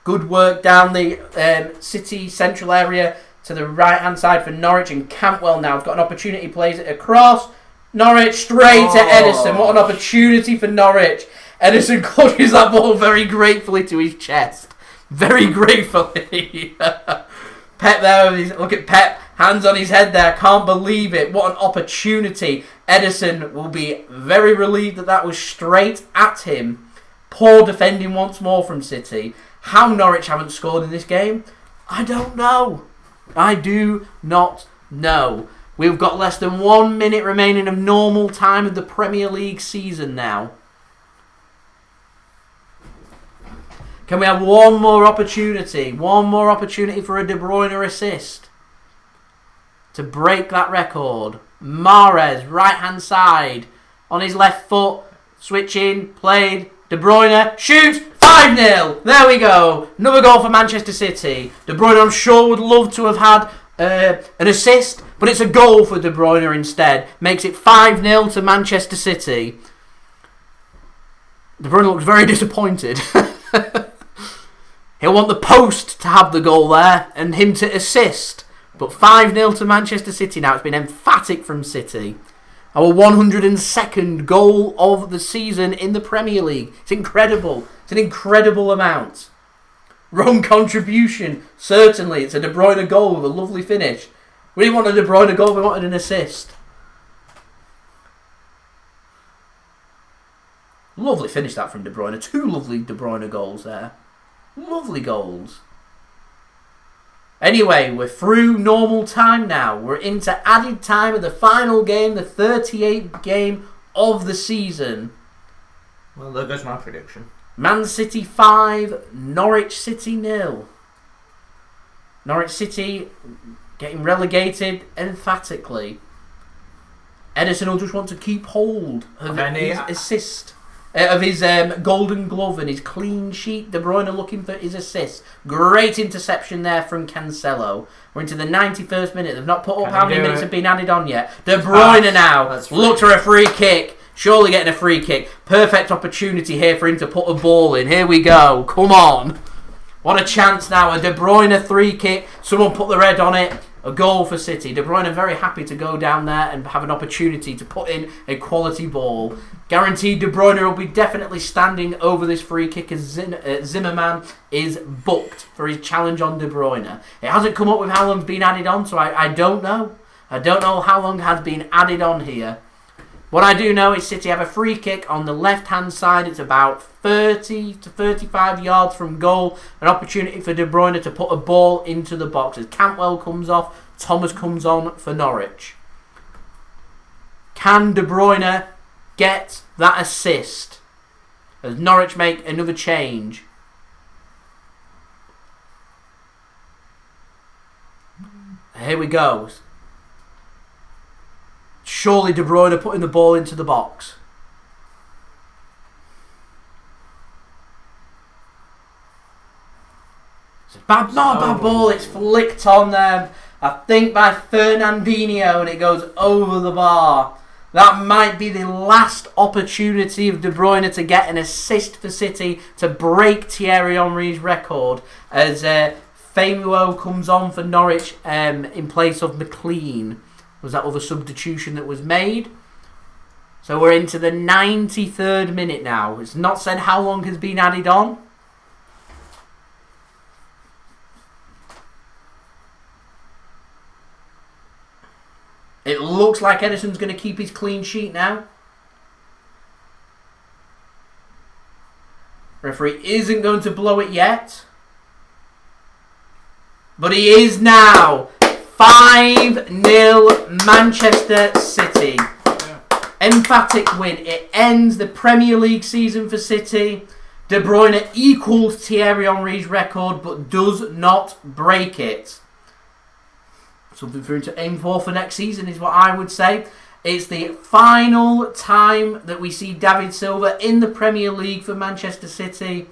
Good work down the City central area to the right-hand side for Norwich, and Cantwell now has got an opportunity, plays it across. Norwich straight to Ederson. What an opportunity for Norwich. Ederson clutches that ball very gratefully to his chest. Very gratefully. Pep there, look at Pep, hands on his head there, can't believe it. What an opportunity. Ederson will be very relieved that that was straight at him. Poor defending once more from City. How Norwich haven't scored in this game, I don't know. I do not know. We've got less than 1 minute remaining of normal time of the Premier League season now. Can we have one more opportunity? One more opportunity for a De Bruyne assist to break that record. Mahrez, right-hand side, on his left foot, switching, played. De Bruyne shoots, 5-0. There we go. Another goal for Manchester City. De Bruyne, I'm sure, would love to have had an assist, but it's a goal for De Bruyne instead. Makes it 5-0 to Manchester City. De Bruyne looks very disappointed. He'll want the post to have the goal there and him to assist. But 5-0 to Manchester City now. It's been emphatic from City. Our 102nd goal of the season in the Premier League. It's incredible. It's an incredible amount. Wrong contribution. Certainly. It's a De Bruyne goal with a lovely finish. We didn't want a De Bruyne goal. We wanted an assist. Lovely finish that from De Bruyne. 2 lovely De Bruyne goals there. Lovely goals. Anyway, we're through normal time now. We're into added time of the final game, the 38th game of the season. Well, there goes my prediction. Man City 5, Norwich City 0. Norwich City getting relegated emphatically. Ederson will just want to keep hold of his assist. Of his Golden Glove and his clean sheet. De Bruyne looking for his assist. Great interception there from Cancelo. We're into the 91st minute. They've not put up how many minutes have been added on yet. De Bruyne now looks for a free kick. Surely getting a free kick. Perfect opportunity here for him to put a ball in. Here we go. Come on. What a chance now. A De Bruyne free kick. Someone put the red on it. A goal for City. De Bruyne very happy to go down there and have an opportunity to put in a quality ball. Guaranteed De Bruyne will be definitely standing over this free kick as Zimmerman is booked for his challenge on De Bruyne. It hasn't come up with how long's been added on, so I don't know. I don't know how long has been added on here. What I do know is City have a free kick on the left-hand side. It's about 30 to 35 yards from goal. An opportunity for De Bruyne to put a ball into the box. As Cantwell comes off, Thomas comes on for Norwich. Can De Bruyne get that assist as Norwich make another change? Here we go. Surely De Bruyne putting the ball into the box. Not a bad ball, it's flicked on them, I think by Fernandinho, and it goes over the bar. That might be the last opportunity of De Bruyne to get an assist for City to break Thierry Henry's record as Famuo comes on for Norwich in place of McLean. Was that other substitution that was made? So we're into the 93rd minute now. It's not said how long has been added on. It looks like Ederson's going to keep his clean sheet now. Referee isn't going to blow it yet. But he is now. 5-0 Manchester City. Emphatic win. It ends the Premier League season for City. De Bruyne equals Thierry Henry's record but does not break it. Something for him to aim for next season is what I would say. It's the final time that we see David Silva in the Premier League for Manchester City.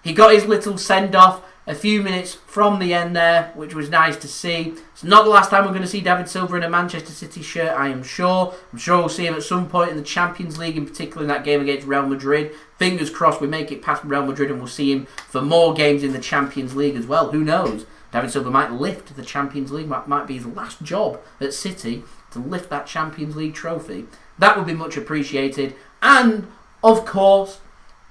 He got his little send-off a few minutes from the end there, which was nice to see. It's not the last time we're going to see David Silva in a Manchester City shirt, I am sure. I'm sure we'll see him at some point in the Champions League, in particular in that game against Real Madrid. Fingers crossed we make it past Real Madrid and we'll see him for more games in the Champions League as well. Who knows? David Silva might lift the Champions League. Might be his last job at City to lift that Champions League trophy. That would be much appreciated. And, of course,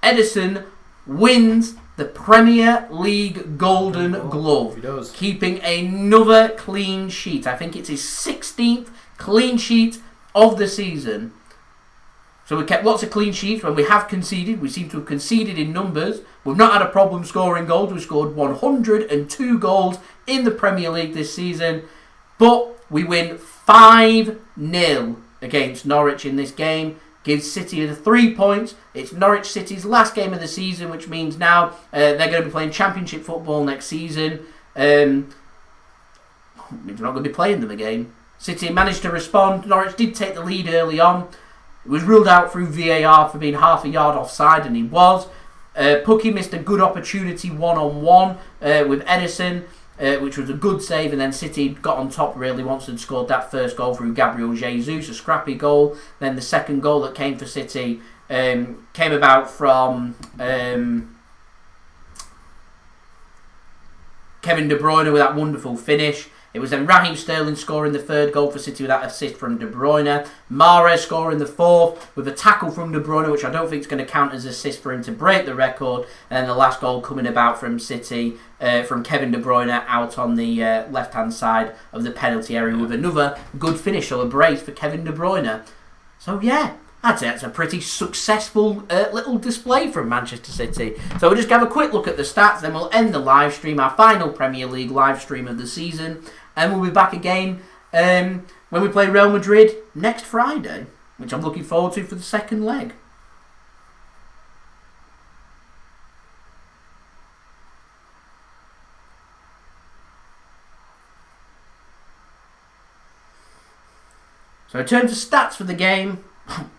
Ederson wins the Premier League Golden Glove. He does. Keeping another clean sheet. I think it's his 16th clean sheet of the season. So we kept lots of clean sheets. When we have conceded, we seem to have conceded in numbers. We've not had a problem scoring goals. We've scored 102 goals in the Premier League this season. But we win 5-0 against Norwich in this game. Gives City the 3 points. It's Norwich City's last game of the season, which means now they're going to be playing Championship football next season. We're not going to be playing them again. City managed to respond. Norwich did take the lead early on. It was ruled out through VAR for being half a yard offside, and he was. Pukki missed a good opportunity one-on-one with Ederson, which was a good save, and then City got on top really once they'd scored that first goal through Gabriel Jesus, a scrappy goal. Then the second goal that came for City came about from Kevin De Bruyne with that wonderful finish. It was then Raheem Sterling scoring the third goal for City with that assist from De Bruyne. Mahrez scoring the fourth with a tackle from De Bruyne, which I don't think is going to count as assist for him to break the record. And then the last goal coming about from City, from Kevin De Bruyne out on the left-hand side of the penalty area with another good finish, or a brace for Kevin De Bruyne. So yeah, I'd say that's a pretty successful little display from Manchester City. So we'll just have a quick look at the stats, then we'll end the live stream, our final Premier League live stream of the season. And we'll be back again when we play Real Madrid next Friday, which I'm looking forward to for the second leg. So I turn to stats for the game.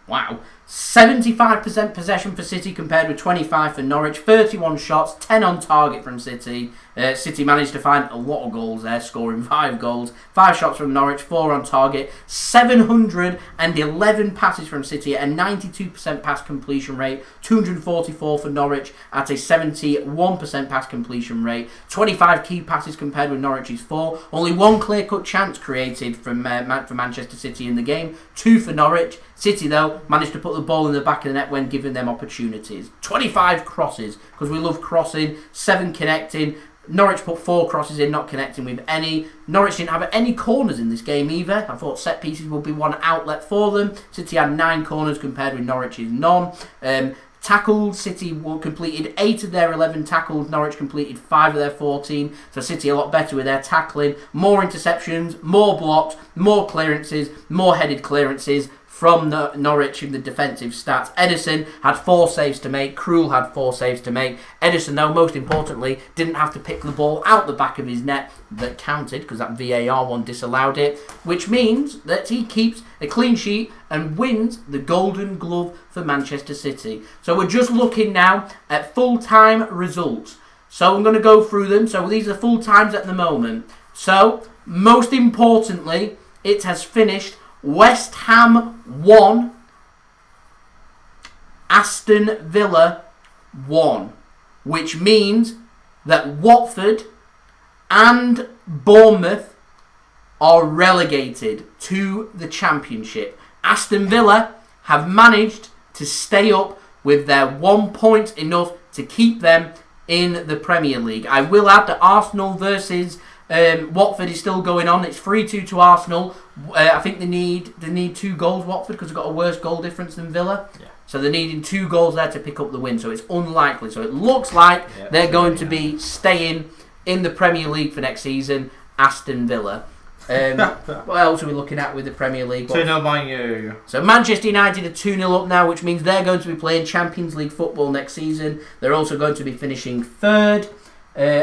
Wow. 75% possession for City compared with 25 for Norwich. 31 shots, 10 on target from City. City managed to find a lot of goals there, scoring 5 goals. 5 shots from Norwich, 4 on target. 711 passes from City at a 92% pass completion rate. 244 for Norwich at a 71% pass completion rate. 25 key passes compared with Norwich's 4. Only 1 clear-cut chance created for Manchester City in the game. 2 for Norwich. City, though, managed to put the ball in the back of the net when given them opportunities. 25 crosses, because we love crossing. 7 connecting. Norwich put 4 crosses in, not connecting with any. Norwich didn't have any corners in this game either. I thought set pieces would be one outlet for them. City had 9 corners compared with Norwich's none. Tackles, City completed 8 of their 11 tackles. Norwich completed 5 of their 14. So City a lot better with their tackling. More interceptions, more blocks, more clearances, more headed clearances. from Norwich in the defensive stats. Ederson had 4 saves to make. Krul had 4 saves to make. Ederson, though, most importantly, didn't have to pick the ball out the back of his net. That counted because that VAR one disallowed it, which means that he keeps a clean sheet and wins the Golden Glove for Manchester City. So we're just looking now at full-time results. So I'm going to go through them. So these are full times at the moment. So, most importantly, it has finished West Ham 1, Aston Villa 1. Which means that Watford and Bournemouth are relegated to the Championship. Aston Villa have managed to stay up with their 1 point enough to keep them in the Premier League. I will add that Arsenal versus Watford is still going on. It's 3-2 to Arsenal. I think they need 2 goals, Watford, because they've got a worse goal difference than Villa. Yeah. So they're needing 2 goals there to pick up the win. So it's unlikely. So it looks like they're going to be staying in the Premier League for next season. Aston Villa. What else are we looking at with the Premier League? 2-0 Man U. So Manchester United are 2-0 up now, which means they're going to be playing Champions League football next season. They're also going to be finishing 3rd.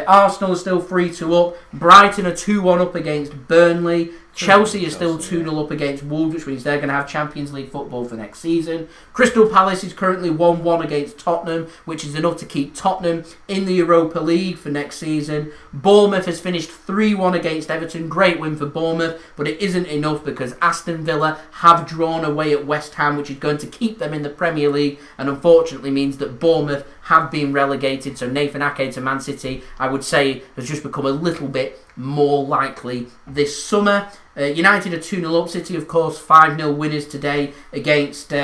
Arsenal are still 3-2 up. Brighton are 2-1 up against Burnley. Chelsea is still 2-0 up against Wolves, which means they're going to have Champions League football for next season. Crystal Palace is currently 1-1 against Tottenham, which is enough to keep Tottenham in the Europa League for next season. Bournemouth has finished 3-1 against Everton. Great win for Bournemouth, but it isn't enough because Aston Villa have drawn away at West Ham, which is going to keep them in the Premier League, and unfortunately means that Bournemouth have been relegated. So Nathan Ake to Man City, I would say, has just become a little bit more likely this summer. United are 2-0 up. City, of course, 5-0 winners today against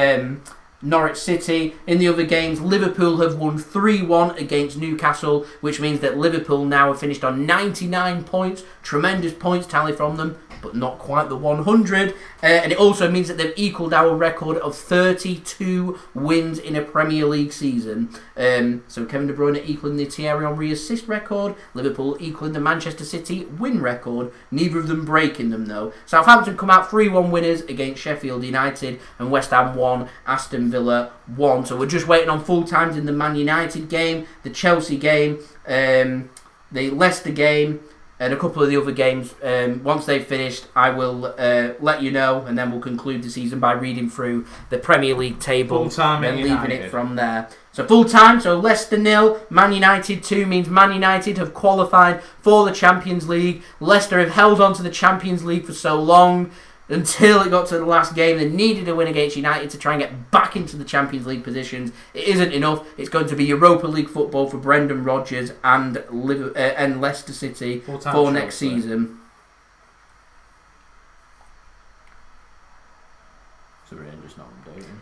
Norwich City. In the other games, Liverpool have won 3-1 against Newcastle, which means that Liverpool now have finished on 99 points. Tremendous points tally from them, but not quite the 100. And it also means that they've equalled our record of 32 wins in a Premier League season. So Kevin De Bruyne equalling the Thierry Henry assist record, Liverpool equalling the Manchester City win record, neither of them breaking them though. Southampton come out 3-1 winners against Sheffield United, and West Ham 1, Aston Villa 1. So we're just waiting on full times in the Man United game, the Chelsea game, the Leicester game, and a couple of the other games. Once they've finished, I will let you know, and then we'll conclude the season by reading through the Premier League table and leaving it from there. So full time, so Leicester 0, Man United 2 means Man United have qualified for the Champions League. Leicester have held on to the Champions League for so long, until it got to the last game. They needed a win against United to try and get back into the Champions League positions. It isn't enough. It's going to be Europa League football for Brendan Rodgers and Leicester City for next season.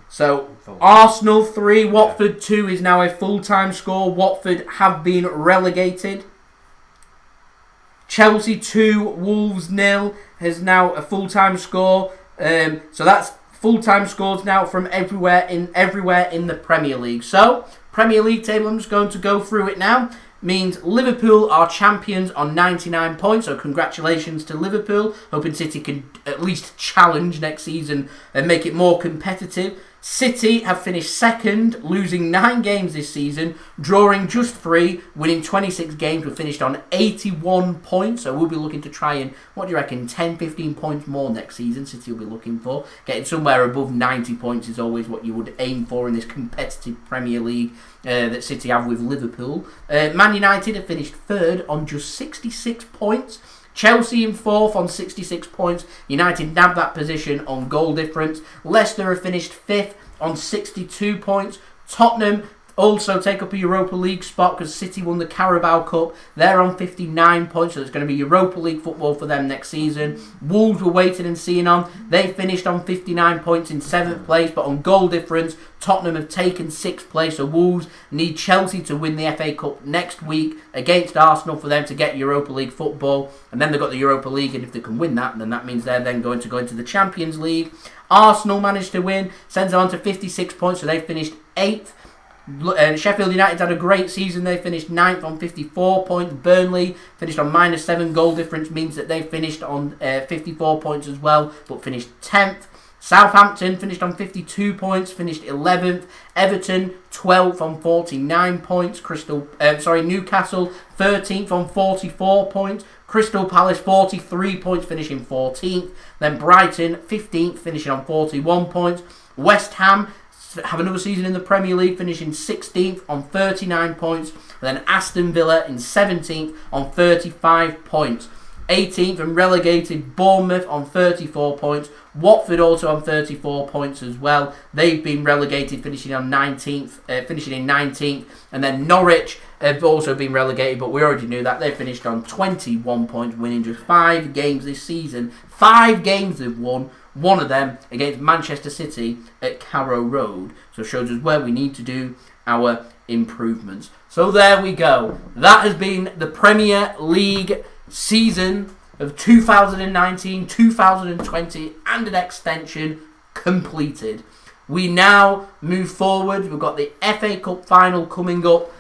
So Arsenal 3, Watford 2 is now a full-time score. Watford have been relegated. Chelsea 2, Wolves 0 has now a full-time score. So that's full-time scores now from everywhere in the Premier League. So, Premier League table, I'm just going to go through it now. Means Liverpool are champions on 99 points, so congratulations to Liverpool. Hoping City can at least challenge next season and make it more competitive. City have finished second, losing 9 games this season, drawing just 3, winning 26 games. We've finished on 81 points, so we'll be looking to try and, what do you reckon, 10-15 points more next season City will be looking for. Getting somewhere above 90 points is always what you would aim for in this competitive Premier League that City have with Liverpool. Man United have finished third on just 66 points. Chelsea in 4th on 66 points. United nabbed that position on goal difference. Leicester have finished 5th on 62 points. Tottenham also take up a Europa League spot because City won the Carabao Cup. They're on 59 points, so it's going to be Europa League football for them next season. Wolves were waiting and seeing on. They finished on 59 points in 7th place, but on goal difference, Tottenham have taken 6th place, so Wolves need Chelsea to win the FA Cup next week against Arsenal for them to get Europa League football. And then they've got the Europa League, and if they can win that, then that means they're then going to go into the Champions League. Arsenal managed to win, sends them on to 56 points, so they finished 8th. Sheffield United had a great season. They finished 9th on 54 points. Burnley finished on -7. Goal difference means that they finished on 54 points as well, but finished 10th. Southampton finished on 52 points, finished 11th. Everton 12th on 49 points. Newcastle 13th on 44 points. Crystal Palace 43 points, finishing 14th. Then Brighton 15th, finishing on 41 points. West Ham have another season in the Premier League, finishing 16th on 39 points. Then Aston Villa in 17th on 35 points. 18th and relegated Bournemouth on 34 points. Watford also on 34 points as well. They've been relegated, finishing in 19th. And then Norwich have also been relegated, but we already knew that. They finished on 21 points, winning just 5 games this season. 5 games they've won. One of them against Manchester City at Carrow Road. So it shows us where we need to do our improvements. So there we go. That has been the Premier League season of 2019-2020 and an extension completed. We now move forward. We've got the FA Cup final coming up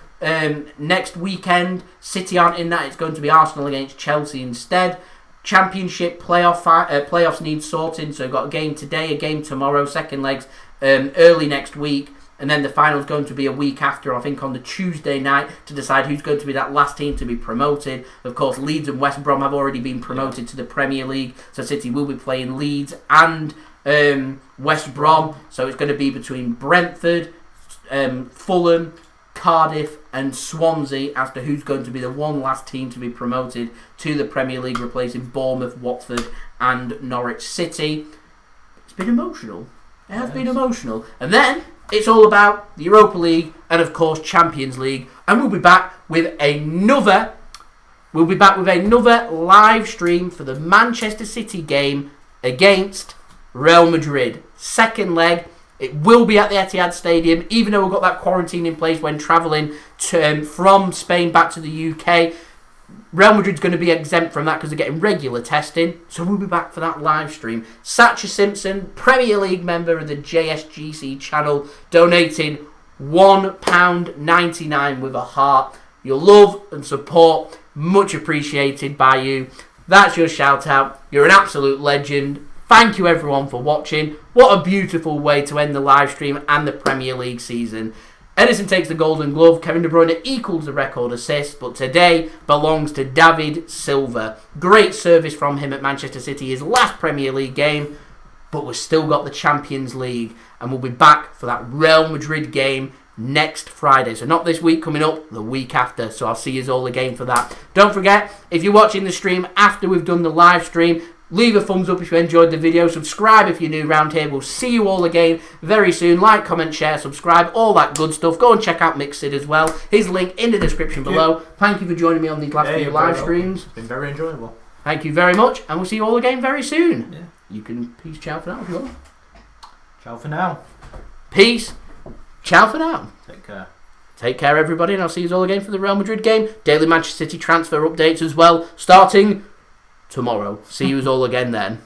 next weekend. City aren't in that. It's going to be Arsenal against Chelsea instead. Championship playoffs need sorting. So we've got a game today, a game tomorrow, second legs early next week. And then the final's going to be a week after, I think on the Tuesday night, to decide who's going to be that last team to be promoted. Of course, Leeds and West Brom have already been promoted to the Premier League, so City will be playing Leeds and West Brom. So it's going to be between Brentford, Fulham, Cardiff and Swansea as to who's going to be the one last team to be promoted to the Premier League, replacing Bournemouth, Watford and Norwich City. It's been emotional. It has been emotional. And then it's all about the Europa League and, of course, Champions League. And we'll be back with another live stream for the Manchester City game against Real Madrid. Second leg. It will be at the Etihad Stadium, even though we've got that quarantine in place when travelling from Spain back to the UK. Real Madrid's going to be exempt from that because they're getting regular testing. So we'll be back for that live stream. Satcher Simpson, Premier League member of the JSGC channel, donating £1.99 with a heart. Your love and support, much appreciated by you. That's your shout out. You're an absolute legend. Thank you everyone for watching. What a beautiful way to end the live stream and the Premier League season. Ederson takes the Golden Glove. Kevin De Bruyne equals the record assist, but today belongs to David Silva. Great service from him at Manchester City, his last Premier League game, but we've still got the Champions League, and we'll be back for that Real Madrid game next Friday. So not this week coming up, the week after. So I'll see you all again for that. Don't forget, if you're watching the stream after we've done the live stream, leave a thumbs up if you enjoyed the video. Subscribe if you're new around here. We'll see you all again very soon. Like, comment, share, subscribe, all that good stuff. Go and check out Mixid as well. His link in the description below. Thank you for joining me on these last few live streams. It's been very enjoyable. Thank you very much, and we'll see you all again very soon. Yeah. You can peace, ciao for now if you want. Ciao for now. Peace, ciao for now. Take care. Take care, everybody, and I'll see you all again for the Real Madrid game. Daily Manchester City transfer updates as well, starting tomorrow. See you all again then.